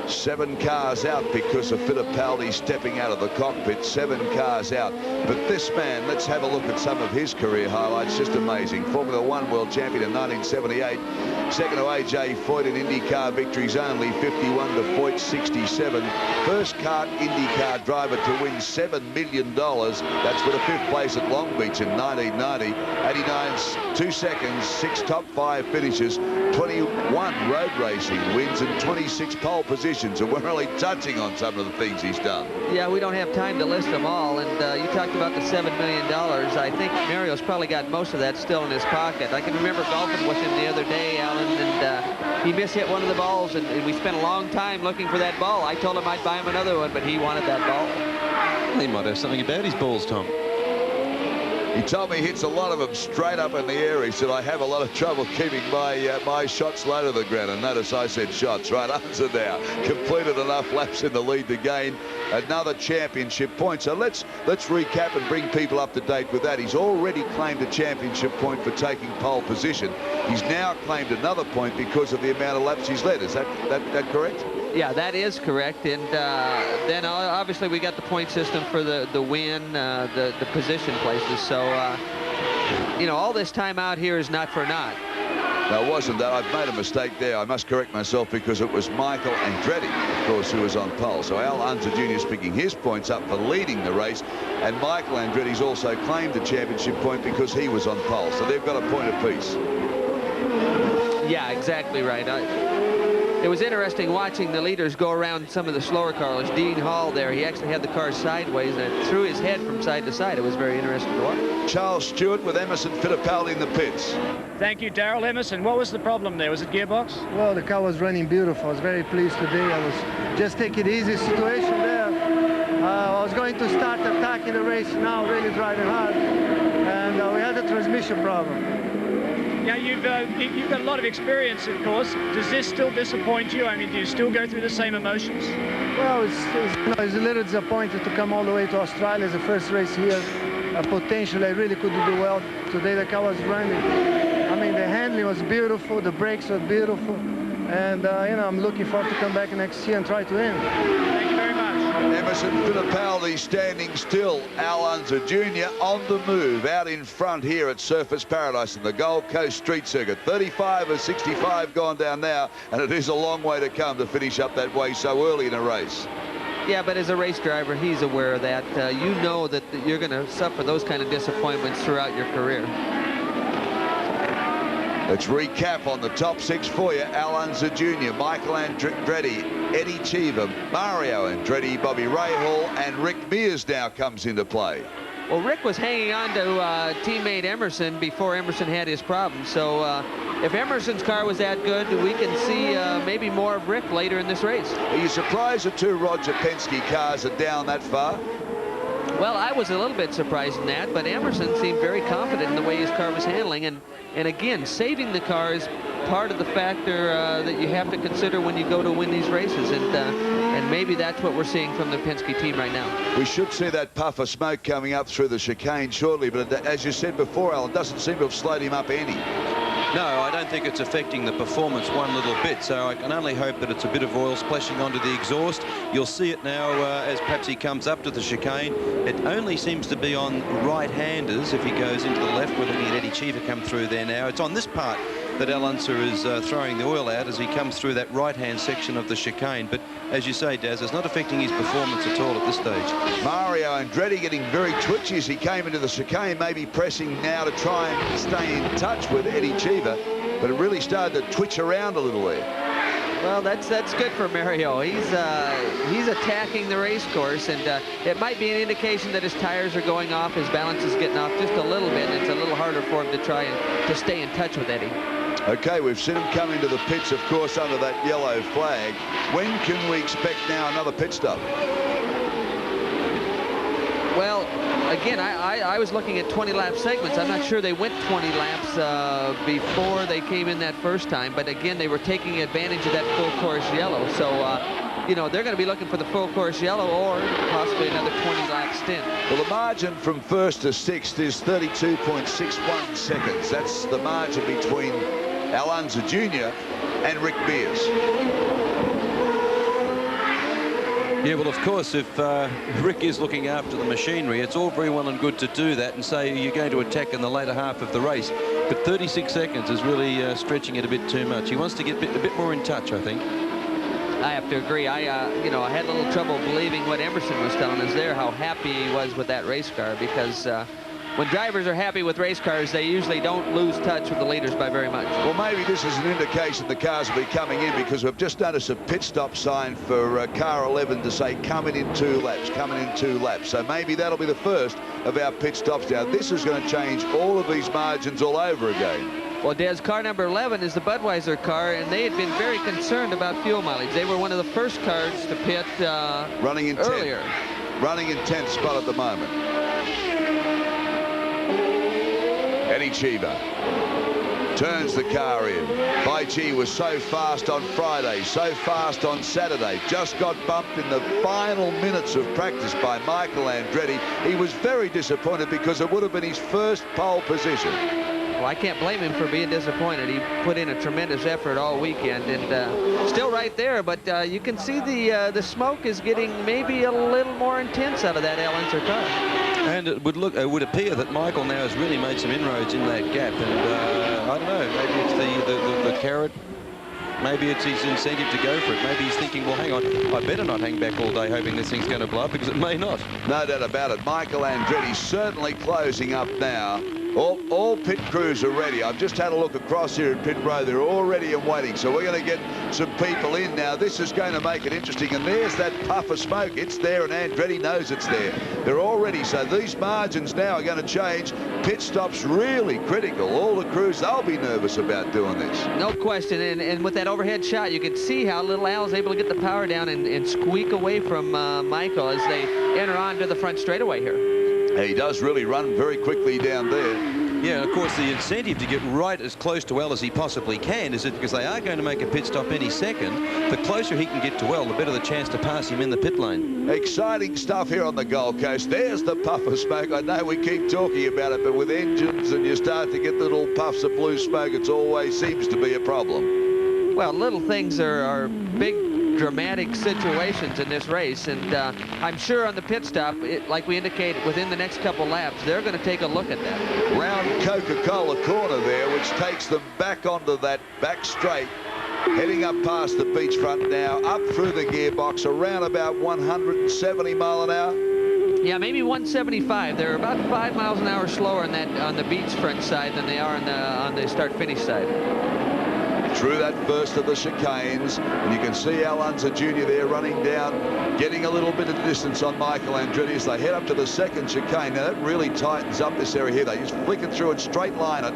7 cars out because of Fittipaldi stepping out of the cockpit. 7 cars out. But this man, let's have a look at some of his career highlights. Just amazing. Formula One world champion in 1978. Second to A.J. Foyt in IndyCar victories only, 51 to Foyt, 67. First kart IndyCar driver to win $7 million. That's for the 5th place at Long Beach in 1990. 89 2 seconds, 6 top 5 finishes, 21 road racing wins and 26 pole positions. And we're only touching on some of the things he's done. Yeah, we don't have time to list them all. And you talked about the $7 million. I think Mario's probably got most of that still in his pocket. I can remember golfing with him the other day, Alan, and he mishit one of the balls, and we spent a long time looking for that ball. I told him I'd buy him another one, but he wanted that ball. He might have something about his balls, Tom. He told me he hits a lot of them straight up in the air. He said, I have a lot of trouble keeping my shots low to the ground. And notice I said shots, right? Answer now. Completed enough laps in the lead to gain another championship point. So let's recap and bring people up to date with that. He's already claimed a championship point for taking pole position. He's now claimed another point because of the amount of laps he's led. Is that correct? Yeah, that is correct. And then obviously we got the point system for the win, the position places. So, you know, all this time out here is not for naught. No, it wasn't that. I've made a mistake there. I must correct myself because it was Michael Andretti, of course, who was on pole. So Al Unser Jr. picking his points up for leading the race. And Michael Andretti's also claimed the championship point because he was on pole. So they've got a point apiece. Yeah, exactly right. It was interesting watching the leaders go around some of the slower cars. Dean Hall there, he actually had the car sideways and it threw his head from side to side. It was very interesting to watch. Charles Stewart with Emerson Fittipaldi in the pits. Thank you, Daryl. Emerson, what was the problem there? Was it gearbox? Well, the car was running beautiful. I was very pleased today. I was just taking it easy situation there. I was going to start attacking the race now, really driving hard. And we had a transmission problem. Yeah, you've got a lot of experience, of course. Does this still disappoint you? I mean, do you still go through the same emotions? Well, it's a little disappointed to come all the way to Australia as the first race here. Potentially, I really couldn't do well. Today, the car was running. I mean, the handling was beautiful. The brakes were beautiful. And, you know, I'm looking forward to come back next year and try to win. Thank you very much. Emerson Fittipaldi standing still. Al Unser Jr. on the move, out in front here at Surfers Paradise in the Gold Coast Street Circuit. 35 of 65 gone down now, and it is a long way to come to finish up that way so early in a race. Yeah, but as a race driver, he's aware of that. You know that you're going to suffer those kind of disappointments throughout your career. Let's recap on the top 6 for you. Al Unser Jr., Michael Andretti, Eddie Cheever, Mario Andretti, Bobby Rahal, and Rick Mears now comes into play. Well, Rick was hanging on to teammate Emerson before Emerson had his problem. So if Emerson's car was that good, we can see maybe more of Rick later in this race. Are you surprised the 2 Roger Penske cars are down that far? Well, I was a little bit surprised in that, but Emerson seemed very confident in the way his car was handling. And again, saving the car is part of the factor that you have to consider when you go to win these races. And maybe that's what we're seeing from the Penske team right now. We should see that puff of smoke coming up through the chicane shortly, but as you said before, Alan, doesn't seem to have slowed him up any. No, I don't think it's affecting the performance one little bit, so I can only hope that it's a bit of oil splashing onto the exhaust. You'll see it now as perhaps he comes up to the chicane. It only seems to be on right-handers if he goes into the left. We're looking at Eddie Cheever come through there now. It's on this part that Al Unser is throwing the oil out as he comes through that right-hand section of the chicane. But as you say, Daz, it's not affecting his performance at all at this stage. Mario Andretti getting very twitchy as he came into the chicane, maybe pressing now to try and stay in touch with Eddie Cheever, but it really started to twitch around a little there. Well, that's good for Mario. He's attacking the race course, and it might be an indication that his tires are going off, his balance is getting off just a little bit, and it's a little harder for him to try and to stay in touch with Eddie. Okay, we've seen him come into the pits, of course, under that yellow flag. When can we expect now another pit stop? Well, again, I was looking at 20-lap segments. I'm not sure they went 20 laps before they came in that first time, but again, they were taking advantage of that full course yellow. So, you know, they're going to be looking for the full course yellow or possibly another 20-lap stint. Well, the margin from 1st to 6th is 32.61 seconds. That's the margin between Al Unser Jr. and Rick Mears. Yeah, well, of course, if Rick is looking after the machinery, it's all very well and good to do that and say you're going to attack in the later half of the race. But 36 seconds is really stretching it a bit too much. He wants to get a bit more in touch, I think. I have to agree. You know, I had a little trouble believing what Emerson was telling us there, how happy he was with that race car, because when drivers are happy with race cars, they usually don't lose touch with the leaders by very much. Well, maybe this is an indication the cars will be coming in, because we've just noticed a pit stop sign for car 11 to say coming in 2 laps, coming in 2 laps. So maybe that'll be the first of our pit stops. Now, this is going to change all of these margins all over again. Well, Des, car number 11 is the Budweiser car, and they had been very concerned about fuel mileage. They were one of the first cars to pit running in earlier. 10th. Running in 10th spot at the moment. Eddie Cheever turns the car in. Bai Chi was so fast on Friday, so fast on Saturday, just got bumped in the final minutes of practice by Michael Andretti. He was very disappointed because it would have been his first pole position. Well, I can't blame him for being disappointed. He put in a tremendous effort all weekend, and still right there, but you can see the smoke is getting maybe a little more intense out of that Al Unser car. And it would appear that Michael now has really made some inroads in that gap, and I don't know, maybe it's the carrot, maybe it's his incentive to go for it. Maybe he's thinking, well, hang on, I better not hang back all day hoping this thing's going to blow up, because it may not. No doubt about it. Michael Andretti certainly closing up now. All pit crews are ready. I've just had a look across here at pit row. They're all ready and waiting. So we're going to get some people in now. This is going to make it interesting. And there's that puff of smoke. It's there, and Andretti knows it's there. They're all ready. So these margins now are going to change. Pit stops really critical. All the crews, they'll be nervous about doing this. No question. And with that overhead shot, you can see how little Al's able to get the power down and squeak away from Michael as they enter onto the front straightaway here. He does really run very quickly down there. Yeah, of course, the incentive to get right as close to Al as he possibly can is that because they are going to make a pit stop any second, the closer he can get to Al, the better the chance to pass him in the pit lane. Exciting stuff here on the Gold Coast. There's the puff of smoke. I know we keep talking about it, but with engines and you start to get little puffs of blue smoke, it always seems to be a problem. Well, little things are big, dramatic situations in this race, and I'm sure on the pit stop, like we indicated, within the next couple laps, they're going to take a look at that. Round Coca-Cola corner there, which takes them back onto that back straight, heading up past the beachfront now, up through the gearbox, around about 170 mile an hour. Yeah, maybe 175. They're about 5 miles an hour slower on the beachfront side than they are on the start-finish side. Through that first of the chicanes, and you can see Al Unser Jr. there running down, getting a little bit of distance on Michael Andretti as they head up to the second chicane. Now that really tightens up this area here. They just flick it through and straight line it.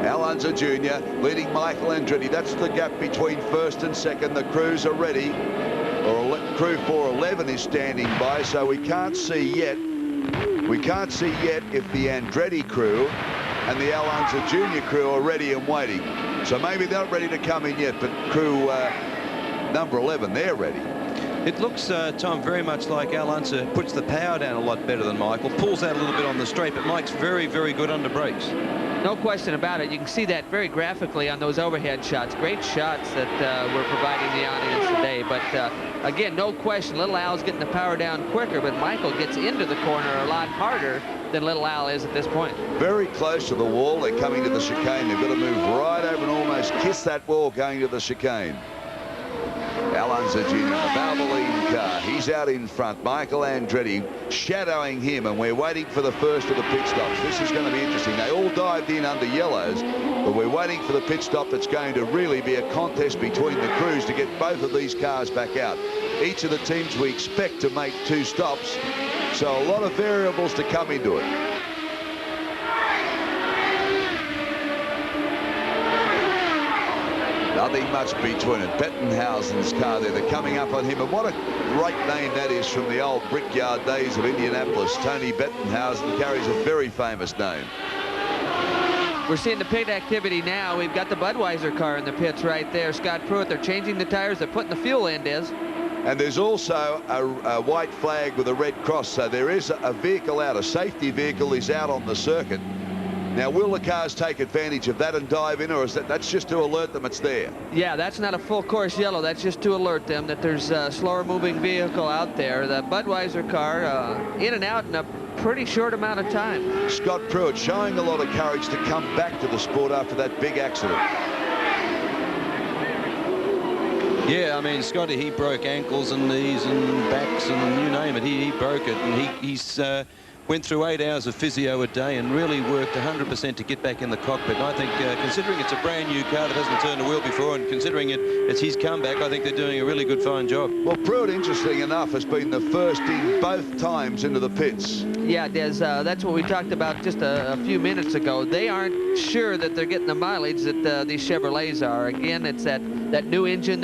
Al Unser Jr. leading Michael Andretti. That's the gap between first and second. The crews are ready. Crew 411 is standing by, so we can't see yet. We can't see yet if the Andretti crew and the Al Unser Jr. crew are ready and waiting. So maybe they're not ready to come in yet, but crew number 11, they're ready. It looks, Tom, very much like Al Unser puts the power down a lot better than Michael, pulls out a little bit on the straight, but Mike's very, very good under brakes. No question about it. You can see that very graphically on those overhead shots. Great shots that we're providing the audience today. But again, no question, Little Al's getting the power down quicker, but Michael gets into the corner a lot harder than Little Al is at this point. Very close to the wall. They're coming to the chicane. They've got to move right over and almost kiss that wall going to the chicane. Al Unser Jr. in the Valvoline car. He's out in front. Michael Andretti shadowing him, and we're waiting for the first of the pit stops. This is going to be interesting. They all dived in under yellows, but we're waiting for the pit stop that's going to really be a contest between the crews to get both of these cars back out. Each of the teams we expect to make 2 stops, so a lot of variables to come into it. Nothing much between it. Bettenhausen's car there. They're coming up on him. And what a great name that is from the old brickyard days of Indianapolis. Tony Bettenhausen carries a very famous name. We're seeing the pit activity now. We've got the Budweiser car in the pits right there. Scott Pruitt, they're changing the tires. They're putting the fuel in, Des. And there's also a white flag with a red cross. So there is a vehicle out. A safety vehicle is out on the circuit. Now, will the cars take advantage of that and dive in, or is that's just to alert them it's there? Yeah, that's not a full course yellow. That's just to alert them that there's a slower moving vehicle out there. The Budweiser car in and out in a pretty short amount of time. Scott Pruitt showing a lot of courage to come back to the sport after that big accident. Yeah, I mean, Scotty, he broke ankles and knees and backs and you name it. He broke it, and he's went through 8 hours of physio a day and really worked 100% to get back in the cockpit. And I think, considering it's a brand new car that hasn't turned a wheel before, and considering it's his comeback, I think they're doing a really good, fine job. Well, Pruitt, interesting enough, has been the first in both times into the pits. Yeah, Des, that's what we talked about just a few minutes ago. They aren't sure that they're getting the mileage that these Chevrolets are. Again, it's that new engine,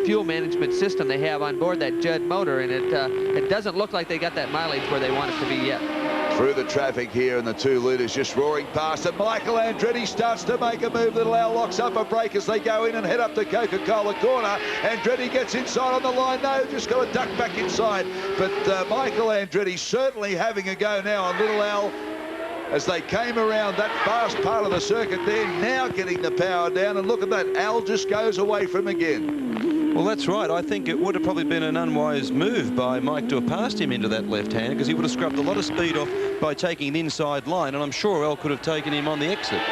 fuel management system they have on board that Judd motor, and it doesn't look like they got that mileage where they want it to be yet. Through the traffic here, and the 2 leaders just roaring past, and Michael Andretti starts to make a move. Little Al locks up a brake as they go in and head up to Coca-Cola corner. Andretti gets inside on the line. No, just got to duck back inside. But Michael Andretti certainly having a go now on Little Al as they came around that fast part of the circuit there, now getting the power down. And look at that, Al just goes away from him again. Well, that's right. I think it would have probably been an unwise move by Mike to have passed him into that left hand, because he would have scrubbed a lot of speed off by taking an inside line, and I'm sure Al could have taken him on the exit.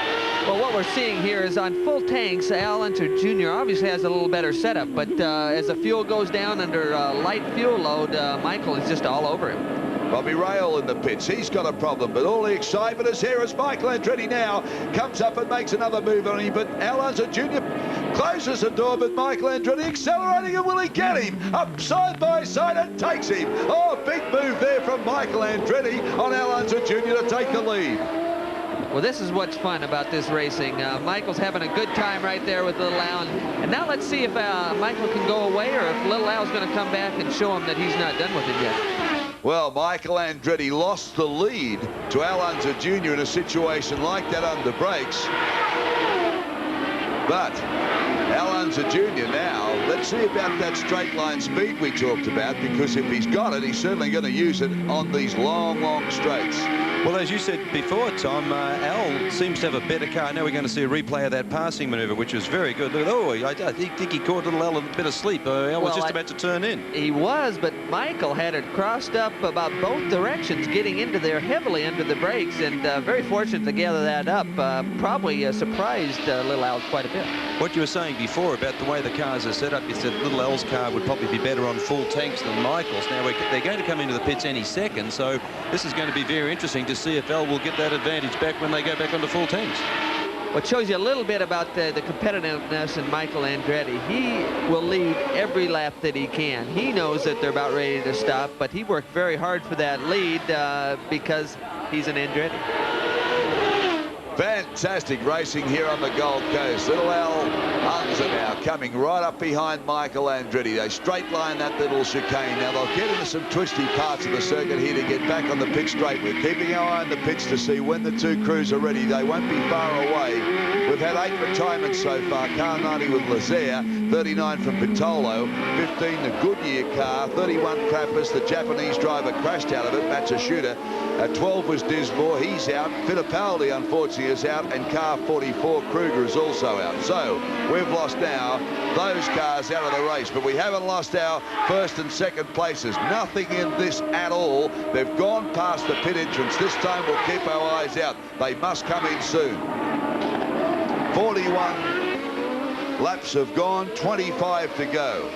Well, what we're seeing here is on full tanks, Al Unser Jr. obviously has a little better setup, but as the fuel goes down under light fuel load, Michael is just all over him. Bobby Rahal in the pits, he's got a problem, but all the excitement is here as Michael Andretti now comes up and makes another move on him, but Al Unser Jr. closes the door, but Michael Andretti accelerating, and will he get him? Up side by side and takes him. Oh, big move there from Michael Andretti on Al Unser Jr. to take the lead. Well, this is what's fun about this racing. Michael's having a good time right there with Little Al. And now let's see if Michael can go away, or if Little Al's going to come back and show him that he's not done with it yet. Well, Michael Andretti lost the lead to Al Unser Jr. in a situation like that under brakes. But Al Unser Jr. now, let's see about that straight line speed we talked about, because if he's got it, he's certainly going to use it on these long, long straights. Well, as you said before, Tom, Al seems to have a better car. Now we're going to see a replay of that passing manoeuvre, which was very good. Oh, I think he caught Little Al a bit of sleep. Al was just about to turn in. He was, but Michael had it crossed up about both directions, getting into there heavily under the brakes, and very fortunate to gather that up. Probably surprised Little Al quite a bit. What you were saying before about the way the cars are set up, you said Little Al's car would probably be better on full tanks than Michael's. Now they're going to come into the pits any second, so this is going to be very interesting to see if Al will get that advantage back when they go back onto full tanks. What shows you a little bit about the competitiveness in Michael Andretti. He will lead every lap that he can. He knows that they're about ready to stop, but he worked very hard for that lead because he's an Andretti. Fantastic racing here on the Gold Coast. Little Al Unser now coming right up behind Michael Andretti. They straight line that little chicane. Now they'll get into some twisty parts of the circuit here to get back on the pit straight. We're keeping our eye on the pits to see when the 2 crews are ready. They won't be far away. We've had 8 retirements so far. Car 90 with Lazer, 39 from Pitolo, 15 the Goodyear car, 31 Krappus. The Japanese driver crashed out of it, Matsushita. 12 was Dismore, he's out. Fittipaldi, unfortunately, is out, and car 44, Kruger, is also out. So we've lost now those cars out of the race, but we haven't lost our first and second places. Nothing in this at all. They've gone past the pit entrance. This time we'll keep our eyes out. They must come in soon. 41 laps have gone, 25 to go.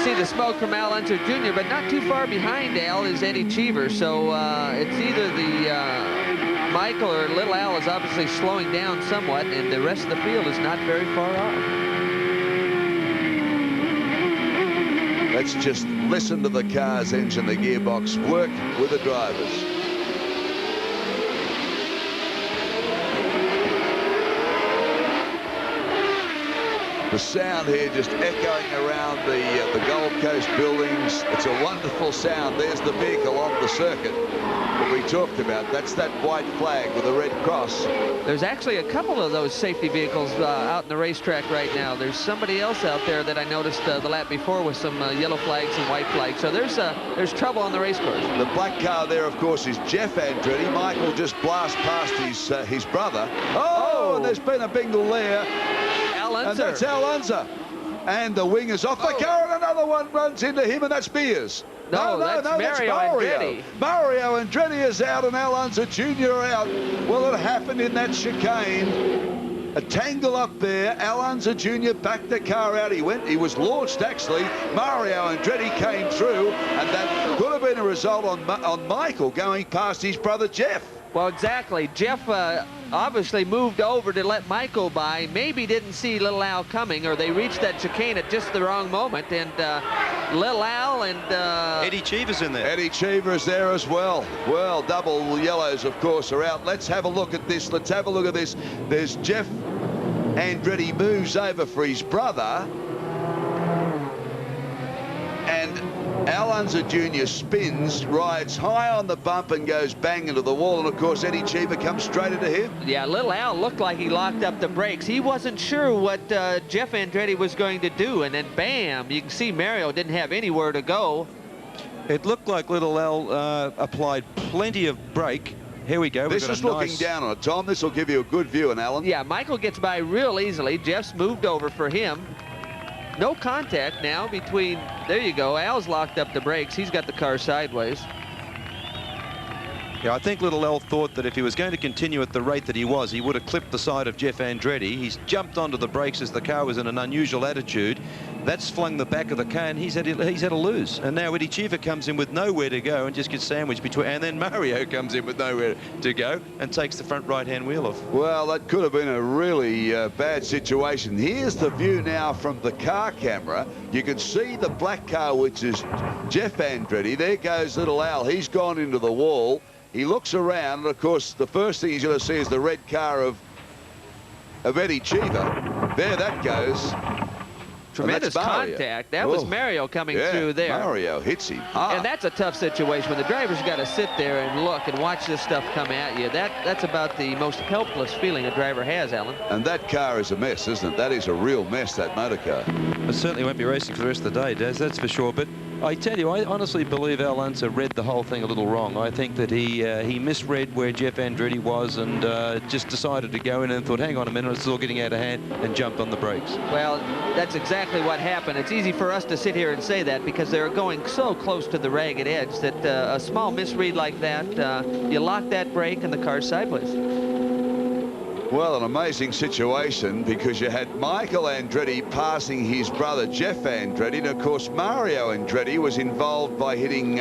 See the smoke from Al Unser Jr., but not too far behind Al is Eddie Cheever. So it's either the Michael or Little Al is obviously slowing down somewhat, and the rest of the field is not very far off. Let's just listen to the car's engine, the gearbox, work with the drivers. The sound here just echoing around the Gold Coast buildings. It's a wonderful sound. There's the vehicle on the circuit that we talked about. That's that white flag with a red cross. There's actually a couple of those safety vehicles out in the racetrack right now. There's somebody else out there that I noticed the lap before with some yellow flags and white flags. So there's trouble on the race course. The black car there, of course, is Jeff Andretti. Michael just blast past his brother. Oh, and there's been a bingle there. And that's Al Unser. And the wing is off the car, and another one runs into him, and that's Beers. No, that's Mario Andretti. Mario Andretti is out, and Al Unser Jr. out. Well, it happened in that chicane. A tangle up there. Al Unser Jr. backed the car out. He was launched, actually. Mario Andretti came through, and that could have been a result on Michael going past his brother Jeff. Well, exactly. Jeff obviously moved over to let Michael by. Maybe didn't see Little Al coming, or they reached that chicane at just the wrong moment. And Little Al and Eddie Cheever's in there. Eddie Cheever is there as well. Well, double yellows, of course, are out. Let's have a look at this. Let's have a look at this. There's Jeff Andretti moves over for his brother. And Al Unser Jr. spins, rides high on the bump and goes bang into the wall. And, of course, Eddie Cheever comes straight into him. Yeah, Little Al looked like he locked up the brakes. He wasn't sure what Jeff Andretti was going to do. And then, bam, you can see Mario didn't have anywhere to go. It looked like Little Al applied plenty of brake. Here we go. This is looking down on it, Tom. This will give you a good view, and Alan. Yeah, Michael gets by real easily. Jeff's moved over for him. No contact now between, there you go, Al's locked up the brakes. He's got the car sideways. Yeah, I think Little Al thought that if he was going to continue at the rate that he was, he would have clipped the side of Jeff Andretti. He's jumped onto the brakes as the car was in an unusual attitude. That's flung the back of the car, and he's had a lose. And now Eddie Cheever comes in with nowhere to go and just gets sandwiched between. And then Mario comes in with nowhere to go and takes the front right-hand wheel off. Well, that could have been a really bad situation. Here's the view now from the car camera. You can see the black car, which is Jeff Andretti. There goes Little Al. He's gone into the wall. He looks around, and of course, the first thing he's going to see is the red car of Eddie Cheever. There that goes. Tremendous contact. That was Mario coming through there. Mario hits him. And that's a tough situation when the driver's got to sit there and look and watch this stuff come at you. That's about the most helpless feeling a driver has, Alan. And that car is a mess, isn't it? That is a real mess, that motor car. It certainly won't be racing for the rest of the day, Daz, that's for sure. But I tell you, I honestly believe Al Unser read the whole thing a little wrong. I think that he misread where Jeff Andretti was and just decided to go in and thought, hang on a minute, it's all getting out of hand, and jumped on the brakes. Well, that's exactly what happened. It's easy for us to sit here and say that because they're going so close to the ragged edge that a small misread like that, you lock that brake and the car's sideways. Well, an amazing situation because you had Michael Andretti passing his brother Jeff Andretti, and of course Mario Andretti was involved by hitting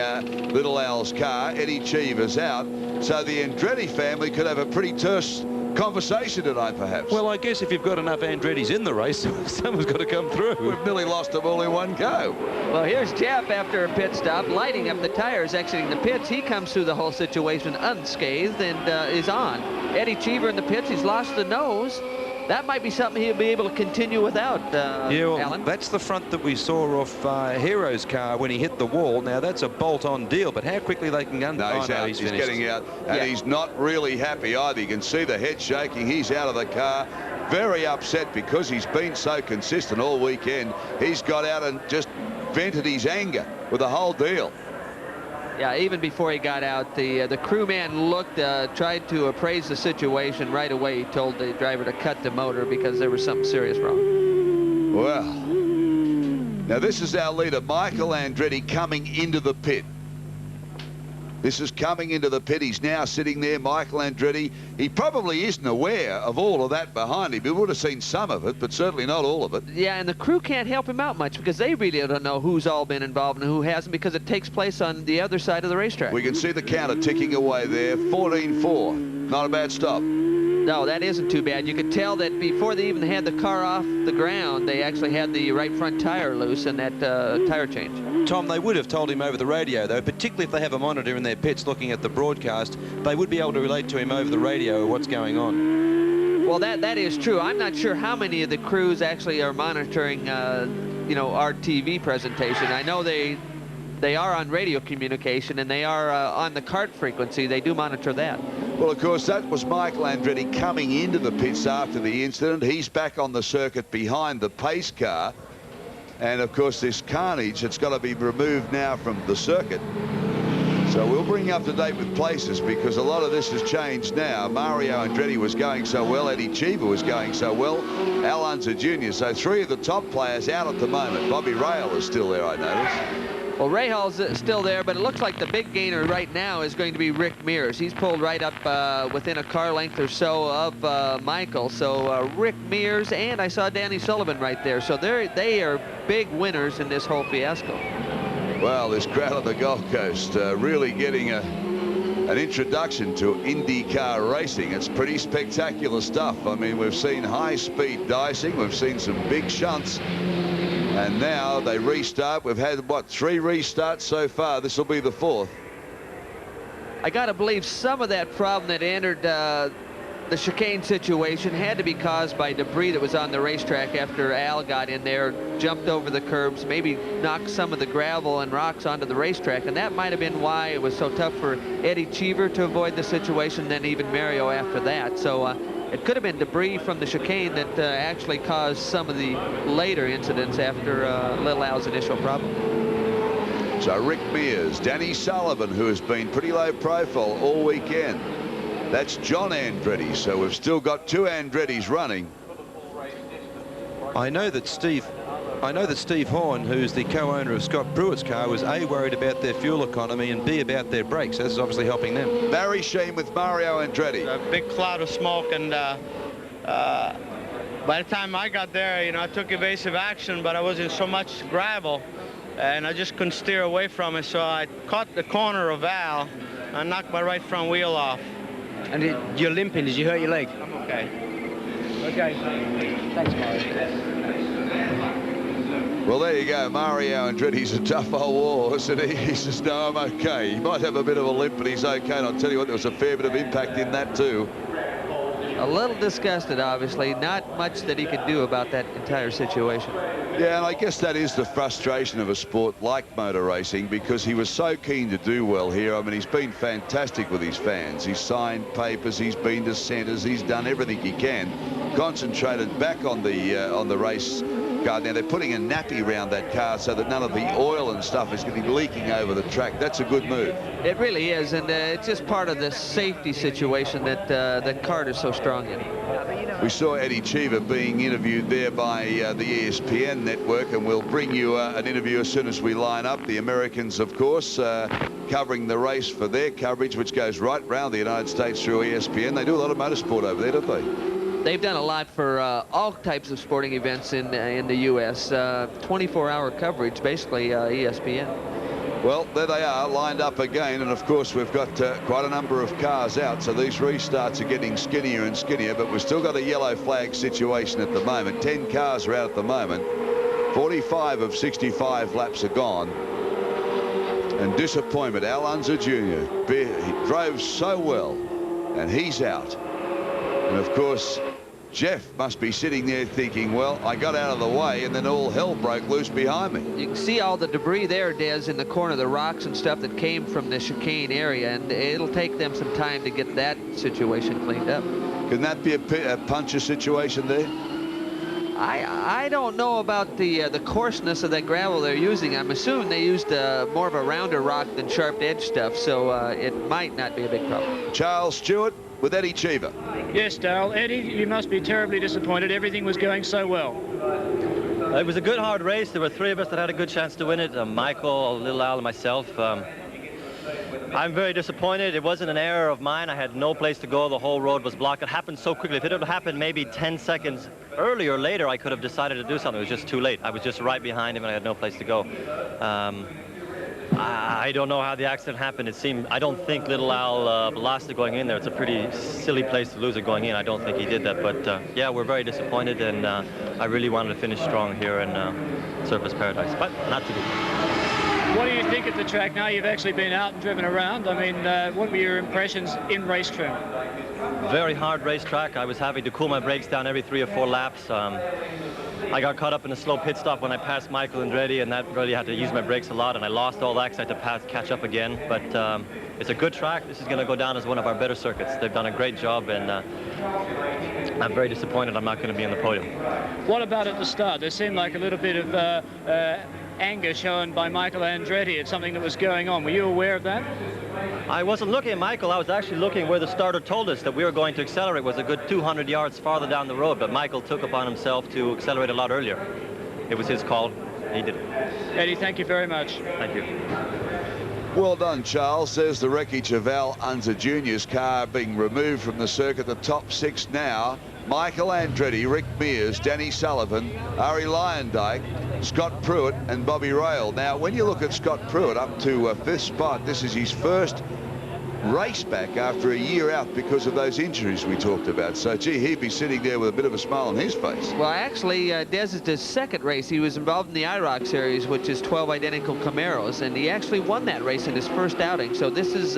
Little Al's car. Eddie Cheever's out, so the Andretti family could have a pretty terse conversation tonight, perhaps. Well, I guess if you've got enough Andrettis in the race, someone's got to come through. We've nearly lost them all in one go. Well, here's Jeff after a pit stop, lighting up the tires, exiting the pits. He comes through the whole situation unscathed and is on. Eddie Cheever in the pits, he's lost the nose. That might be something he'll be able to continue without, yeah, well, Alan. That's the front that we saw off Hero's car when he hit the wall. Now, that's a bolt-on deal, but how quickly they can No, he's out. He's getting out, and he's not really happy either. You can see the head shaking. He's out of the car. Very upset because he's been so consistent all weekend. He's got out and just vented his anger with the whole deal. Yeah, even before he got out, the crewman looked, tried to appraise the situation right away. He told the driver to cut the motor because there was something serious wrong. Well, now this is our leader, Michael Andretti, coming into the pit. This is coming into the pit. He's now sitting there, Michael Andretti. He probably isn't aware of all of that behind him. He would have seen some of it, but certainly not all of it. Yeah, and the crew can't help him out much because they really don't know who's all been involved and who hasn't because it takes place on the other side of the racetrack. We can see the counter ticking away there, 14-4. Not a bad stop. No, that isn't too bad. You could tell that before they even had the car off the ground, they actually had the right front tire loose in that tire change. Tom, they would have told him over the radio, though, particularly if they have a monitor in their pits looking at the broadcast, they would be able to relate to him over the radio what's going on. Well, that is true. I'm not sure how many of the crews actually are monitoring, you know, our TV presentation. I know they are on radio communication, and they are on the kart frequency. They do monitor that. Well, of course, that was Michael Andretti coming into the pits after the incident. He's back on the circuit behind the pace car. And, of course, this carnage, it's got to be removed now from the circuit. So we'll bring you up to date with places, because a lot of this has changed now. Mario Andretti was going so well. Eddie Cheever was going so well. Al Unser Jr. So three of the top players out at the moment. Bobby Rahal is still there, I notice. Well, Rahal's still there, but it looks like the big gainer right now is going to be Rick Mears. He's pulled right up within a car length or so of Michael. So Rick Mears, and I saw Danny Sullivan right there. So they are big winners in this whole fiasco. Well, this crowd on the Gold Coast really getting an introduction to IndyCar racing. It's pretty spectacular stuff. I mean, we've seen high-speed dicing. We've seen some big shunts. And now they restart. We've had, what, 3 restarts so far. This will be the 4th. I got to believe some of that problem that entered the chicane situation had to be caused by debris that was on the racetrack after Al got in there, jumped over the curbs, maybe knocked some of the gravel and rocks onto the racetrack. And that might have been why it was so tough for Eddie Cheever to avoid the situation, then even Mario after that. So it could have been debris from the chicane that actually caused some of the later incidents after Little Al's initial problem. So Rick Mears, Danny Sullivan, who has been pretty low profile all weekend. That's John Andretti. So we've still got 2 Andrettis running. I know that Steve Horn, who's the co-owner of Scott Pruitt's car, was A, worried about their fuel economy, and B, about their brakes. This is obviously helping them. Barry Sheen with Mario Andretti. A big cloud of smoke, and by the time I got there, you know, I took evasive action, but I was in so much gravel, and I just couldn't steer away from it, so I caught the corner of Al and knocked my right front wheel off. And you're limping. Did you hurt your leg? I'm okay. Okay. Thanks, Mario. Well, there you go. Mario Andretti's a tough old horse, and he says, no, I'm okay. He might have a bit of a limp, but he's okay. And I'll tell you what, there was a fair bit of impact in that too. A little disgusted, obviously. Not much that he could do about that entire situation. Yeah, and I guess that is the frustration of a sport like motor racing, because he was so keen to do well here. I mean, he's been fantastic with his fans. He's signed papers, he's been to centres, he's done everything he can. Concentrated back on the race car. Now they're putting a nappy around that car so that none of the oil and stuff is getting leaking over the track. That's a good move. It really is, and it's just part of the safety situation that that kart is so strong in. We saw Eddie Cheever being interviewed there by the ESPN network, and we'll bring you an interview as soon as we line up. The Americans, of course, covering the race for their coverage, which goes right round the United States through ESPN. They do a lot of motorsport over there, don't they? They've done a lot for all types of sporting events in the U.S. 24-hour coverage, basically, ESPN. Well, there they are, lined up again, and of course we've got quite a number of cars out, so these restarts are getting skinnier and skinnier, but we've still got a yellow flag situation at the moment. 10 cars are out at the moment. 45 of 65 laps are gone. And disappointment, Al Unser Jr. He drove so well, and he's out. And of course, Jeff must be sitting there thinking, well, I got out of the way, and then all hell broke loose behind me. You can see all the debris there, Des, in the corner, the rocks and stuff that came from the chicane area, and it'll take them some time to get that situation cleaned up. Can that be a puncher situation there? I don't know about the coarseness of that gravel they're using. I'm assuming they used more of a rounder rock than sharp edge stuff, so it might not be a big problem. Charles Stewart with Eddie Cheever. Yes, Dale. Eddie, you must be terribly disappointed. Everything was going so well. It was a good, hard race. There were 3 of us that had a good chance to win it. Michael, Little Al, and myself. I'm very disappointed. It wasn't an error of mine. I had no place to go. The whole road was blocked. It happened so quickly. If it had happened maybe 10 seconds earlier or later, I could have decided to do something. It was just too late. I was just right behind him, and I had no place to go. I don't know how the accident happened. It seemed, I don't think Little Al lost it going in there. It's a pretty silly place to lose it going in. I don't think he did that. But yeah, we're very disappointed, and I really wanted to finish strong here in Surfers Paradise, but not to be. What do you think of the track now you've actually been out and driven around? I mean, what were your impressions in race trim? very hard racetrack. I was having to cool my brakes down every 3 or 4 laps. I got caught up in a slow pit stop when I passed Michael Andretti, and that really had to use my brakes a lot, and I lost all that because I had to catch up again. But it's a good track. This is going to go down as one of our better circuits. They've done a great job, and I'm very disappointed I'm not going to be on the podium. What about at the start? There seemed like a little bit of anger shown by Michael Andretti at something that was going on. Were you aware of that? I wasn't looking at Michael. I was actually looking where the starter told us that we were going to accelerate was a good 200 yards farther down the road, but Michael took upon himself to accelerate a lot earlier. It was his call. He did it. Eddie, thank you very much. Thank you. Well done, Charles. There's the wreckage of Al Unser Jr.'s car being removed from the circuit. The top 6 now: Michael Andretti, Rick Mears, Danny Sullivan, Arie Luyendyk, Scott Pruitt and Bobby Rahal. Now, when you look at Scott Pruitt up to 5th spot, this is his first race back after a year out because of those injuries we talked about. So, gee, he'd be sitting there with a bit of a smile on his face. Well, actually, Des is his second race. He was involved in the IROC series, which is 12 identical Camaros, and he actually won that race in his first outing. So this is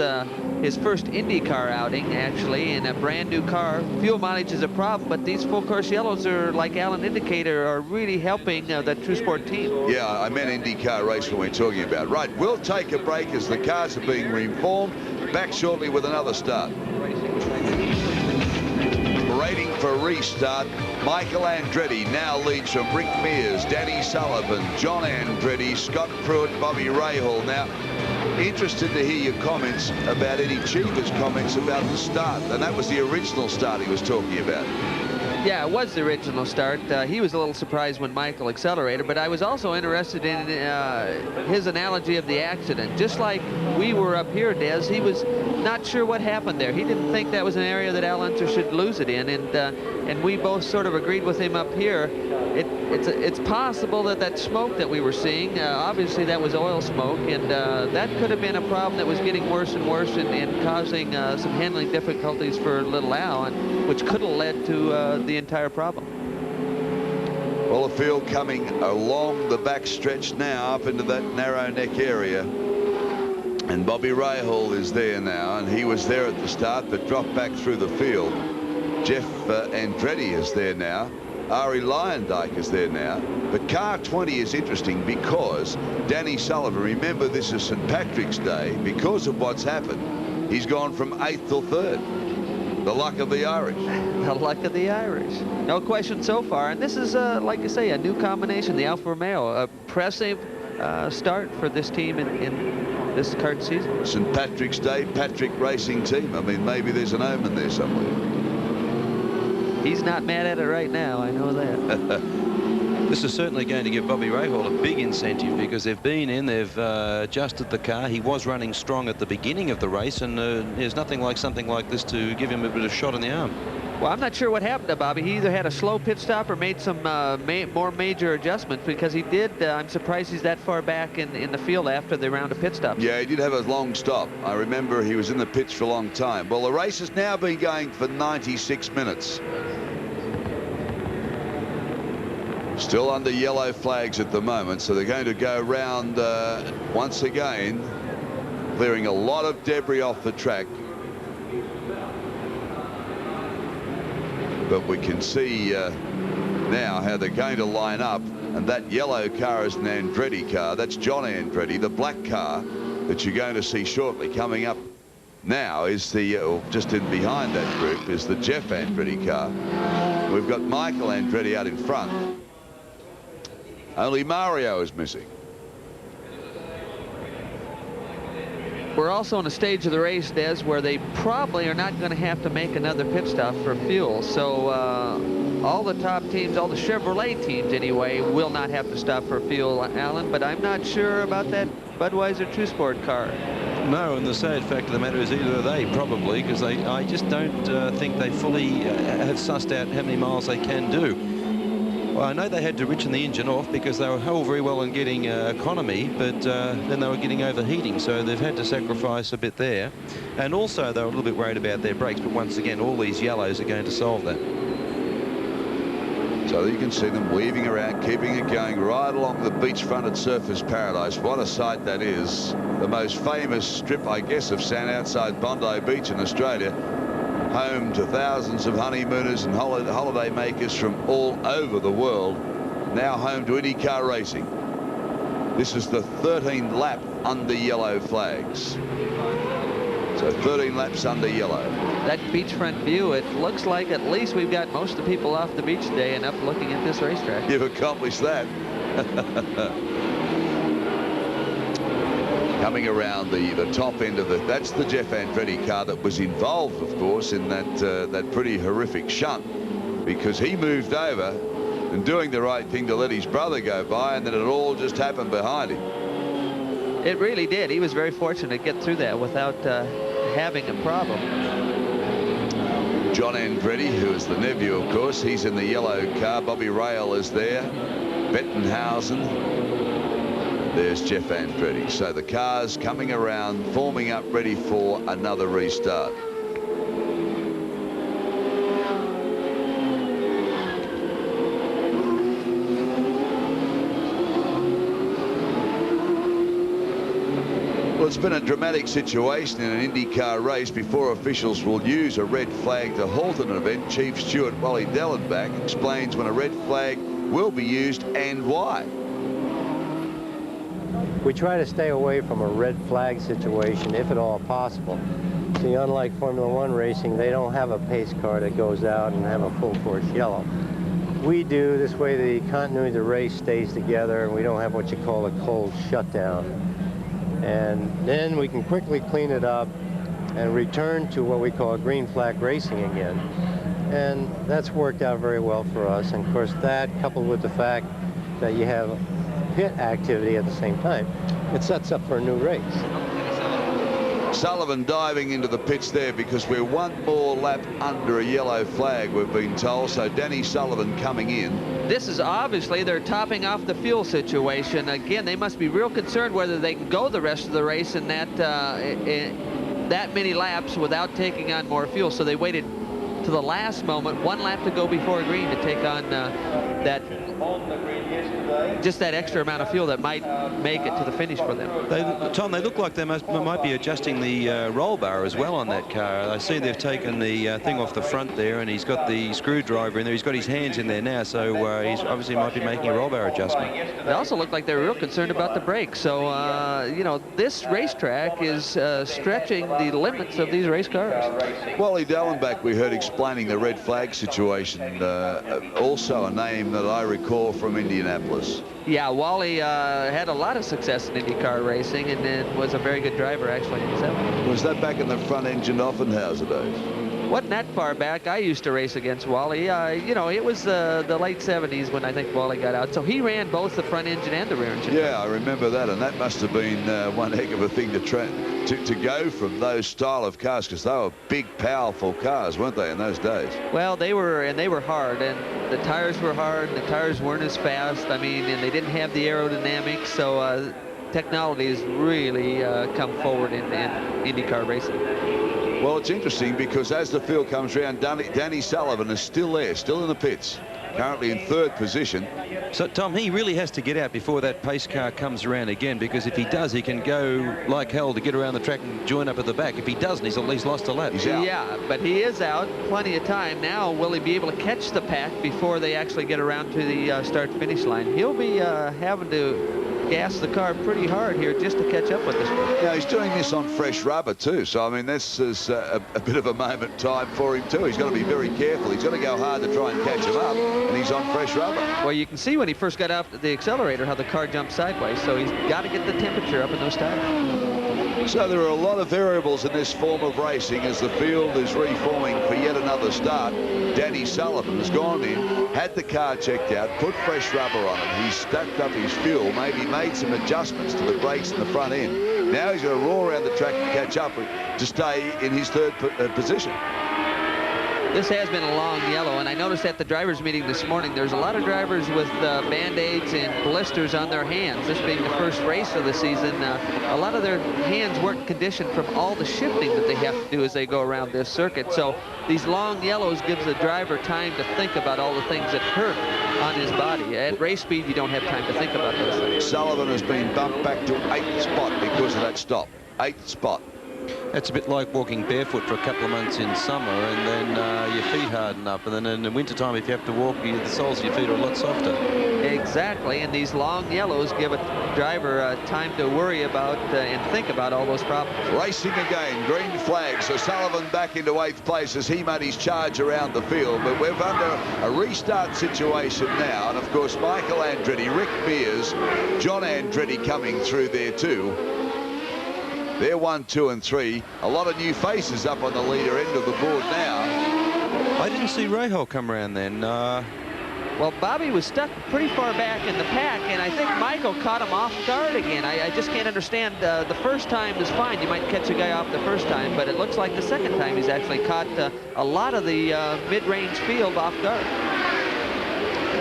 his first IndyCar outing, actually, in a brand new car. Fuel mileage is a problem, but these full course yellows are, like Alan indicated, are really helping the True Sport team. Yeah, I meant IndyCar race when we're talking about. Right, we'll take a break as the cars are being reformed. Back shortly with another start. Rating for restart. Michael Andretti now leads from Rick Mears, Danny Sullivan, John Andretti, Scott Pruitt, Bobby Rahal. Now, interested to hear your comments about Eddie Cheever's comments about the start, and that was the original start he was talking about. Yeah, it was the original start. He was a little surprised when Michael accelerated, but I was also interested in his analogy of the accident. Just like we were up here, Des, he was not sure what happened there. He didn't think that was an area that Al Unser should lose it in, and we both sort of agreed with him up here. It's possible that smoke that we were seeing, obviously that was oil smoke, and that could have been a problem that was getting worse and worse and causing some handling difficulties for little Al, which could have led to the entire problem. Well, the field coming along the back stretch now up into that narrow neck area. And Bobby Rahal is there now, and he was there at the start but dropped back through the field. Jeff Andretti is there now. Arie Luyendyk is there now. But car 20 is interesting because Danny Sullivan, remember this is St. Patrick's Day, because of what's happened, he's gone from 8th till 3rd. The luck of the Irish. The luck of the Irish. No question so far. And this is, like I say, a new combination, the Alfa Romeo. Impressive start for this team in this kart season. St. Patrick's Day, Patrick Racing Team. I mean, maybe there's an omen there somewhere. He's not mad at it right now, I know that. This is certainly going to give Bobby Rahal a big incentive because they've been in, they've adjusted the car. He was running strong at the beginning of the race, and there's nothing like something like this to give him a bit of shot in the arm. Well, I'm not sure what happened to Bobby. He either had a slow pit stop or made some more major adjustments, because he did. I'm surprised he's that far back in the field after the round of pit stops. Yeah, he did have a long stop. I remember he was in the pits for a long time. Well, the race has now been going for 96 minutes. Still under yellow flags at the moment, so they're going to go round once again, clearing a lot of debris off the track. But we can see now how they're going to line up, and that yellow car is an Andretti car. That's John Andretti. The black car that you're going to see shortly coming up now is the just in behind that group is the Jeff Andretti car. We've got Michael Andretti out in front. Only Mario is missing. We're also in a stage of the race, Des, where they probably are not going to have to make another pit stop for fuel. So all the top teams, all the Chevrolet teams anyway, will not have to stop for fuel, Alan. But I'm not sure about that Budweiser True Sport car. No, and the sad fact of the matter is either are they, probably, because I just don't think they fully have sussed out how many miles they can do. Well, I know they had to richen the engine off because they were all very well in getting economy, but then they were getting overheating, so they've had to sacrifice a bit there. And also they were a little bit worried about their brakes, but once again, all these yellows are going to solve that. So you can see them weaving around, keeping it going right along the beachfront at Surfers Paradise. What a sight that is. The most famous strip, I guess, of sand outside Bondi Beach in Australia. home to thousands of honeymooners and holiday makers from all over the world, now home to IndyCar racing. This is the 13th lap under yellow flags. So 13 laps under yellow. That beachfront view, it looks like at least we've got most of the people off the beach today and up looking at this racetrack. You've accomplished that. Coming around the top end of that's the Jeff Andretti car that was involved, of course, in that pretty horrific shunt, because he moved over and doing the right thing to let his brother go by, and then it all just happened behind him. It really did. He was very fortunate to get through that without having a problem. John Andretti, who is the nephew, of course, he's in the yellow car. Bobby Rail is there. Bettenhausen. There's Jeff Andretti. So the cars coming around, forming up, ready for another restart. Well, it's been a dramatic situation in an IndyCar race. Before officials will use a red flag to halt an event, Chief Steward Wally Dellenbach explains when a red flag will be used and why. We try to stay away from a red flag situation if at all possible. See, unlike Formula One racing, they don't have a pace car that goes out and have a full force yellow. We do. This way the continuity of the race stays together and we don't have what you call a cold shutdown. And then we can quickly clean it up and return to what we call green flag racing again. And that's worked out very well for us. And of course that, coupled with the fact that you have pit activity at the same time, it sets up for a new race. Sullivan diving into the pits there because we're one more lap under a yellow flag, we've been told. So Danny Sullivan coming in. This is obviously they're topping off the fuel situation. Again, they must be real concerned whether they can go the rest of the race in that many laps without taking on more fuel. So they waited to the last moment, one lap to go before green, to take on just that extra amount of fuel that might make it to the finish for them. Tom, they look like they might be adjusting the roll bar as well on that car. I see they've taken the thing off the front there, and he's got the screwdriver in there. He's got his hands in there now, so he's obviously might be making a roll bar adjustment. They also look like they're real concerned about the brakes. So, you know, this racetrack is stretching the limits of these race cars. Wally Dellenbach, we heard explaining the red flag situation, also a name that I recall from Indianapolis. Yeah, Wally had a lot of success in IndyCar racing and was a very good driver actually himself. Was that back in the front-engine Offenhauser days? Wasn't that far back. I used to race against Wally. You know, it was the late 70s when I think Wally got out. So he ran both the front engine and the rear engine. Yeah, I remember that, and that must have been one heck of a thing to go from those style of cars, because they were big, powerful cars, weren't they, in those days? Well, they were hard, and the tires were hard, and the tires weren't as fast. I mean, and they didn't have the aerodynamics, so technology has really come forward in IndyCar racing. Well, it's interesting because as the field comes around, Danny Sullivan is still there, still in the pits, currently in 3rd position. So, Tom, he really has to get out before that pace car comes around again, because if he does, he can go like hell to get around the track and join up at the back. If he doesn't, he's at least lost a lap. Yeah, but he is out plenty of time. Now, will he be able to catch the pack before they actually get around to the start-finish line? He'll be having to gas the car pretty hard here just to catch up with this one. Yeah, he's doing this on fresh rubber too, so I mean this is a bit of a moment in time for him too. He's got to be very careful. He's got to go hard to try and catch him up, and he's on fresh rubber. Well, you can see when he first got off the accelerator how the car jumped sideways, so he's got to get the temperature up in those tires. So there are a lot of variables in this form of racing as the field is reforming for yet another start. Danny Sullivan has gone in, had the car checked out, put fresh rubber on it. He's stacked up his fuel, maybe made some adjustments to the brakes in the front end. Now he's going to roar around the track and catch up to stay in his 3rd position. This has been a long yellow, and I noticed at the drivers' meeting this morning, there's a lot of drivers with Band-Aids and blisters on their hands. This being the first race of the season, a lot of their hands weren't conditioned from all the shifting that they have to do as they go around this circuit. So these long yellows gives the driver time to think about all the things that hurt on his body. At race speed, you don't have time to think about those things. Sullivan has been bumped back to 8th spot because of that stop. 8th spot. It's a bit like walking barefoot for a couple of months in summer, and then your feet harden up, and then in the wintertime, if you have to walk, the soles of your feet are a lot softer. Exactly, and these long yellows give a driver time to worry about and think about all those problems. Racing again, green flag. So Sullivan back into 8th place as he made his charge around the field. But we're under a restart situation now. And, of course, Michael Andretti, Rick Mears, John Andretti coming through there too. They're 1, 2 and 3. A lot of new faces up on the leader end of the board now. I didn't see Rahal come around then. Well, Bobby was stuck pretty far back in the pack, and I think Michael caught him off guard again. I just can't understand. The first time is fine. You might catch a guy off the first time, but it looks like the second time he's actually caught a lot of the mid-range field off guard.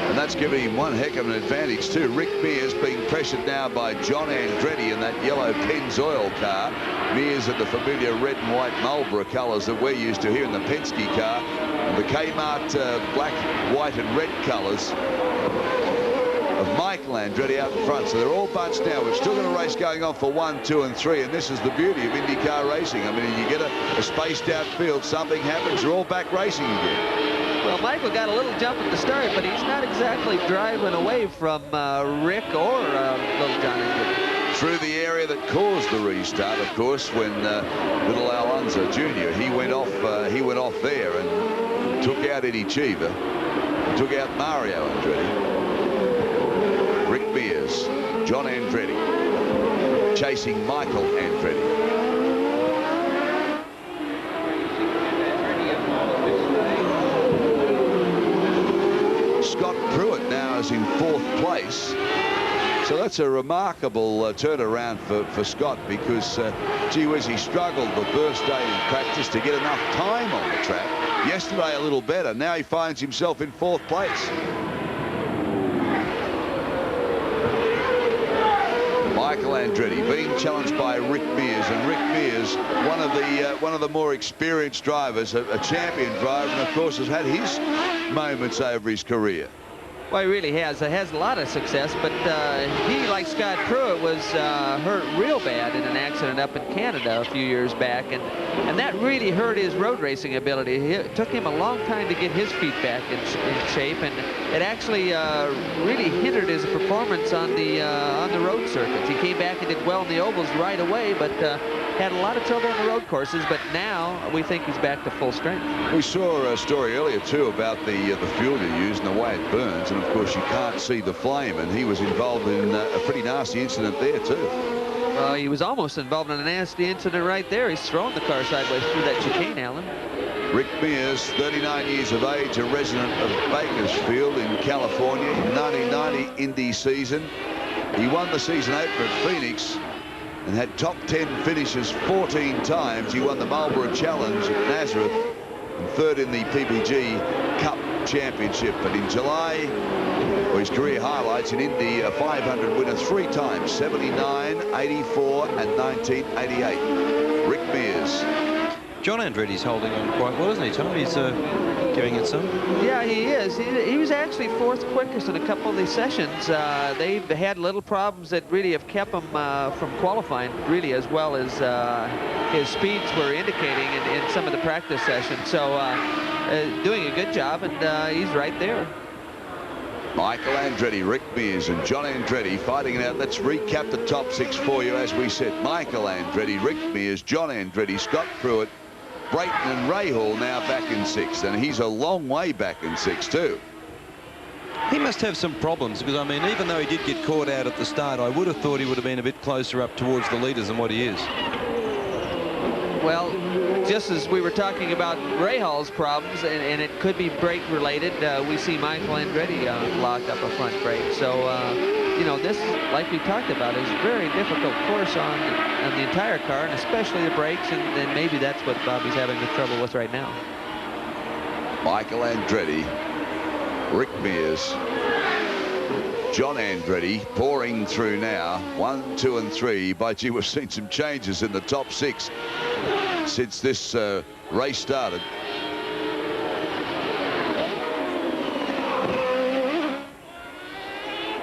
And that's giving him one heck of an advantage too. Rick Mears being pressured now by John Andretti in that yellow Pennzoil car. Mears in the familiar red and white Marlboro colours that we're used to here in the Penske car. And the Kmart black, white and red colours of Michael Andretti out in front. So they're all bunched now. We've still got a race going on for 1, 2 and 3. And this is the beauty of IndyCar racing. I mean, you get a spaced out field, something happens, you're all back racing again. Well, Michael got a little jump at the start, but he's not exactly driving away from Rick or Little John Andretti. Through the area that caused the restart, of course, when little Alonso Jr. he went off there and took out Eddie Cheever, took out Mario Andretti. Rick Mears, John Andretti, chasing Michael Andretti. Scott Pruitt now is in 4th place. So that's a remarkable turnaround for Scott, because, gee whiz, he struggled the first day in practice to get enough time on the track. Yesterday a little better. Now he finds himself in 4th place. Michael Andretti being challenged by Rick Mears, and Rick Mears, one of the more experienced drivers, a champion driver, and of course has had his moments over his career. Well, he really has. He has a lot of success, but he, like Scott Pruitt, was hurt real bad in an accident up in Canada a few years back, and that really hurt his road racing ability. It took him a long time to get his feet back in shape, and it actually really hindered his performance on the road circuits. He came back and did well in the ovals right away, but had a lot of trouble on the road courses, but now we think he's back to full strength. We saw a story earlier too about the fuel you use and the way it burns, and of course you can't see the flame, and he was involved in a pretty nasty incident there too. Well, he was almost involved in a nasty incident right there. He's throwing the car sideways through that chicane, Alan. Rick Mears, 39 years of age, a resident of Bakersfield in California, 1990 Indy season. He won the season opener at Phoenix and had top 10 finishes 14 times. He won the Marlboro Challenge at Nazareth and 3rd in the PPG Cup Championship. But in July, his career highlights in Indy, a 500 winner 3 times, 79, 84 and 1988. Rick Mears. John Andretti's holding on quite well, isn't he, Tom? He's giving it some. Yeah, he is. He was actually 4th quickest in a couple of these sessions. They've had little problems that really have kept him from qualifying, really, as well as his speeds were indicating in some of the practice sessions. So doing a good job, and he's right there. Michael Andretti, Rick Mears and John Andretti fighting it out. Let's recap the top 6 for you. As we said, Michael Andretti, Rick Mears, John Andretti, Scott Pruitt, Brayton and Rahal now back in 6th, and he's a long way back in 6th too. He must have some problems, because I mean, even though he did get caught out at the start, I would have thought he would have been a bit closer up towards the leaders than what he is. Well, just as we were talking about Rahal's problems, and it could be brake related, we see Michael Andretti locked up a front brake. So, you know, this, like we talked about, is a very difficult course on the entire car, and especially the brakes, and maybe that's what Bobby's having the trouble with right now. Michael Andretti, Rick Mears, John Andretti pouring through now. 1, 2 and 3. By gee, we've seen some changes in the top 6 since this race started.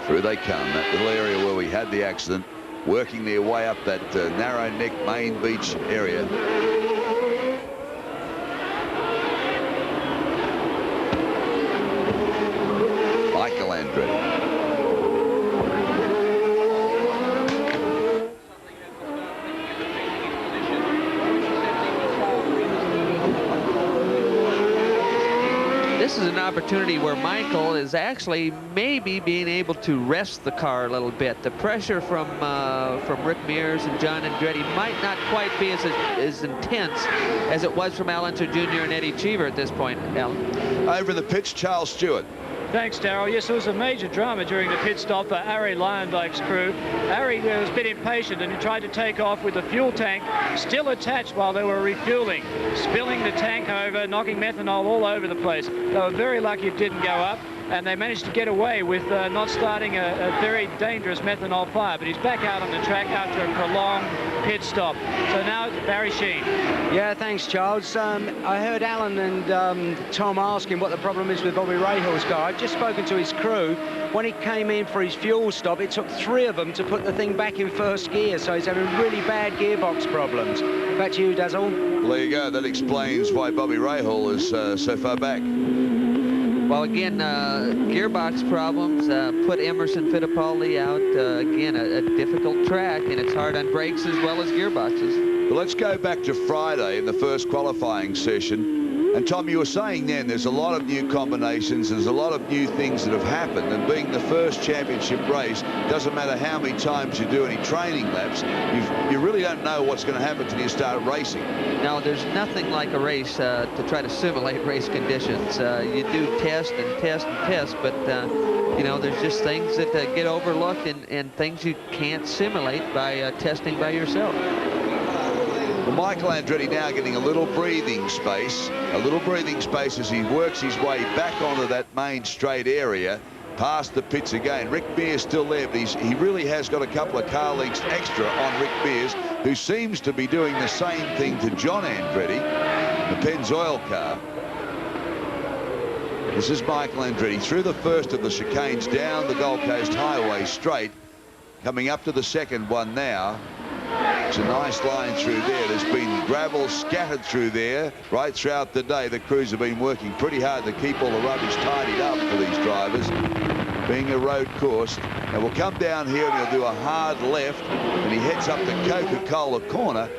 Through they come, that little area where we had the accident. working their way up that narrow neck main beach area. Michael Andretti. This is an opportunity where Michael is actually maybe being able to rest the car a little bit. The pressure from Rick Mears and John Andretti might not quite be as intense as it was from Al Unser Jr. and Eddie Cheever at this point, Alan. Over the pitch, Charles Stewart. Thanks, Darrell. Yes, there was a major drama during the pit stop for Ari Leyendijk's crew. Ari was a bit impatient and he tried to take off with the fuel tank still attached while they were refueling, spilling the tank over, knocking methanol all over the place. They were very lucky it didn't go up, and they managed to get away with not starting a very dangerous methanol fire. But he's back out on the track after a prolonged pit stop. So now it's Barry Sheen. Yeah, thanks, Charles. I heard Alan and Tom asking what the problem is with Bobby Rahal's car. I've just spoken to his crew. When he came in for his fuel stop, it took 3 of them to put the thing back in first gear, so he's having really bad gearbox problems. Back to you, Dazzle. Well, there you go. That explains why Bobby Rahal is so far back. Well, again, gearbox problems put Emerson Fittipaldi out. Again, a difficult track, and it's hard on brakes as well as gearboxes. Well, let's go back to Friday in the first qualifying session. And Tom, you were saying then there's a lot of new combinations, there's a lot of new things that have happened, and being the first championship race, doesn't matter how many times you do any training laps, you really don't know what's going to happen until you start racing. No, there's nothing like a race to try to simulate race conditions. You do test and test and test, but you know, there's just things that get overlooked and things you can't simulate by testing by yourself. Well, Michael Andretti now getting a little breathing space as he works his way back onto that main straight area, past the pits again. Rick Mears still there, but he really has got a couple of car lengths extra on Rick Mears, who seems to be doing the same thing to John Andretti, the Pennzoil car. This is Michael Andretti through the first of the chicanes down the Gold Coast Highway straight, coming up to the second one now. It's a nice line through there. There's been gravel scattered through there right throughout the day. The crews have been working pretty hard to keep all the rubbish tidied up for these drivers, being a road course. Now we'll come down here and he'll do a hard left, and he heads up the Coca-Cola corner,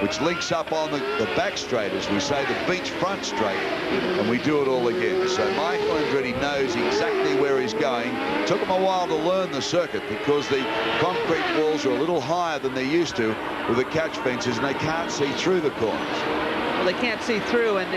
which links up on the back straight, as we say, the beach front straight, and we do it all again. So Michael Andretti knows exactly where he's going. It took him a while to learn the circuit because the concrete walls are a little higher than they used to with the catch fences, and they can't see through the corners. Well, they can't see through, and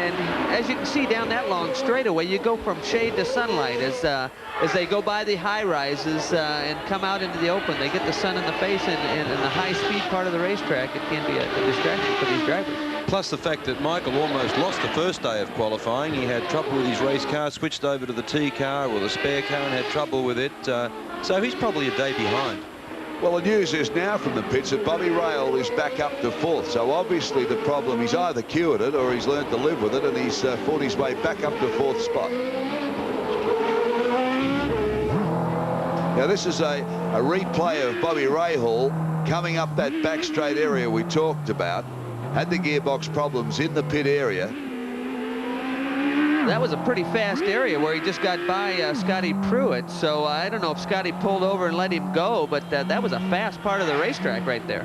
as you can see down that long straightaway, you go from shade to sunlight as they go by the high rises and come out into the open. They get the sun in the face, and in the high-speed part of the racetrack, it can be a distraction for these drivers. Plus the fact that Michael almost lost the first day of qualifying. He had trouble with his race car, switched over to the T car or the spare car and had trouble with it. So he's probably a day behind. Well, the news is now from the pits that Bobby Rahal is back up to 4th. So obviously the problem, he's either cured it or he's learned to live with it, and he's fought his way back up to 4th spot. Now this is a replay of Bobby Rahal coming up that back straight area we talked about. Had the gearbox problems in the pit area. That was a pretty fast area where he just got by Scotty Pruitt, so I don't know if Scotty pulled over and let him go, but that was a fast part of the racetrack right there.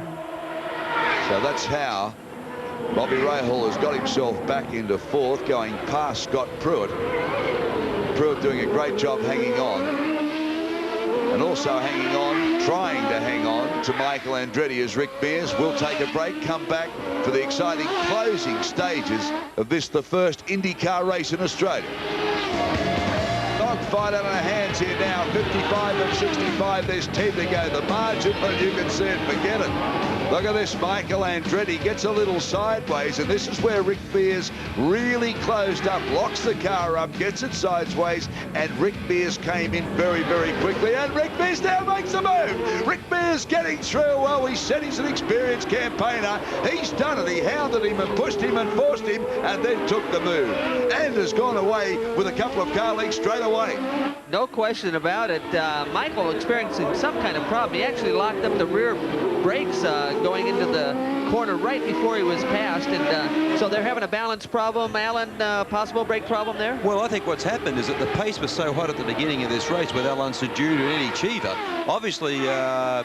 So that's how Bobby Rahal has got himself back into 4th, going past Scott Pruitt. Pruitt doing a great job hanging on, and also hanging on, trying to hang on to Michael Andretti as Rick Mears will take a break, come back for the exciting closing stages of this, the first IndyCar race in Australia. Dogfight on our hands here now, 55 and 65, there's 10 to go. The margin, but you can see it, forget it. Look at this, Michael Andretti gets a little sideways, and this is where Rick Mears really closed up, locks the car up, gets it sideways, and Rick Mears came in very, very quickly, and Rick Mears now makes a move. Rick Mears getting through. Well, he said he's an experienced campaigner. He's done it. He hounded him and pushed him and forced him, and then took the move, and has gone away with a couple of car lengths straight away. No question about it. Michael experiencing some kind of problem. He actually locked up the rear brakes going into the corner right before he was passed, and so they're having a balance problem. Alan, possible brake problem there? Well, I think what's happened is that the pace was so hot at the beginning of this race with Alan subdued and Eddie Cheever. Obviously,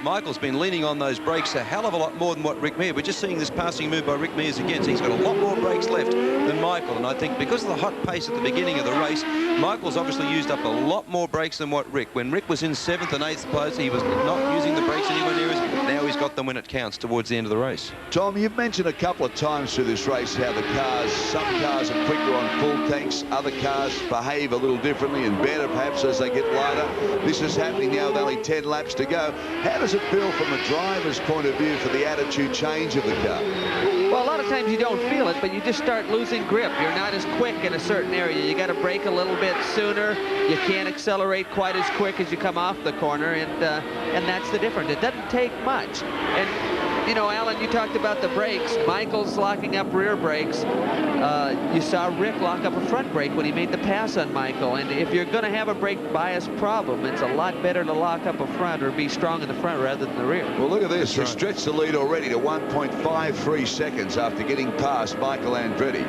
Michael's been leaning on those brakes a hell of a lot more than what Rick Mears. We're just seeing this passing move by Rick Mears again, so he's got a lot more brakes left than Michael, and I think because of the hot pace at the beginning of the race, Michael's obviously used up a lot more brakes than what Rick. When Rick was in 7th and 8th place, he was not using the brakes anywhere near us. Now he's got them when it counts towards the end of the race. Tom, you've mentioned a couple of times through this race how the cars, some cars are quicker on full tanks, other cars behave a little differently and better perhaps as they get lighter. This is happening now with only 10 laps to go. How does it feel from a driver's point of view for the attitude change of the car? Well, a lot of times you don't feel it, but you just start losing grip. You're not as quick in a certain area. You got to brake a little bit sooner. You can't accelerate quite as quick as you come off the corner, and that's the difference. It doesn't take much. And, you know, Alan, you talked about the brakes. Michael's locking up rear brakes. You saw Rick lock up a front brake when he made the pass on Michael. And if you're going to have a brake bias problem, it's a lot better to lock up a front or be strong in the front rather than the rear. Well, look at this. He stretched the lead already to 1.53 seconds after getting past Michael Andretti.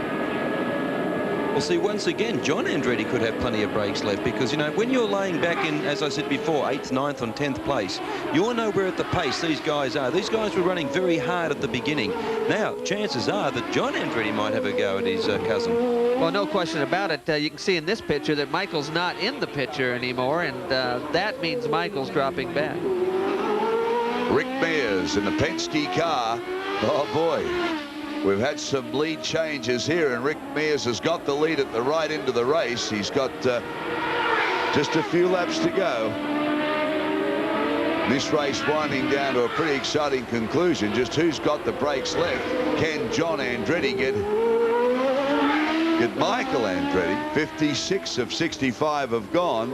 Well, see, once again, John Andretti could have plenty of brakes left because, you know, when you're laying back in, as I said before, 8th, 9th and 10th place, you're nowhere at the pace these guys are. These guys were running very hard at the beginning. Now, chances are that John Andretti might have a go at his cousin. Well, no question about it. You can see in this picture that Michael's not in the picture anymore, and that means Michael's dropping back. Rick Mears in the Penske car. Oh, boy. We've had some lead changes here, and Rick Mears has got the lead at the right end of the race. He's got just a few laps to go. This race winding down to a pretty exciting conclusion. Just who's got the brakes left? Can John Andretti get Michael Andretti? 56 of 65 have gone.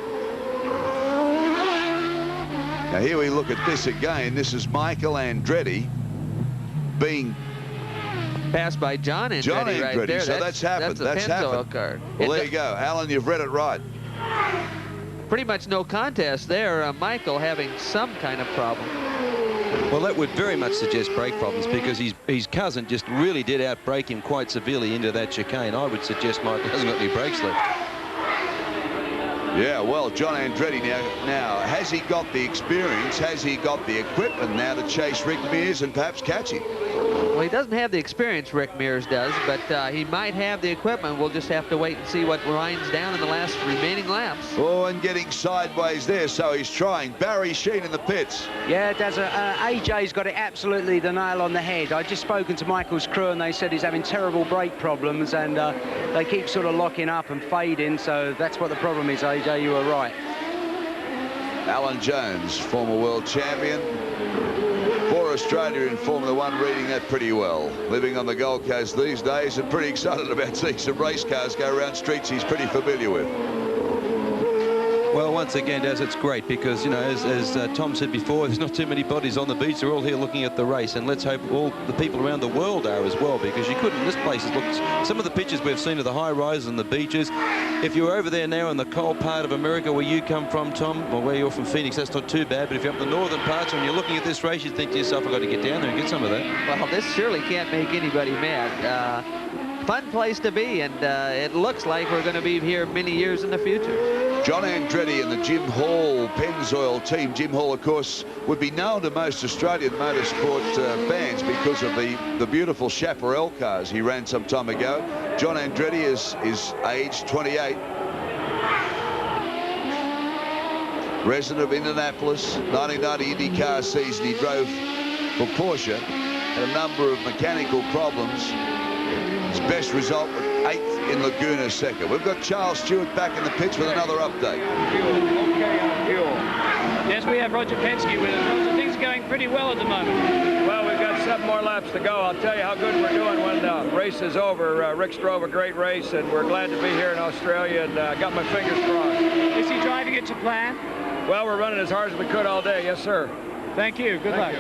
Now here we look at this again. This is Michael Andretti being passed by John Andretti, right there. So that's happened. That's happened. Car. Well, there you go. Alan, you've read it right. Pretty much no contest there. Michael having some kind of problem. Well, that would very much suggest brake problems because his cousin just really did outbrake him quite severely into that chicane. I would suggest Michael hasn't got any brakes left. Yeah, well, John Andretti now, has he got the experience? Has he got the equipment now to chase Rick Mears and perhaps catch him? Well, he doesn't have the experience Rick Mears does, but he might have the equipment. We'll just have to wait and see what winds down in the last remaining laps. Oh, and getting sideways there, so he's trying. Barry Sheen in the pits. Yeah, AJ's got it absolutely the nail on the head. I've just spoken to Michael's crew, and they said he's having terrible brake problems, and they keep sort of locking up and fading, so that's what the problem is, AJ. You were right. Alan Jones, former world champion for Australia in Formula One, reading that pretty well. Living on the Gold Coast these days and pretty excited about seeing some race cars go around streets he's pretty familiar with. Well, once again, Daz, it's great because, you know, as Tom said before, there's not too many bodies on the beach. They're all here looking at the race, and let's hope all the people around the world are as well, because you couldn't. This place looks. Some of the pictures we've seen of the high rises and the beaches. If you're over there now in the cold part of America where you come from, Tom, or where you're from, Phoenix, that's not too bad. But if you're up in the northern parts and you're looking at this race, you think to yourself, I've got to get down there and get some of that. Well, this surely can't make anybody mad. Fun place to be, and it looks like we're going to be here many years in the future. John Andretti and the Jim Hall Pennzoil team. Jim Hall, of course, would be known to most Australian motorsport fans because of the beautiful Chaparral cars he ran some time ago. John Andretti is age 28. Resident of Indianapolis, 1990 IndyCar season he drove for Porsche. Had a number of mechanical problems. His best result was 8th in Laguna Seca. We've got Charles Stewart back in the pits with another update. Okay on fuel. Yes, we have Roger Penske with us. Roger, things are going pretty well at the moment. Well, we've got 7 more laps to go. I'll tell you how good we're doing when the race is over. Rick's drove a great race, and we're glad to be here in Australia, and got my fingers crossed. Is he driving it to plan? Well, we're running as hard as we could all day. Yes, sir. Thank you. Good luck.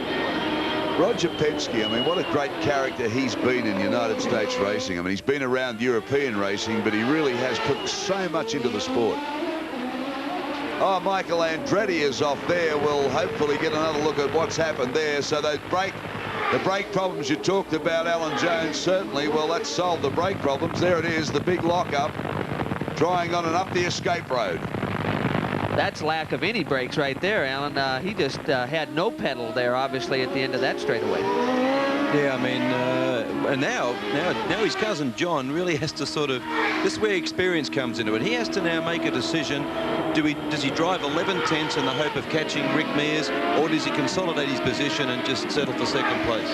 Roger Penske, I mean, what a great character he's been in United States racing. I mean, he's been around European racing, but he really has put so much into the sport. Oh, Michael Andretti is off there. We'll hopefully get another look at what's happened there. So the brake problems you talked about, Alan Jones, certainly, well, that solved the brake problems. There it is, the big lockup, drying on and up the escape road. That's lack of any brakes right there, Alan. He just had no pedal there, obviously, at the end of that straightaway. Yeah, I mean, and now his cousin John really has to sort of, this is where experience comes into it. He has to now make a decision. Does he drive 11 tenths in the hope of catching Rick Mears, or does he consolidate his position and just settle for second place?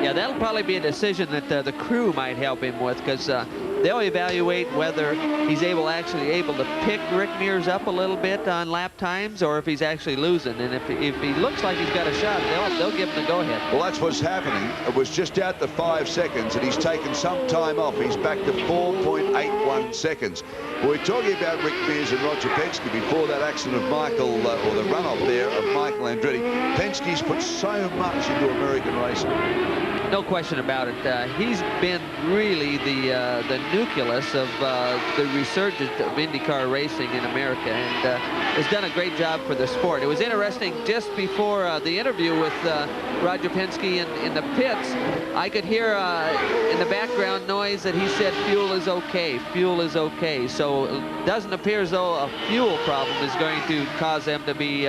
Yeah, that'll probably be a decision that the crew might help him with, because they'll evaluate whether he's actually able to pick Rick Mears up a little bit on lap times, or if he's actually losing. And if he looks like he's got a shot, they'll give him the go-ahead. Well, that's what's happening. It was just out to 5 seconds, and he's taken some time off. He's back to 4.81 seconds. We're talking about Rick Mears and Roger Penske before that accident of Michael, or the run-off there of Michael Andretti. Penske's put so much into American racing. No question about it. He's been really the nucleus of the resurgence of IndyCar racing in America, and has done a great job for the sport. It was interesting, just before the interview with Roger Penske in the pits, I could hear in the background noise that he said fuel is okay, fuel is okay. So it doesn't appear as though a fuel problem is going to cause them to be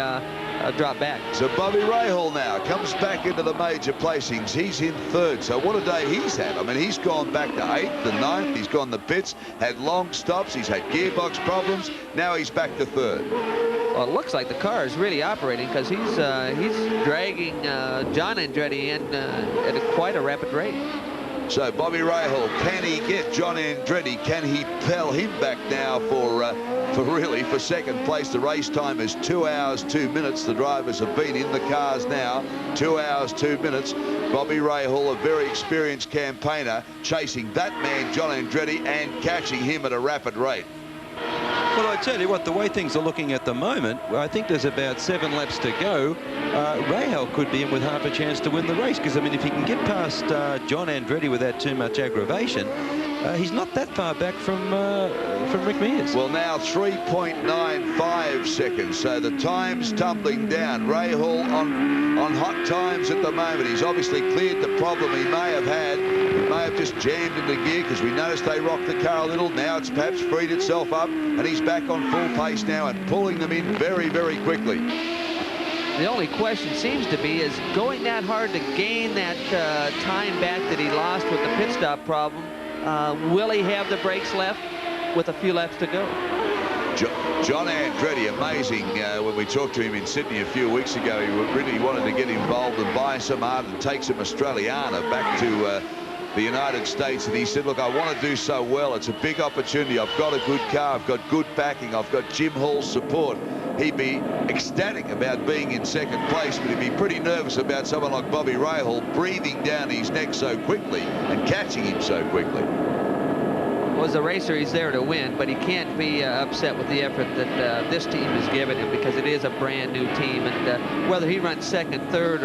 drop back. So Bobby Rahal now comes back into the major placings. He's in 3rd. So what a day he's had. I mean, he's gone back to 8th and 9th. He's gone the pits, had long stops. He's had gearbox problems. Now he's back to 3rd. Well, it looks like the car is really operating, because he's dragging John Andretti in at quite a rapid rate. So Bobby Rahal, can he get John Andretti? Can he pell him back now for second place? The race time is 2 hours 2 minutes. The drivers have been in the cars now 2 hours 2 minutes. Bobby Rahal, a very experienced campaigner, chasing that man John Andretti and catching him at a rapid rate. Well, I tell you what, the way things are looking at the moment, I think there's about 7 laps to go. Rahal could be in with half a chance to win the race, because, I mean, if he can get past John Andretti without too much aggravation, he's not that far back from Rick Mears. Well, now 3.95 seconds, so the time's tumbling down. Rahal on hot times at the moment. He's obviously cleared the problem he may have had. He may have just jammed into gear, because we noticed they rocked the car a little. Now it's perhaps freed itself up, and he's back on full pace now and pulling them in very, very quickly. The only question seems to be is going that hard to gain that time back that he lost with the pit stop problem. Will he have the brakes left with a few laps to go? John Andretti, amazing. When we talked to him in Sydney a few weeks ago, he really wanted to get involved and buy some art and take some Australiana back to the United States, and he said, look, I want to do so well. It's a big opportunity. I've got a good car. I've got good backing. I've got Jim Hall's support. He'd be ecstatic about being in second place, but he'd be pretty nervous about someone like Bobby Rahal breathing down his neck so quickly and catching him so quickly. Well, as a racer, he's there to win, but he can't be upset with the effort that this team has given him, because it is a brand new team, and whether he runs 2nd, 3rd,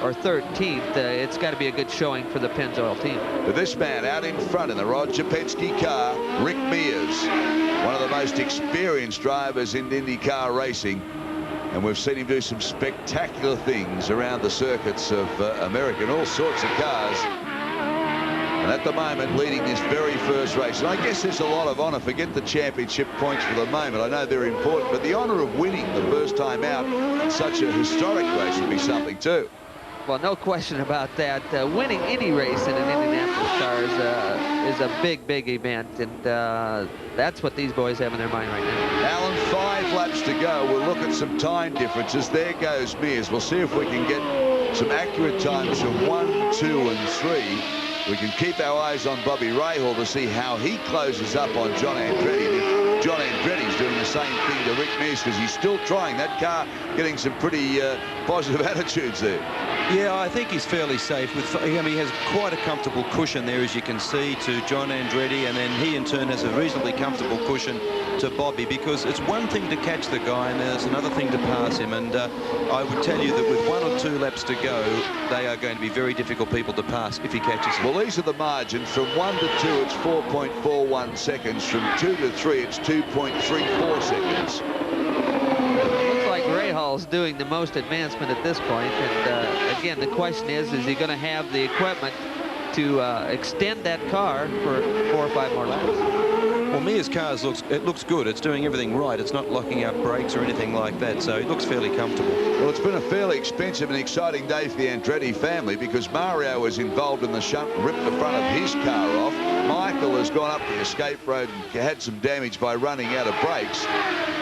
or 13th, it's got to be a good showing for the Pennzoil team. But this man out in front in the Roger Penske car, Rick Mears, one of the most experienced drivers in IndyCar racing, and we've seen him do some spectacular things around the circuits of America in all sorts of cars. And at the moment, leading this very first race. And I guess there's a lot of honour. Forget the championship points for the moment. I know they're important, but the honour of winning the first time out in such a historic race would be something too. Well, no question about that. Winning any race in an Indianapolis car is a big, big event, and that's what these boys have in their mind right now. Alan, 5 laps to go. We'll look at some time differences. There goes Mears. We'll see if we can get some accurate times from 1, 2, and 3. We can keep our eyes on Bobby Rahal to see how he closes up on John Andretti. And if John Andretti's doing the same thing to Rick Mears, because he's still trying that car, getting some pretty positive attitudes there. Yeah, I think he's fairly safe. He has quite a comfortable cushion there, as you can see, to John Andretti, and then he in turn has a reasonably comfortable cushion to Bobby, because it's one thing to catch the guy and there's another thing to pass him, and I would tell you that with 1 or 2 laps to go, they are going to be very difficult people to pass if he catches him. Well, these are the margins. From 1 to 2, it's 4.41 seconds. From 2 to 3, it's 2.34 seconds. overall's doing the most advancement at this point. And again, the question is he going to have the equipment to extend that car for 4 or 5 more laps? Well, Mir's car looks good. It's doing everything right. It's not locking up brakes or anything like that, so it looks fairly comfortable. Well, it's been a fairly expensive and exciting day for the Andretti family because Mario was involved in the shunt and ripped the front of his car off. Michael has gone up the escape road and had some damage by running out of brakes.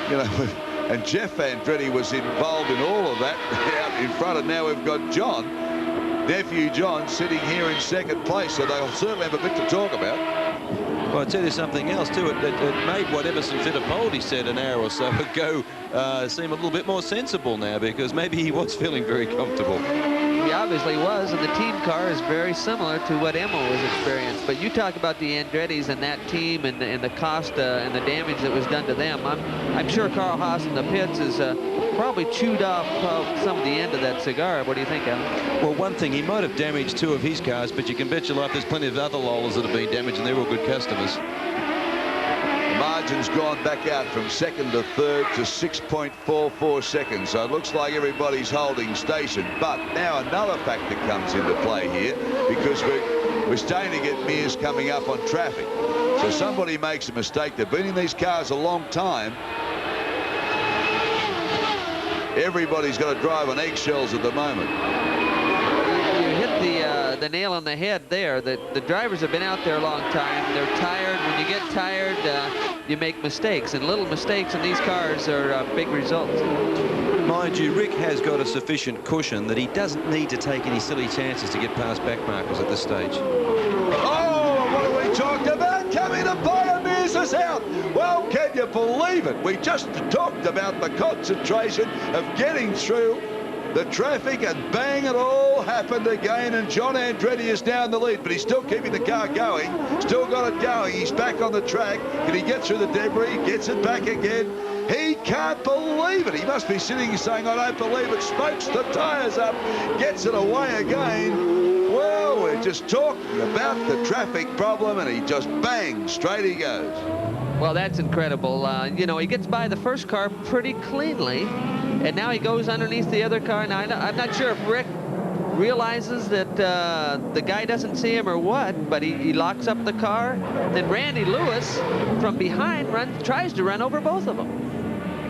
You know, and Jeff Andretti was involved in all of that out in front, and now we've got John, nephew John, sitting here in second place, so they'll certainly have a bit to talk about. Well, I'll tell you something else, too. It made what Emerson Fittipaldi said an hour or so ago seem a little bit more sensible now, because maybe he was feeling very comfortable. He obviously was, and the team car is very similar to what Emma was experienced. But you talk about the Andrettis and that team and the cost and the damage that was done to them. I'm sure Carl Haas in the pits is probably chewed off some of the end of that cigar. What do you think, Alan? Well, one thing, he might have damaged 2 of his cars, but you can bet your life there's plenty of other Lolas that have been damaged, and they're all good customers. The margin's gone back out from second to third to 6.44 seconds. So it looks like everybody's holding station. But now another factor comes into play here because we're starting to get mirrors coming up on traffic. So somebody makes a mistake. They've been in these cars a long time. Everybody's got to drive on eggshells at the moment. You hit the nail on the head there. The drivers have been out there a long time. They're tired. When you get tired, you make mistakes, and little mistakes in these cars are big results. Mind you, Rick has got a sufficient cushion that he doesn't need to take any silly chances to get past back markers at this stage. Oh, what have we talked about? Coming to play, and Mears is out. Well, can you believe it? We just talked about the concentration of getting through the traffic, and bang, it all happened again, and John Andretti is down the lead, but he's still keeping the car going, still got it going. He's back on the track. Can he get through the debris? Gets it back again. He can't believe it. He must be sitting here saying, I don't believe it. Smokes the tyres up, gets it away again. Well, we're just talking about the traffic problem, and he just bang, straight he goes. Well, that's incredible. You know, he gets by the first car pretty cleanly, and now he goes underneath the other car. Now, I'm not sure if Rick realizes that the guy doesn't see him or what, but he locks up the car. Then Randy Lewis, from behind, tries to run over both of them.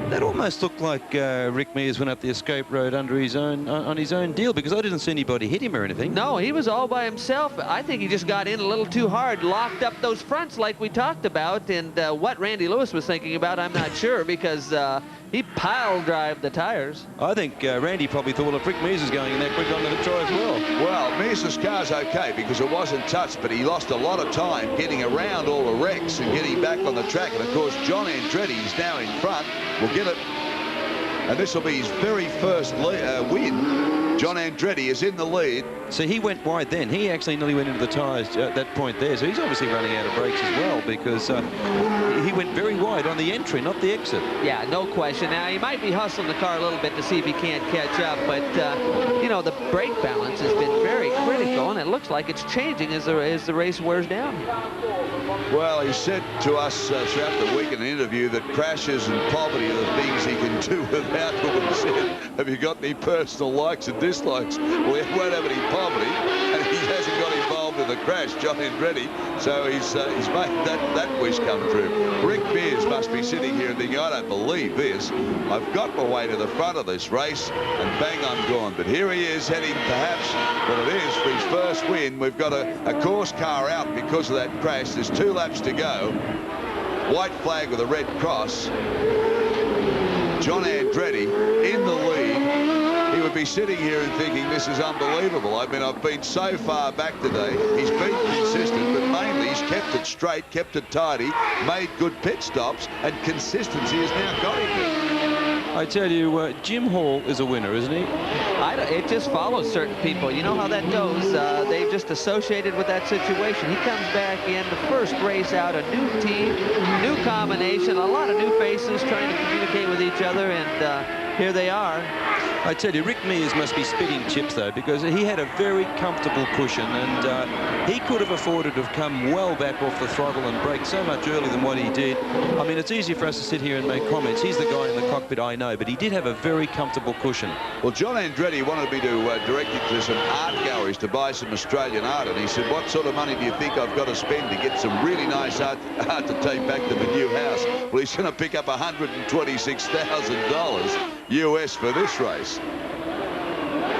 That almost looked like Rick Mears went up the escape road under his own on his own deal, because I didn't see anybody hit him or anything. No, he was all by himself. I think he just got in a little too hard, locked up those fronts like we talked about, and what Randy Lewis was thinking about, I'm not sure, because he pile-drived the tires. I think Randy probably thought, well, if Rick Mears is going in that quick, I'm going to try as well. Well, Mears' car's okay because it wasn't touched, but he lost a lot of time getting around all the wrecks and getting back on the track. And, of course, John Andretti is now in front. We'll get it. And this will be his very first win. John Andretti is in the lead. So he went wide then. He actually nearly went into the tyres at that point there. So he's obviously running out of brakes as well, because he went very wide on the entry, not the exit. Yeah, no question. Now, he might be hustling the car a little bit to see if he can't catch up, but, you know, the brake balance has been very critical, and it looks like it's changing as the race wears down. Well, he said to us throughout the week in an interview that crashes and poverty are the things he can do without. He said, have you got any personal likes and dislikes? Well, he won't have any poverty, and he hasn't got involved in the crash, John Andretti, so he's made that wish come true. Rick Mears must be sitting here and thinking, I don't believe this. I've got my way to the front of this race, and bang, I'm gone. But here he is heading perhaps, well, it is for his first win. We've got a course car out because of that crash. There's 2 laps to go. White flag with a red cross. John Andretti in the lead. He would be sitting here and thinking, this is unbelievable. I mean, I've been so far back today. He's been consistent, but mainly he's kept it straight, kept it tidy, made good pit stops, and consistency has now got him there. I tell you, Jim Hall is a winner, isn't he? It just follows certain people. You know how that goes. They've just associated with that situation. He comes back in the first race out, a new team, new combination, a lot of new faces trying to communicate with each other, and here they are. I tell you, Rick Mears must be spitting chips, though, because he had a very comfortable cushion, and he could have afforded to have come well back off the throttle and brake so much earlier than what he did. I mean, it's easy for us to sit here and make comments. He's the guy in the cockpit, I know, but he did have a very comfortable cushion. Well, John Andretti wanted me to direct him to some art galleries to buy some Australian art, and he said, what sort of money do you think I've got to spend to get some really nice art to take back to the new house? Well, he's going to pick up $126,000 US for this race.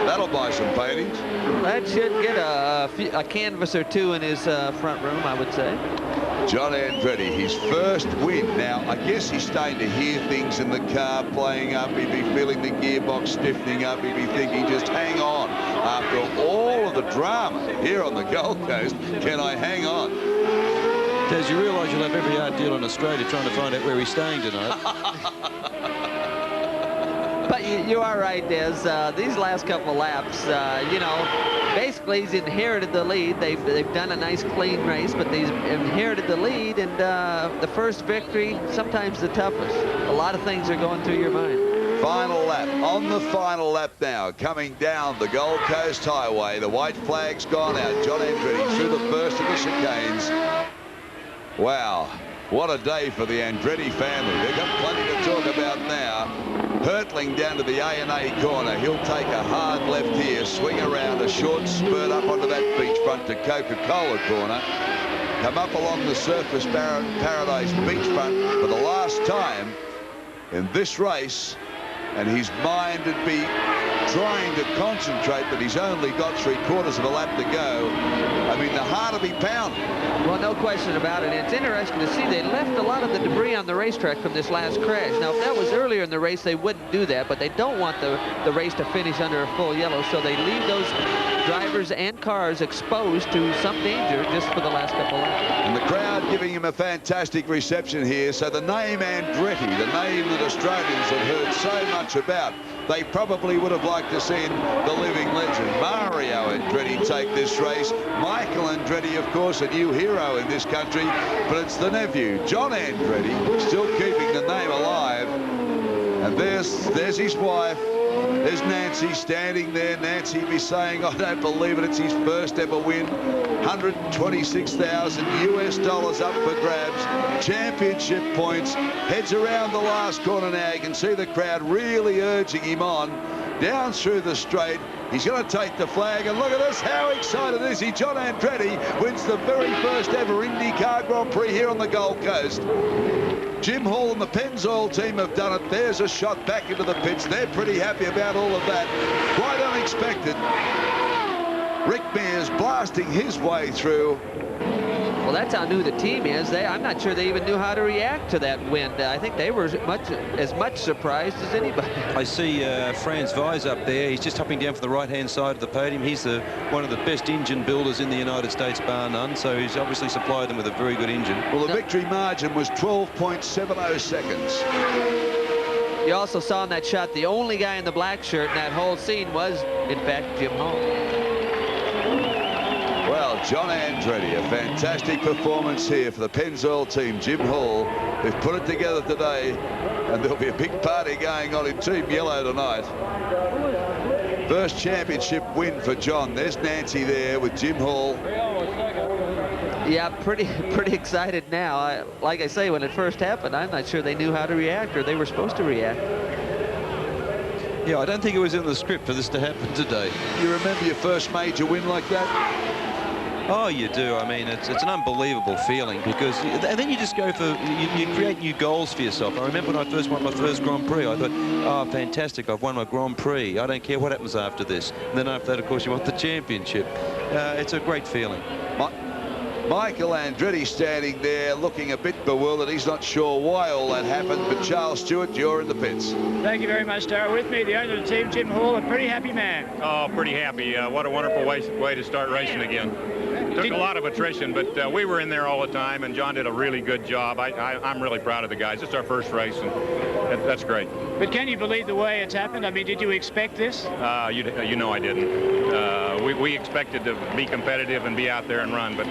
That'll buy some paintings. That should get a canvas or two in his front room, I would say. John Andretti, his first win. Now, I guess he's starting to hear things in the car playing up. He'd be feeling the gearbox stiffening up. He'd be thinking, just hang on. After all of the drama here on the Gold Coast, can I hang on? Des, you realise you'll have every art deal in Australia trying to find out where he's staying tonight. But you are right, Des. These last couple of laps, you know, basically he's inherited the lead. They've done a nice clean race, but they've inherited the lead, and the first victory, sometimes the toughest. A lot of things are going through your mind. Final lap, on the final lap now, coming down the Gold Coast Highway. The white flag's gone out. John Andretti through the first of the chicanes. Wow, what a day for the Andretti family. They've got plenty to talk about now. Hurtling down to the A&A corner. He'll take a hard left here, swing around a short spurt up onto that beachfront to Coca-Cola corner. Come up along the Surfers Paradise beachfront for the last time in this race, and his mind would be trying to concentrate, but he's only got 3/4 of a lap to go. I mean, the heart will be pounding. Well, no question about it. It's interesting to see they left a lot of the debris on the racetrack from this last crash. Now, if that was earlier in the race, they wouldn't do that, but they don't want the race to finish under a full yellow, so they leave those drivers and cars exposed to some danger just for the last couple laps. And the crowd giving him a fantastic reception here. So the name Andretti, the name that Australians have heard so much about, they probably would have liked to see the living legend Mario Andretti take this race. Michael Andretti, of course, a new hero in this country, but it's the nephew, John Andretti, still keeping the name alive. And there's his wife. There's Nancy standing there. Nancy be saying, I don't believe it, it's his first ever win. $126,000 US up for grabs. Championship points. Heads around the last corner now. You can see the crowd really urging him on. Down through the straight. He's going to take the flag, and look at this. How excited is he? John Andretti wins the very first ever IndyCar Grand Prix here on the Gold Coast. Jim Hall and the Pennzoil team have done it. There's a shot back into the pits. They're pretty happy about all of that. Quite unexpected. Rick Mears blasting his way through. Well, that's how new the team is. I'm not sure they even knew how to react to that wind. I think they were as much surprised as anybody. I see Franz Weiss up there. He's just hopping down from the right-hand side of the podium. He's one of the best engine builders in the United States, bar none, so he's obviously supplied them with a very good engine. Well, the victory margin was 12.70 seconds. You also saw in that shot the only guy in the black shirt in that whole scene was, in fact, Jim Hall. Well, John Andretti, a fantastic performance here for the Pennzoil team. Jim Hall, they've put it together today, and there'll be a big party going on in Team Yellow tonight. First championship win for John. There's Nancy there with Jim Hall. Yeah, pretty excited now. Like I say, when it first happened, I'm not sure they knew how to react, or they were supposed to react. Yeah, I don't think it was in the script for this to happen today. You remember your first major win like that? Oh, you do. I mean, it's an unbelievable feeling, because and then you just go for, you create new goals for yourself. I remember when I first won my first Grand Prix, I thought, oh, fantastic, I've won my Grand Prix. I don't care what happens after this. And then after that, of course, you want the championship. It's a great feeling. Michael Andretti standing there looking a bit bewildered. He's not sure why all that happened, but Charles Stewart, you're in the pits. Thank you very much, Darrell. With me, the owner of the team, Jim Hall, a pretty happy man. Oh, pretty happy. What a wonderful way to start racing again. Took a lot of attrition, but we were in there all the time, and John did a really good job. I'm really proud of the guys. It's our first race, and that's great. But can you believe the way it's happened? I mean, did you expect this? You know I didn't. we expected to be competitive and be out there and run, but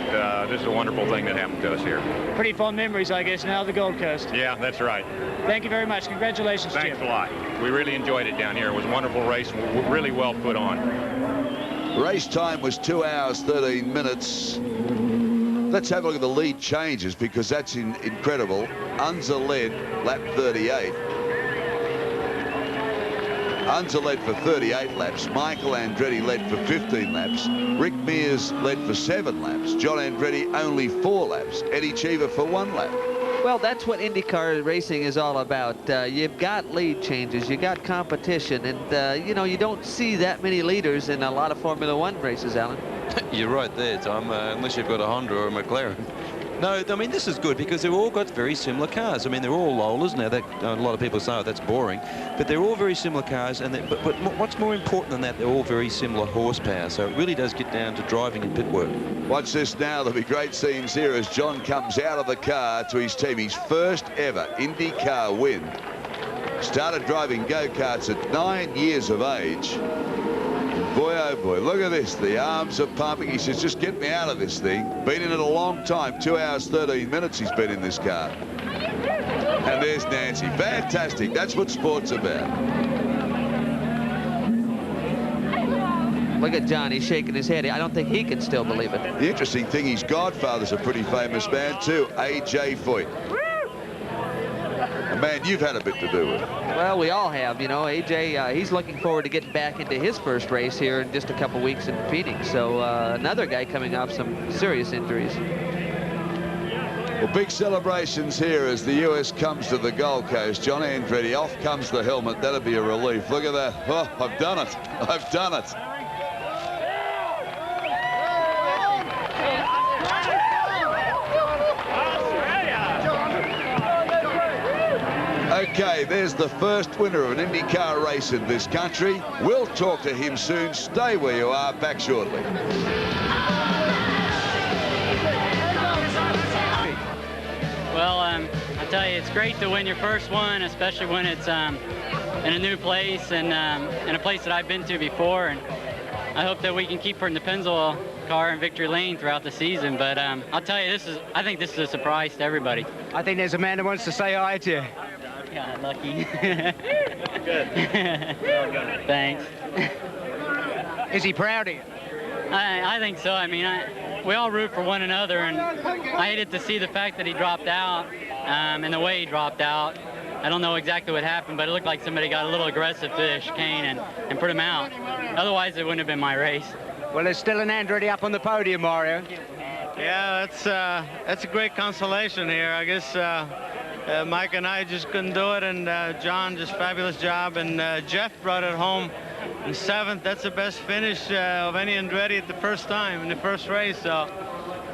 this is a wonderful thing that happened to us here. Pretty fond memories, I guess, now of the Gold Coast. Yeah, that's right. Thank you very much. Congratulations, Thanks Jim. a lot. We really enjoyed it down here. It was a wonderful race, really well put on. Race time was 2 hours, 13 minutes. Let's have a look at the lead changes, because that's incredible. Unser led lap 38. Unser led for 38 laps. Michael Andretti led for 15 laps. Rick Mears led for 7 laps. John Andretti only 4 laps. Eddie Cheever for 1 lap. Well, that's what IndyCar racing is all about. You've got lead changes, you got competition, and you know, you don't see that many leaders in a lot of Formula One races, Alan. You're right there, Tom, unless you've got a Honda or a McLaren. No, I mean, this is good because they've all got very similar cars. I mean, they're all Lolas. Now, a lot of people say, oh, that's boring. But they're all very similar cars. And but what's more important than that, they're all very similar horsepower. So it really does get down to driving and pit work. Watch this now. There'll be great scenes here as John comes out of the car to his team. His first ever IndyCar win. Started driving go-karts at 9 years of age. Boy, oh boy, look at this. The arms are pumping. He says, just get me out of this thing. Been in it a long time. 2 hours, 13 minutes he's been in this car. And there's Nancy. Fantastic. That's what sport's about. Look at John. He's shaking his head. I don't think he can still believe it. The interesting thing, his godfather's a pretty famous man, too. A.J. Foyt. A man you've had a bit to do with. Well, we all have, you know. AJ, he's looking forward to getting back into his first race here in just a couple weeks in Phoenix. So another guy coming off some serious injuries. Well, big celebrations here as the US comes to the Gold Coast. John Andretti, off comes the helmet. That'll be a relief. Look at that. Oh, I've done it. I've done it. Okay, there's the first winner of an IndyCar race in this country. We'll talk to him soon. Stay where you are. Back shortly. Well, I tell you, it's great to win your first one, especially when it's in a new place and in a place that I've been to before. And I hope that we can keep putting the Pennzoil car in victory lane throughout the season. But I'll tell you, I think this is a surprise to everybody. I think there's a man that wants to say hi to you. Yeah, lucky. Good. Thanks. Is he proud of you? I think so. I mean, we all root for one another, and I hated to see the fact that he dropped out and the way he dropped out. I don't know exactly what happened, but it looked like somebody got a little aggressive to the chicane and put him out. Otherwise, it wouldn't have been my race. Well, there's still an Andretti up on the podium, Mario. Yeah, that's a great consolation here. I guess Mike and I just couldn't do it, and John, just fabulous job, and Jeff brought it home in 7th. That's the best finish of any Andretti at the first time in the first race. So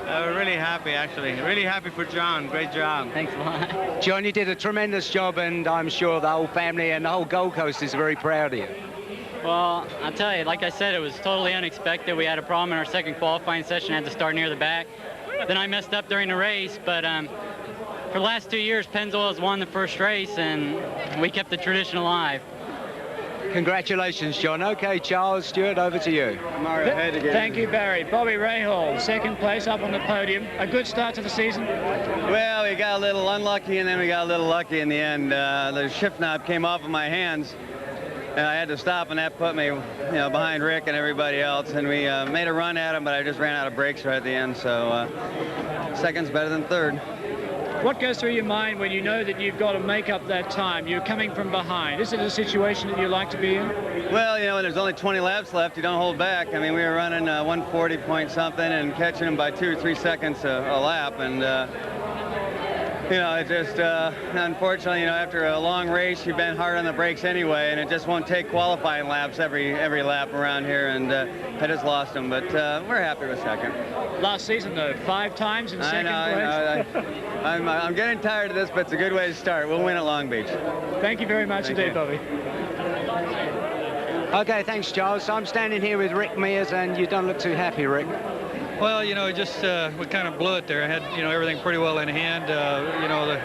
we're really happy, actually. Really happy for John. Great job. Thanks a lot. John, you did a tremendous job, and I'm sure the whole family and the whole Gold Coast is very proud of you. Well, I'll tell you, like I said, it was totally unexpected. We had a problem in our second qualifying session, had to start near the back. Then I messed up during the race, but for the last 2 years, Pennzoil has won the first race, and we kept the tradition alive. Congratulations, John. Okay, Charles, Stuart, over to you. Mario, ahead again. Thank you, Barry. Bobby Rahal, second place up on the podium. A good start to the season? Well, we got a little unlucky, and then we got a little lucky in the end. The shift knob came off of my hands, and I had to stop, and that put me, behind Rick and everybody else. And we made a run at him, but I just ran out of brakes right at the end. So second's better than third. What goes through your mind when you know that you've got to make up that time? You're coming from behind. Is it a situation that you like to be in? Well, when there's only 20 laps left, you don't hold back. I mean, we were running 140 point something and catching them by 2 or 3 seconds a lap. And, it just, unfortunately, after a long race, you've been hard on the brakes anyway, and it just won't take qualifying laps every lap around here, and I just lost them. But we're happy with second. Last season, though, 5 times in second place. I know. I'm getting tired of this, but it's a good way to start. We'll win at Long Beach. Thank you very much indeed, Bobby. Okay, thanks, Charles. So I'm standing here with Rick Mears, and you don't look too happy, Rick. Well, just we kind of blew it there. I had, everything pretty well in hand. The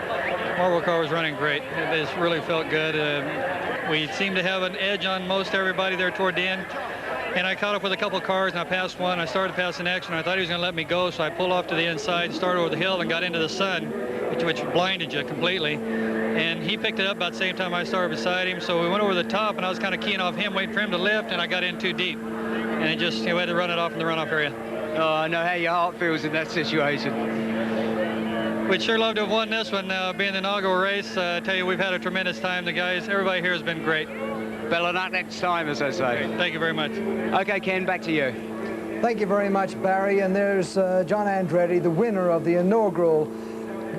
Marble car was running great. It just really felt good. We seemed to have an edge on most everybody there toward the end. and I caught up with a couple of cars, and I passed one. I started to pass the next one. I thought he was going to let me go, so I pulled off to the inside, started over the hill, and got into the sun, which blinded you completely. And he picked it up about the same time I started beside him, so we went over the top, and I was kind of keying off him, waiting for him to lift, and I got in too deep. And it just, we had to run it off in the runoff area. Oh, I know how your heart feels in that situation. We'd sure love to have won this one, being the inaugural race. I tell you, we've had a tremendous time. The guys, everybody here has been great. Better luck next time, as I say. Thank you very much. Okay, Ken, back to you. Thank you very much, Barry. And there's John Andretti, the winner of the inaugural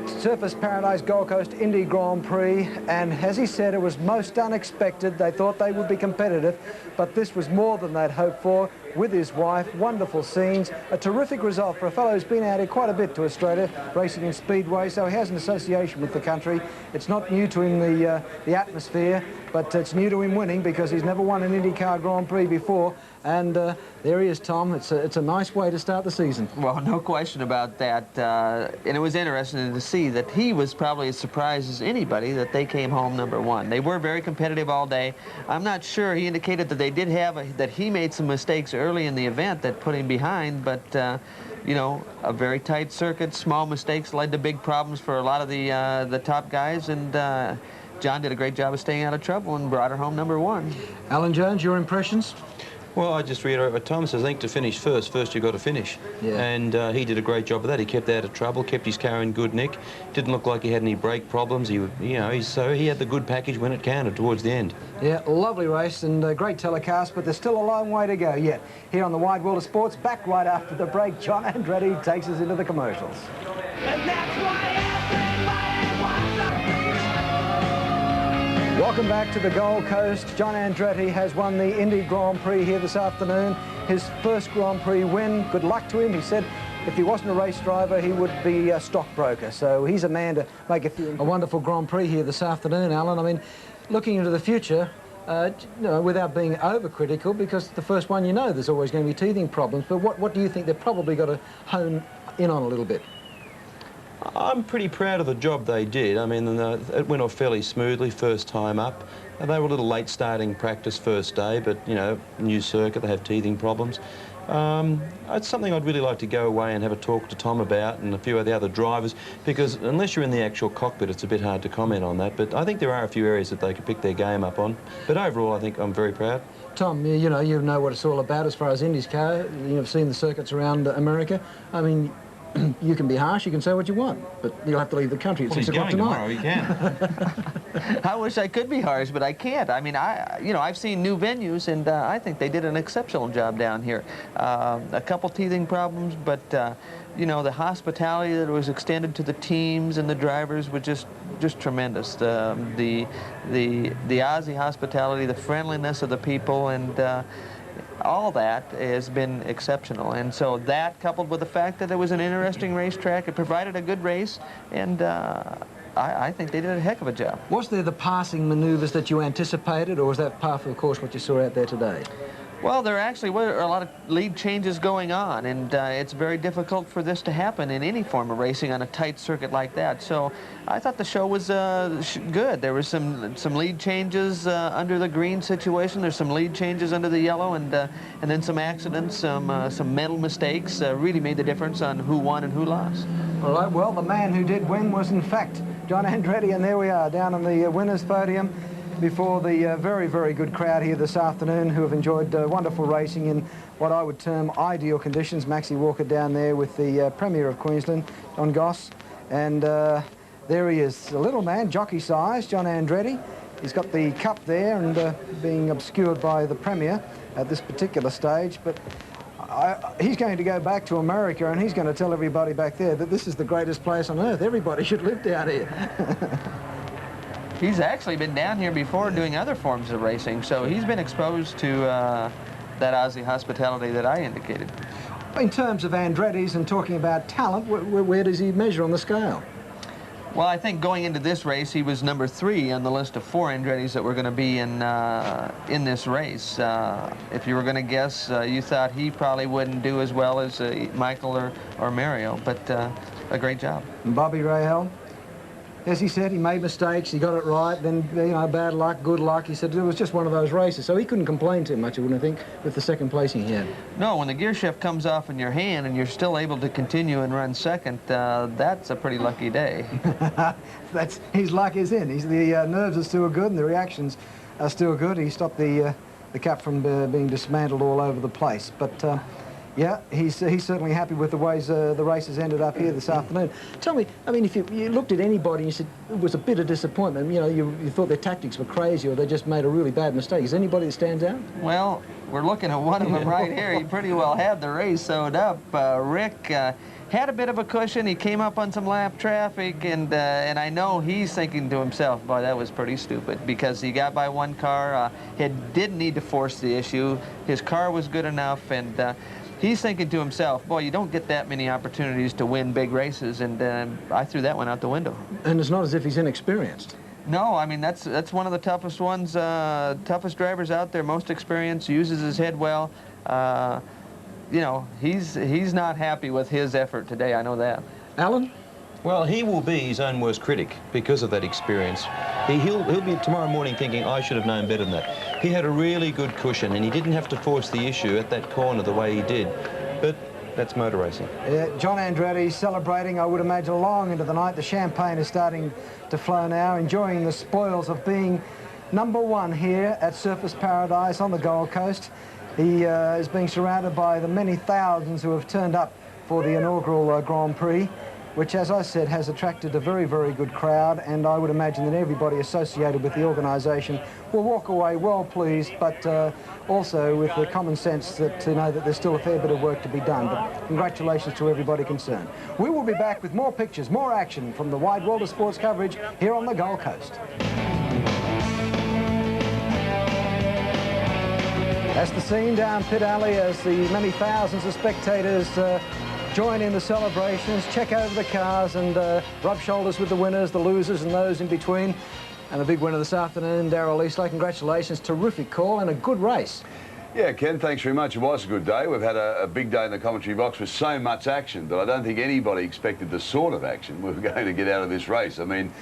Surfers Paradise Gold Coast Indy Grand Prix. And as he said, it was most unexpected. They thought they would be competitive, but this was more than they'd hoped for. With his wife, wonderful scenes, a terrific result for a fellow who's been out here quite a bit to Australia, racing in Speedway, so he has an association with the country. It's not new to him, the atmosphere, but it's new to him winning because he's never won an IndyCar Grand Prix before. And there he is, Tom. It's a nice way to start the season. Well, no question about that. And it was interesting to see that he was probably as surprised as anybody that they came home #1. They were very competitive all day. I'm not sure. He indicated that they did have that he made some mistakes early in the event that put him behind, but you know, a very tight circuit, small mistakes led to big problems for a lot of the top guys, and John did a great job of staying out of trouble and brought her home #1. Alan Jones, your impressions? Well, I just reiterate what Tom says. I think to finish first you've got to finish. Yeah. And he did a great job of that. He kept out of trouble, kept his car in good nick. Didn't look like he had any brake problems. He had the good package when it counted towards the end. Yeah, lovely race and a great telecast, but there's still a long way to go yet. Here on the Wide World of Sports, back right after the break, John Andretti takes us into the commercials. And that's why welcome back to the Gold Coast. John Andretti has won the Indy Grand Prix here this afternoon. His first Grand Prix win. Good luck to him. He said if he wasn't a race driver, he would be a stockbroker. So he's a man to make a wonderful Grand Prix here this afternoon, Alan. I mean, looking into the future, you know, without being overcritical, because the first one, you know, there's always going to be teething problems. But what do you think they've probably got to hone in on a little bit? I'm pretty proud of the job they did. I mean, it went off fairly smoothly first time up. They were a little late starting practice first day, but, you know, new circuit, they have teething problems. It's something I'd really like to go away and have a talk to Tom about and a few of the other drivers, because unless you're in the actual cockpit, it's a bit hard to comment on that. But I think there are a few areas that they could pick their game up on. But overall, I think I'm very proud. Tom, you know what it's all about as far as IndyCar. You've seen the circuits around America. I mean, you can be harsh, you can say what you want, but you'll have to leave the country at 6 o'clock tonight. He can. I wish I could be harsh, but I can't. I mean, I've seen new venues, and I think they did an exceptional job down here. A couple teething problems, but you know, the hospitality that was extended to the teams and the drivers was just tremendous. The Aussie hospitality, the friendliness of the people, and all that has been exceptional. And so that, coupled with the fact that it was an interesting racetrack, it provided a good race, and I think they did a heck of a job. Was there the passing manoeuvres that you anticipated, or was that par for the course what you saw out there today? Well, there actually were a lot of lead changes going on, and it's very difficult for this to happen in any form of racing on a tight circuit like that. So I thought the show was good. There were some lead changes under the green situation. There's some lead changes under the yellow, and then some accidents, some mental mistakes really made the difference on who won and who lost. All right, well, the man who did win was, in fact, John Andretti, and there we are down on the winner's podium before the very, very good crowd here this afternoon who have enjoyed wonderful racing in what I would term ideal conditions. Maxie Walker down there with the Premier of Queensland, John Goss, and there he is, a little man, jockey size, John Andretti. He's got the cup there and being obscured by the Premier at this particular stage, but he's going to go back to America and he's going to tell everybody back there that this is the greatest place on earth. Everybody should live down here. He's actually been down here before doing other forms of racing, so he's been exposed to that Aussie hospitality that I indicated. In terms of Andretti's and talking about talent, where does he measure on the scale? Well, I think going into this race, he was number 3 on the list of 4 Andretti's that were going to be in this race. If you were going to guess, you thought he probably wouldn't do as well as Michael or Mario, but a great job. And Bobby Rahal? as he said, he made mistakes, he got it right, then, you know, bad luck, good luck. He said it was just one of those races, so he couldn't complain too much, I wouldn't think, with the second placing he had. No, when the gear shift comes off in your hand and you're still able to continue and run second, that's a pretty lucky day. That's his luck is in. The nerves are still good and the reactions are still good. He stopped the cap from being dismantled all over the place. But yeah, he's certainly happy with the ways the races ended up here this afternoon. Tell me, I mean, if you looked at anybody and you said it was a bit of disappointment, you know, you thought their tactics were crazy or they just made a really bad mistake. Is there anybody that stands out? Well, we're looking at one of them right here. He pretty well had the race sewed up. Rick had a bit of a cushion. He came up on some lap traffic, and I know he's thinking to himself, boy, that was pretty stupid, because he got by one car. He didn't need to force the issue. His car was good enough, and he's thinking to himself, boy, you don't get that many opportunities to win big races, and I threw that one out the window. And it's not as if he's inexperienced. No, I mean, that's one of the toughest ones, toughest drivers out there, most experienced, uses his head well. You know, he's not happy with his effort today, I know that. Alan? Well, he will be his own worst critic because of that experience. He'll be tomorrow morning thinking, I should have known better than that. He had a really good cushion and he didn't have to force the issue at that corner the way he did. But that's motor racing. John Andretti celebrating, I would imagine, long into the night. The champagne is starting to flow now, enjoying the spoils of being #1 here at Surfers Paradise on the Gold Coast. He is being surrounded by the many thousands who have turned up for the inaugural Grand Prix, which, as I said, has attracted a very, very good crowd, and I would imagine that everybody associated with the organisation will walk away well pleased, but also with the common sense that to know that there's still a fair bit of work to be done. But congratulations to everybody concerned. We will be back with more pictures, more action from the wide world of sports coverage here on the Gold Coast. That's the scene down Pit Alley as the many thousands of spectators join in the celebrations, check over the cars and rub shoulders with the winners, the losers and those in between. And the big winner this afternoon, Darrell Eastlake, congratulations, terrific call and a good race. Yeah, Ken, thanks very much. It was a good day. We've had a big day in the commentary box with so much action, but I don't think anybody expected the sort of action we were going to get out of this race. I mean,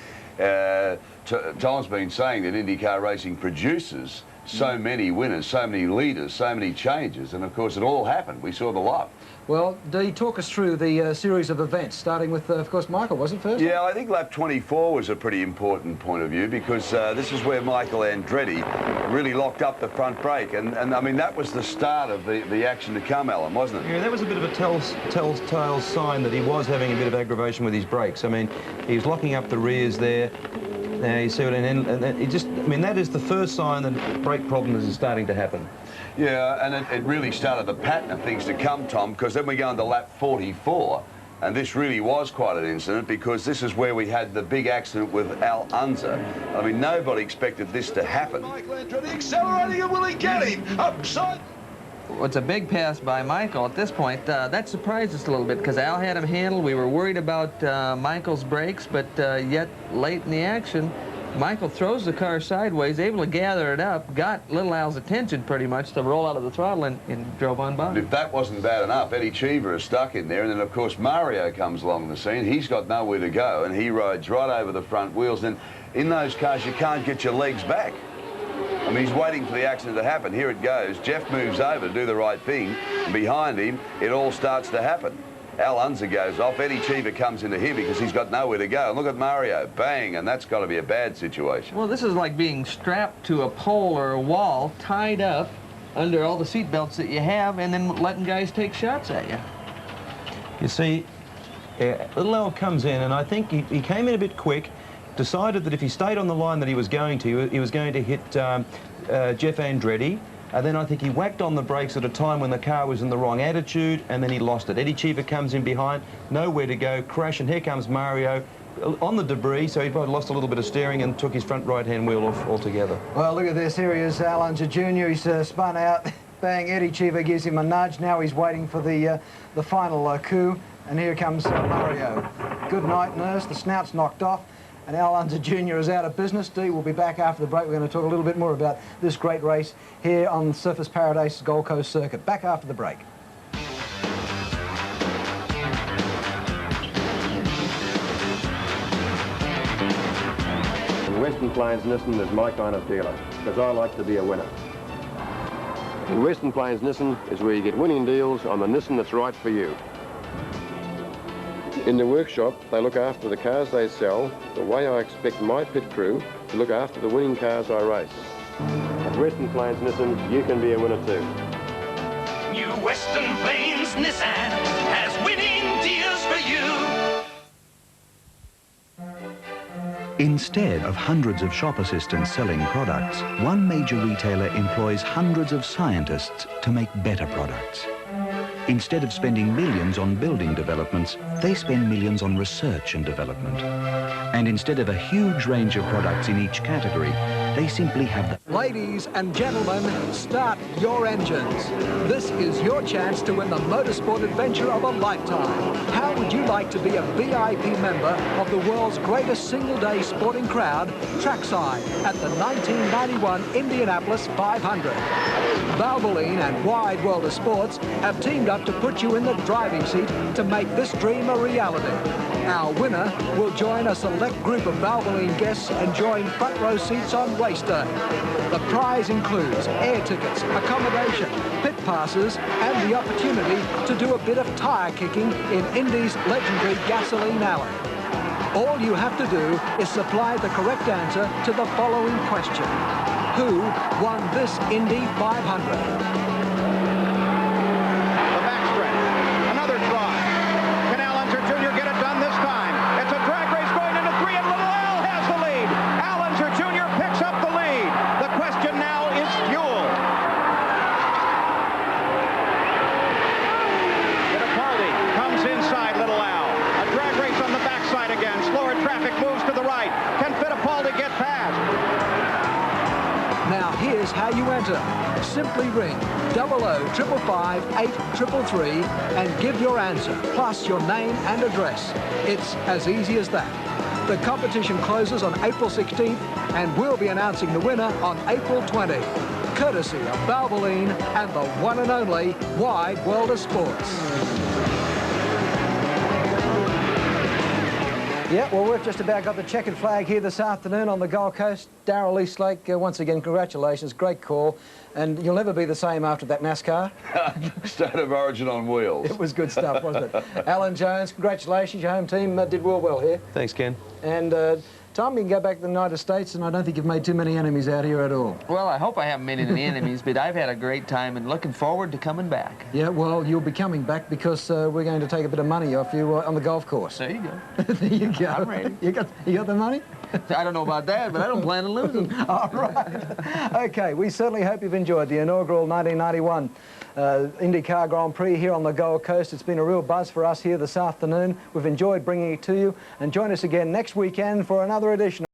Tom's been saying that IndyCar racing produces so many winners, so many leaders, so many changes, and of course it all happened. We saw the lot. Well, Dee, talk us through the series of events, starting with, of course, Michael, wasn't first? Yeah, I think lap 24 was a pretty important point of view because this is where Michael Andretti really locked up the front brake, and I mean, that was the start of the action to come, Alan, wasn't it? Yeah, that was a bit of a telltale sign that he was having a bit of aggravation with his brakes. I mean, he was locking up the rears there. Now you see what, and it just, I mean, that is the first sign that brake problems is starting to happen. Yeah, and it really started the pattern of things to come, Tom, because then we go into lap 44, and this really was quite an incident because this is where we had the big accident with Al Unser. I mean, nobody expected this to happen. Michael Andretti accelerating, and will he get him? Upside. Well, it's a big pass by Michael at this point. That surprised us a little bit because Al had him handled. We were worried about Michael's brakes, but yet late in the action, Michael throws the car sideways, able to gather it up, got little Al's attention pretty much to roll out of the throttle and drove on by. If that wasn't bad enough, Eddie Cheever is stuck in there, and then of course Mario comes along the scene. He's got nowhere to go, and he rides right over the front wheels. And in those cars, you can't get your legs back. I mean, he's waiting for the accident to happen. Here it goes. Jeff moves over to do the right thing. And behind him, it all starts to happen. Al Unser goes off. Eddie Cheever comes into here because he's got nowhere to go. And look at Mario. Bang. And that's got to be a bad situation. Well, this is like being strapped to a pole or a wall, tied up under all the seat belts that you have, and then letting guys take shots at you. You see, little Al comes in, and I think he came in a bit quick, decided that if he stayed on the line that he was going to hit Jeff Andretti, and then I think he whacked on the brakes at a time when the car was in the wrong attitude, and then he lost it. Eddie Cheever comes in behind, nowhere to go, crash, and here comes Mario on the debris, so he probably lost a little bit of steering and took his front right-hand wheel off altogether. Well, look at this. Here he is, Al Unser Jr. He's spun out. Bang, Eddie Cheever gives him a nudge. Now he's waiting for the final coup, and here comes Mario. Good night, nurse. The snout's knocked off. And Al Unser Jr. is out of business. Dee will be back after the break. We're going to talk a little bit more about this great race here on Surfers Paradise Gold Coast Circuit. Back after the break. Western Plains Nissan is my kind of dealer, because I like to be a winner. And Western Plains Nissan is where you get winning deals on the Nissan that's right for you. In the workshop, they look after the cars they sell the way I expect my pit crew to look after the winning cars I race. At Western Plains Nissan, you can be a winner too. New Western Plains Nissan has winning deals for you. Instead of hundreds of shop assistants selling products, one major retailer employs hundreds of scientists to make better products. Instead of spending millions on building developments, they spend millions on research and development. And instead of a huge range of products in each category, they simply have the... Ladies and gentlemen, start your engines. This is your chance to win the motorsport adventure of a lifetime. How would you like to be a VIP member of the world's greatest single-day sporting crowd, trackside, at the 1991 Indianapolis 500? Valvoline and Wide World of Sports have teamed up to put you in the driving seat to make this dream a reality. Our winner will join a select group of Valvoline guests enjoying front row seats on race day. The prize includes air tickets, accommodation, pit passes, and the opportunity to do a bit of tyre kicking in Indy's legendary gasoline alley. All you have to do is supply the correct answer to the following question. Who won this Indy 500? Here's how you enter. Simply ring 00555833 and give your answer, plus your name and address. It's as easy as that. The competition closes on April 16th and we'll be announcing the winner on April 20, courtesy of Valvoline and the one and only Wide World of Sports. Yeah, well, we've just about got the checkered flag here this afternoon on the Gold Coast. Darrell Eastlake, once again, congratulations, great call. And you'll never be the same after that NASCAR. State of Origin on wheels. It was good stuff, wasn't it? Alan Jones, congratulations, your home team did well here. Thanks, Ken. And Tom, you can go back to the United States, and I don't think you've made too many enemies out here at all. Well, I hope I haven't made any enemies, but I've had a great time and looking forward to coming back. Yeah, well, you'll be coming back because we're going to take a bit of money off you on the golf course. There you go. There you go. I'm ready. You got the money? I don't know about that, but I don't plan on losing. All right. Okay, we certainly hope you've enjoyed the inaugural 1991 IndyCar Grand Prix here on the Gold Coast. It's been a real buzz for us here this afternoon. We've enjoyed bringing it to you. And join us again next weekend for another edition.